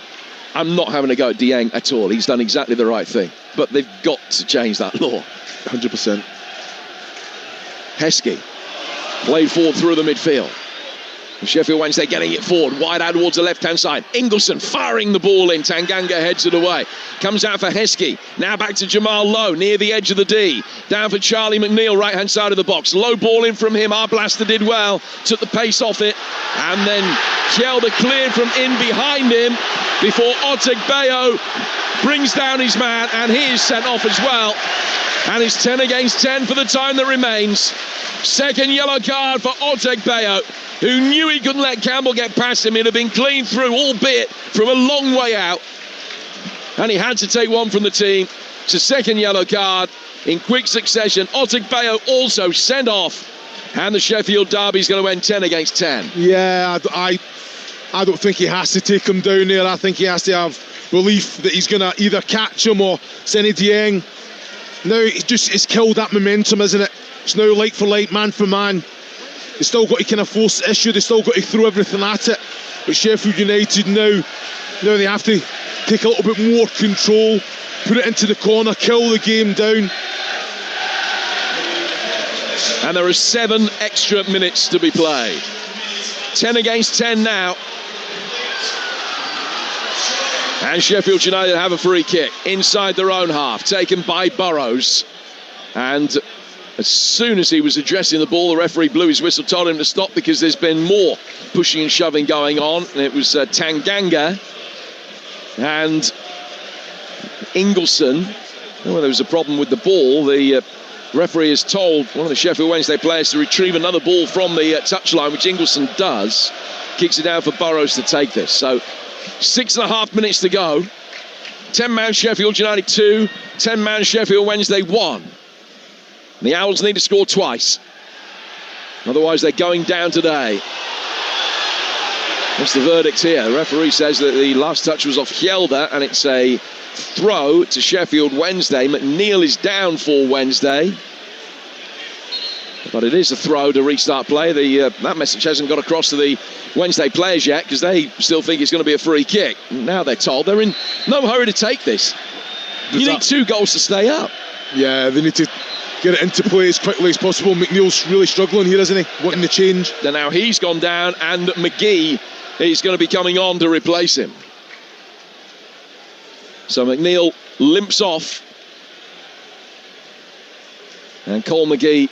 I'm not having a go at Dieng at all. He's done exactly the right thing. But they've got to change that law. 100%. Heskey played forward through the midfield. Sheffield Wednesday getting it forward, wide out towards the left-hand side. Ingleson firing the ball in. Tanganga heads it away. Comes out for Heskey. Now back to Jamal Lowe, near the edge of the D. Down for Charlie McNeil, right-hand side of the box. Low ball in from him. Our blaster did well. Took the pace off it. And then Kjelda cleared from in behind him before Otegbayo brings down his man, and he is sent off as well. And it's 10 against 10 for the time that remains. Second yellow card for Otegbayo, who knew he couldn't let Campbell get past him. He'd have been clean through, albeit from a long way out. And he had to take one from the team. It's a second yellow card in quick succession. Otegbayo also sent off. And the Sheffield derby is going to end 10 against 10. Yeah, I don't think he has to take him down there. I think he has to have belief that he's going to either catch him or Seny Dieng. Now it's killed that momentum, isn't it? It's now like for like, man for man. They still got to kind of force the issue. They still got to throw everything at it. But Sheffield United now they have to take a little bit more control, put it into the corner, kill the game down. And there are 7 extra minutes to be played. 10 against 10 now. And Sheffield United have a free kick inside their own half, taken by Burrows. And as soon as he was addressing the ball, the referee blew his whistle, told him to stop because there's been more pushing and shoving going on. And it was Tanganga and Ingleson. Well, there was a problem with the ball. The referee has told one of the Sheffield Wednesday players to retrieve another ball from the touchline, which Ingleson does. Kicks it down for Burrows to take this. So 6.5 minutes to go. 10-man Sheffield United 2, 10-man Sheffield Wednesday 1. The Owls need to score twice. Otherwise, they're going down today. What's the verdict here? The referee says that the last touch was off Kjelda, and it's a throw to Sheffield Wednesday. McNeil is down for Wednesday. But it is a throw to restart play. That message hasn't got across to the Wednesday players yet because they still think it's going to be a free kick. Now they're told they're in no hurry to take this. You need 2 goals to stay up. Yeah, they need to get it into play as quickly as possible. McNeil's really struggling here, isn't he? Wanting to change. And now he's gone down and McGee is going to be coming on to replace him. So McNeil limps off. And Cole McGee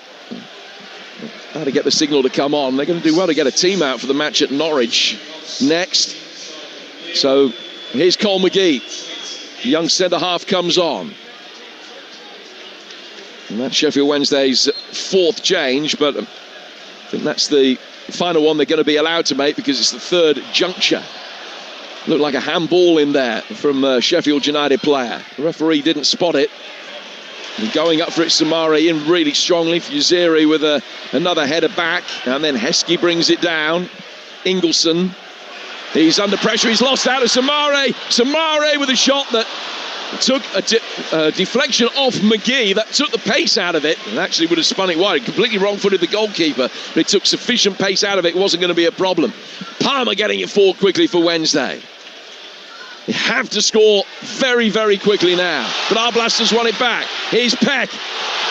how to get the signal to come on. They're going to do well to get a team out for the match at Norwich next. So here's Cole McGee. The young centre-half comes on. And that's Sheffield Wednesday's 4th change, but I think that's the final one they're going to be allowed to make because it's the 3rd juncture. Looked like a handball in there from a Sheffield United player. The referee didn't spot it. And going up for it, Samari in really strongly. Fuziri with another header back. And then Heskey brings it down. Ingleson. He's under pressure. He's lost out of Samari. Samari with a shot that took a deflection off McGee. That took the pace out of it. And actually would have spun it wide. Completely wrong-footed the goalkeeper. But it took sufficient pace out of it. It wasn't going to be a problem. Palmer getting it forward quickly for Wednesday. They have to score very, very quickly now. But our Blasters won it back. Here's Peck.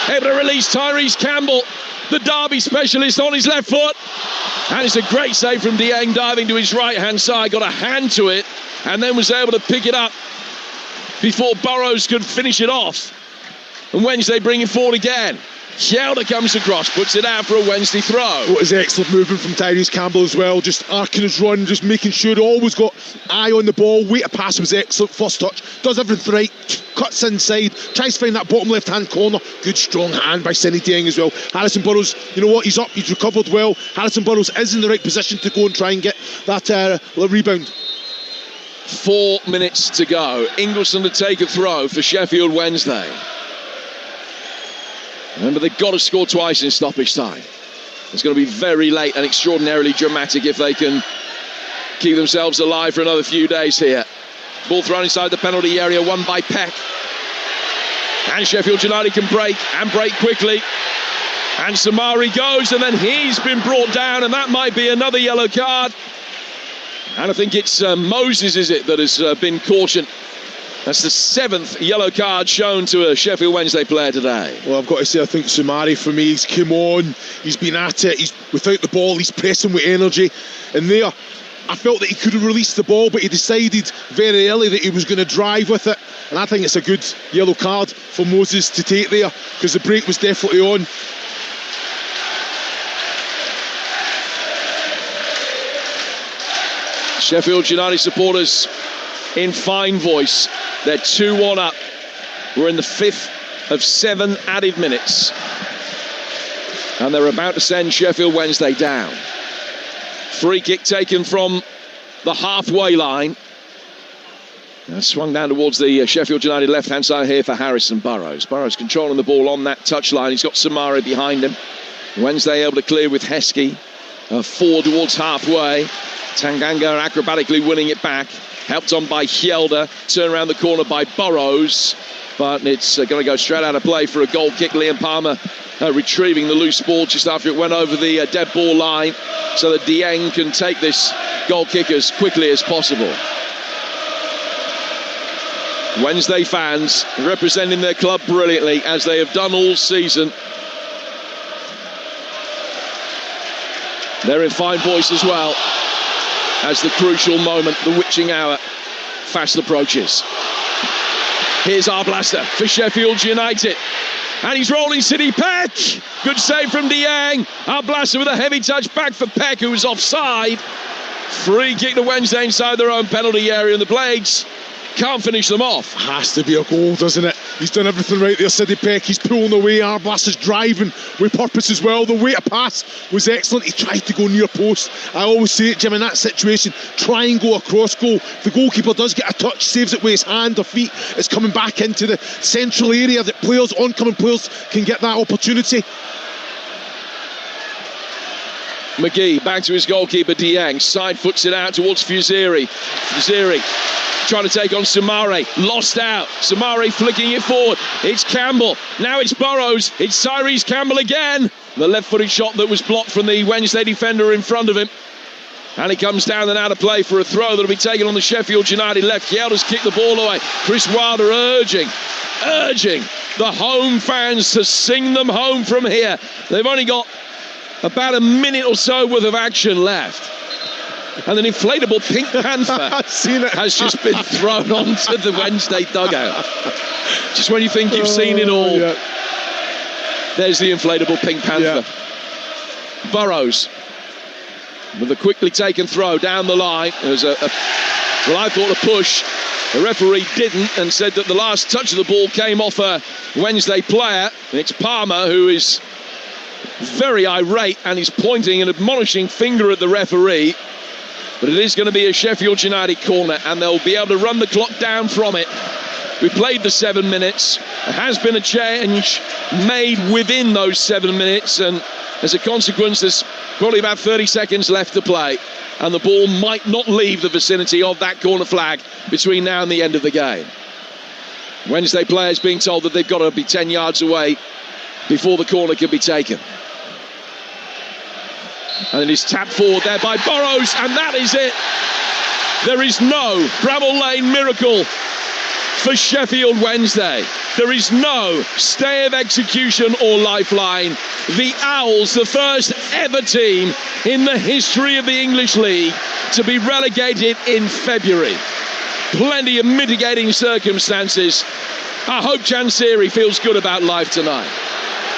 Able to release Tyrese Campbell, the Derby specialist, on his left foot. And it's a great save from Dieng, diving to his right-hand side. Got a hand to it. And then was able to pick it up before Burrows could finish it off. And Wednesday bring it forward again. Kjelda comes across, puts it out for a Wednesday throw. What is excellent movement from Tyrese Campbell as well, just arcing his run, just making sure he always got eye on the ball. Weight of pass was excellent, first touch, does everything right, cuts inside, tries to find that bottom left hand corner. Good strong hand by Seny Dieng as well. Harrison Burrows, you know what, he's up, he's recovered well. Harrison Burrows is in the right position to go and try and get that rebound. 4 minutes to go. Ingleson to take a throw for Sheffield Wednesday. Remember, they've got to score twice in stoppage time. It's going to be very late and extraordinarily dramatic if they can keep themselves alive for another few days here. Ball thrown inside the penalty area, won by Peck. And Sheffield United can break, and break quickly. And Samari goes, and then he's been brought down, and that might be another yellow card. And I think it's Moses, is it, that has been cautioned That's the 7th yellow card shown to a Sheffield Wednesday player today. Well, I've got to say, I think Soumare, for me, he's come on, he's been at it, he's without the ball, he's pressing with energy. And there, I felt that he could have released the ball, but he decided very early that he was going to drive with it. And I think it's a good yellow card for Moses to take there, because the break was definitely on. Sheffield United supporters in fine voice. They're 2-1 up. We're in the 5th of 7 added minutes. And they're about to send Sheffield Wednesday down. Free kick taken from the halfway line. Swung down towards the Sheffield United left-hand side here for Harrison Burrows. Burrows controlling the ball on that touchline. He's got Soumare behind him. Wednesday able to clear with Heskey. 4 towards halfway. Tanganga acrobatically winning it back. Helped on by Hjelde. Turn around the corner by Burrows. But it's going to go straight out of play for a goal kick. Liam Palmer retrieving the loose ball just after it went over the dead ball line, so that Dieng can take this goal kick as quickly as possible. Wednesday fans representing their club brilliantly, as they have done all season. They're in fine voice as well, as the crucial moment, the witching hour, fast approaches. Here's Arblaster for Sheffield United. And he's rolling City Peck. Good save from Dieng. Arblaster with a heavy touch back for Peck, who was offside. Free kick to Wednesday inside their own penalty area, and the Blades can't finish them off. Has to be a goal, doesn't it? He's done everything right there, City Peck. He's pulling away. Arblaster's driving with purpose as well. The way to pass was excellent. He tried to go near post. I always say it, Jim, in that situation, try and go across goal. If the goalkeeper does get a touch, saves it with his hand or feet, it's coming back into the central area that players, oncoming players, can get that opportunity. McGee back to his goalkeeper Dieng. Side foots it out towards Fuziri. Fuziri trying to take on Soumare. Lost out. Soumare flicking it forward. It's Campbell. Now it's Burrows. It's Tyrese Campbell again. The left-footed shot that was blocked from the Wednesday defender in front of him. And he comes down and out of play for a throw that'll be taken on the Sheffield United left. Hjelde's kicked the ball away. Chris Wilder urging the home fans to sing them home from here. They've only got about a minute or so worth of action left. And an inflatable Pink Panther has just been thrown onto the Wednesday dugout. Just when you think you've seen it all, there's the inflatable Pink Panther. Burrows with a quickly taken throw down the line. There's I thought a push. The referee didn't, and said that the last touch of the ball came off a Wednesday player. And it's Palmer who is very irate, and he's pointing an admonishing finger at the referee. But it is going to be a Sheffield United corner, and they'll be able to run the clock down from it. We played the 7 minutes. There has been a change made within those 7 minutes, and as a consequence, there's probably about 30 seconds left to play, and the ball might not leave the vicinity of that corner flag between now and the end of the game. Wednesday players being told that they've got to be 10 yards away before the corner can be taken. And it is tapped forward there by Burrows, and that is it. There is no Bramall Lane miracle for Sheffield Wednesday. There is no stay of execution or lifeline. The Owls, the first ever team in the history of the English League to be relegated in February. Plenty of mitigating circumstances. I hope Chansiri feels good about life tonight.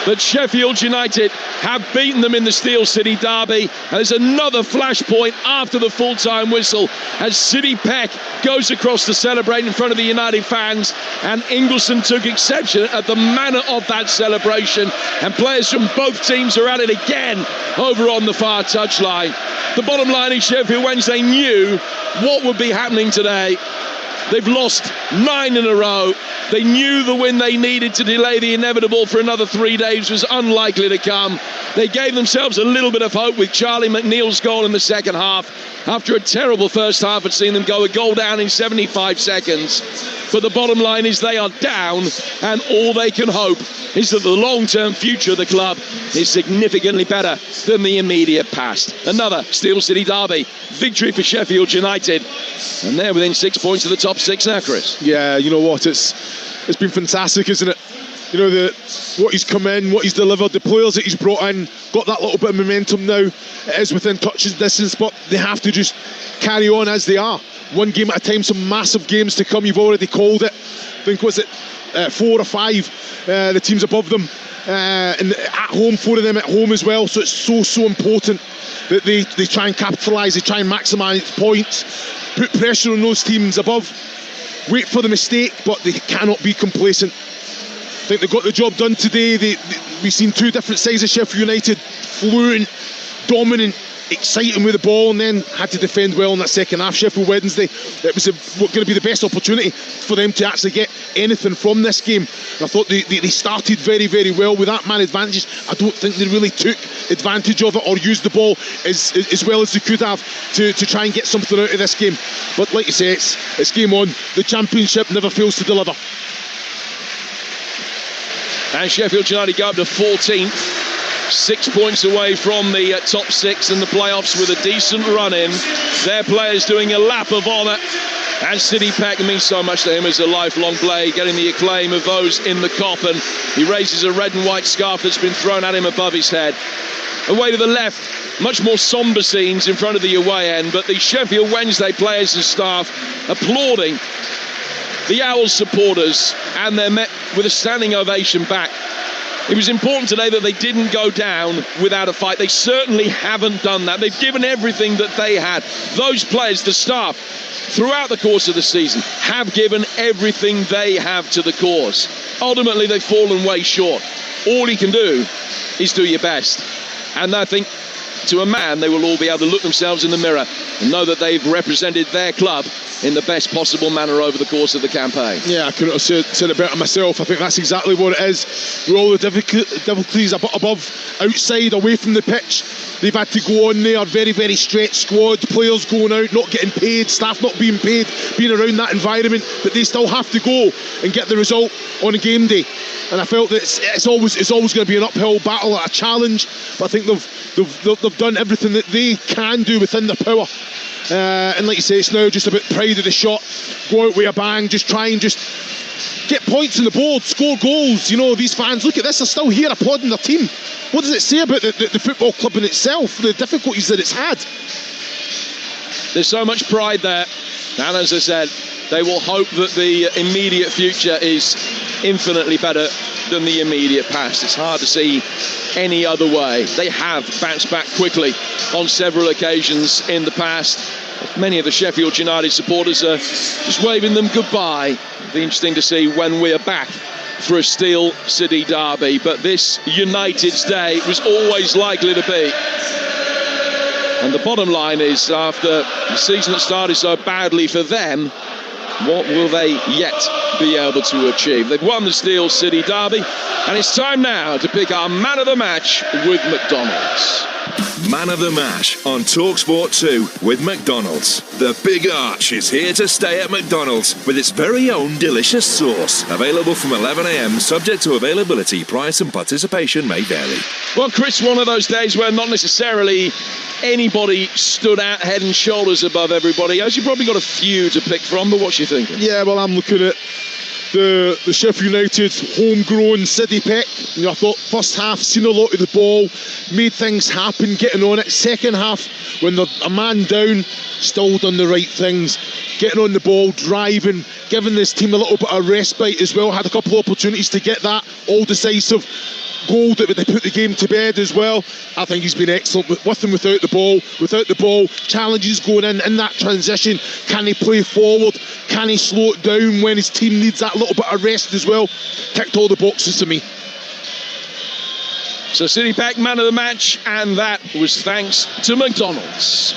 But Sheffield United have beaten them in the Steel City derby. And there's another flashpoint after the full-time whistle as City Peck goes across to celebrate in front of the United fans. And Ingleson took exception at the manner of that celebration. And players from both teams are at it again over on the far touchline. The bottom line is Sheffield Wednesday knew what would be happening today. They've lost 9 in a row. They knew the win they needed to delay the inevitable for another 3 days was unlikely to come. They gave themselves a little bit of hope with Charlie McNeil's goal in the second half. after a terrible first half had seen them go a goal down in 75 seconds. But the bottom line is they are down, and all they can hope is that the long-term future of the club is significantly better than the immediate past. Another Steel City derby victory for Sheffield United, and they're within 6 points of the top six now, Chris. Yeah, you know what, it's been fantastic, isn't it? You know, what he's come in, what he's delivered, the players that he's brought in, got that little bit of momentum now. It is within touching distance, but they have to just carry on as they are. One game at a time, some massive games to come. You've already called it. I think, was it 4 or 5, the teams above them. And at home, 4 of them at home as well. So it's so important that they try and capitalise, they try and maximise points, put pressure on those teams above, wait for the mistake, but they cannot be complacent. I think they got the job done today. We've seen 2 different sides of Sheffield United, fluent, dominant, exciting with the ball, and then had to defend well in that second half. Sheffield Wednesday, it was going to be the best opportunity for them to actually get anything from this game. And I thought they started very, very well with that man advantages. I don't think they really took advantage of it or used the ball as well as they could have to try and get something out of this game. But like you say, it's game on. The Championship never fails to deliver. And Sheffield United go up to 14th, 6 points away from the top 6 in the playoffs with a decent run in. Their players doing a lap of honour, and Sidney Peck means so much to him as a lifelong player, getting the acclaim of those in the Kop, and he raises a red and white scarf that's been thrown at him above his head. Away to the left, much more sombre scenes in front of the away end, but the Sheffield Wednesday players and staff applauding the Owls supporters, and they're met with a standing ovation back. It was important today that they didn't go down without a fight. They certainly haven't done that. They've given everything that they had. Those players, the staff, throughout the course of the season, have given everything they have to the cause. Ultimately, they've fallen way short. All you can do is do your best. And I think, to a man, they will all be able to look themselves in the mirror and know that they've represented their club in the best possible manner over the course of the campaign. Yeah, I couldn't have said it better myself. I think that's exactly what it is. With all the difficulties above, outside, away from the pitch, they've had to go on there, very, very stretched squad, players going out, not getting paid, staff not being paid, being around that environment, but they still have to go and get the result on a game day. And I felt that it's always going to be an uphill battle, a challenge, but I think they've done everything that they can do within their power. And like you say, it's now just about pride of the shot, go out with a bang, just try and just get points on the board, score goals. You know, these fans, look at this, they're still here applauding their team. What does it say about the football club in itself, the difficulties that it's had? There's so much pride there, and as I said, they will hope that the immediate future is infinitely better than the immediate past. It's hard to see any other way. They have bounced back quickly on several occasions in the past. Many of the Sheffield United supporters are just waving them goodbye. It'll be interesting to see when we're back for a Steel City derby, but this United's day was always likely to be. And the bottom line is, after the season that started so badly for them, what will they yet be able to achieve? They've won the Steel City derby, and it's time now to pick our man of the match with McDonald's. Man of the Match on Talksport 2 with McDonald's. The Big Arch is here to stay at McDonald's with its very own delicious sauce. Available from 11 a.m, subject to availability, price and participation may vary. Well, Chris, one of those days where not necessarily anybody stood out head and shoulders above everybody else. You've probably got a few to pick from, but what's you thinking? Yeah, well, I'm looking at the Sheffield United homegrown Sidney Peck. You know, I thought first half seen a lot of the ball, made things happen, getting on it. Second half, when they're a man down, still done the right things, getting on the ball, driving, giving this team a little bit of respite as well. Had a couple of opportunities to get that all decisive goal that they put the game to bed as well. I think he's been excellent with and without the ball. Without the ball, challenges going in that transition. Can he play forward? Can he slow it down when his team needs that little bit of rest as well? Ticked all the boxes to me. So Sidney Peck, man of the match, and that was thanks to McDonald's.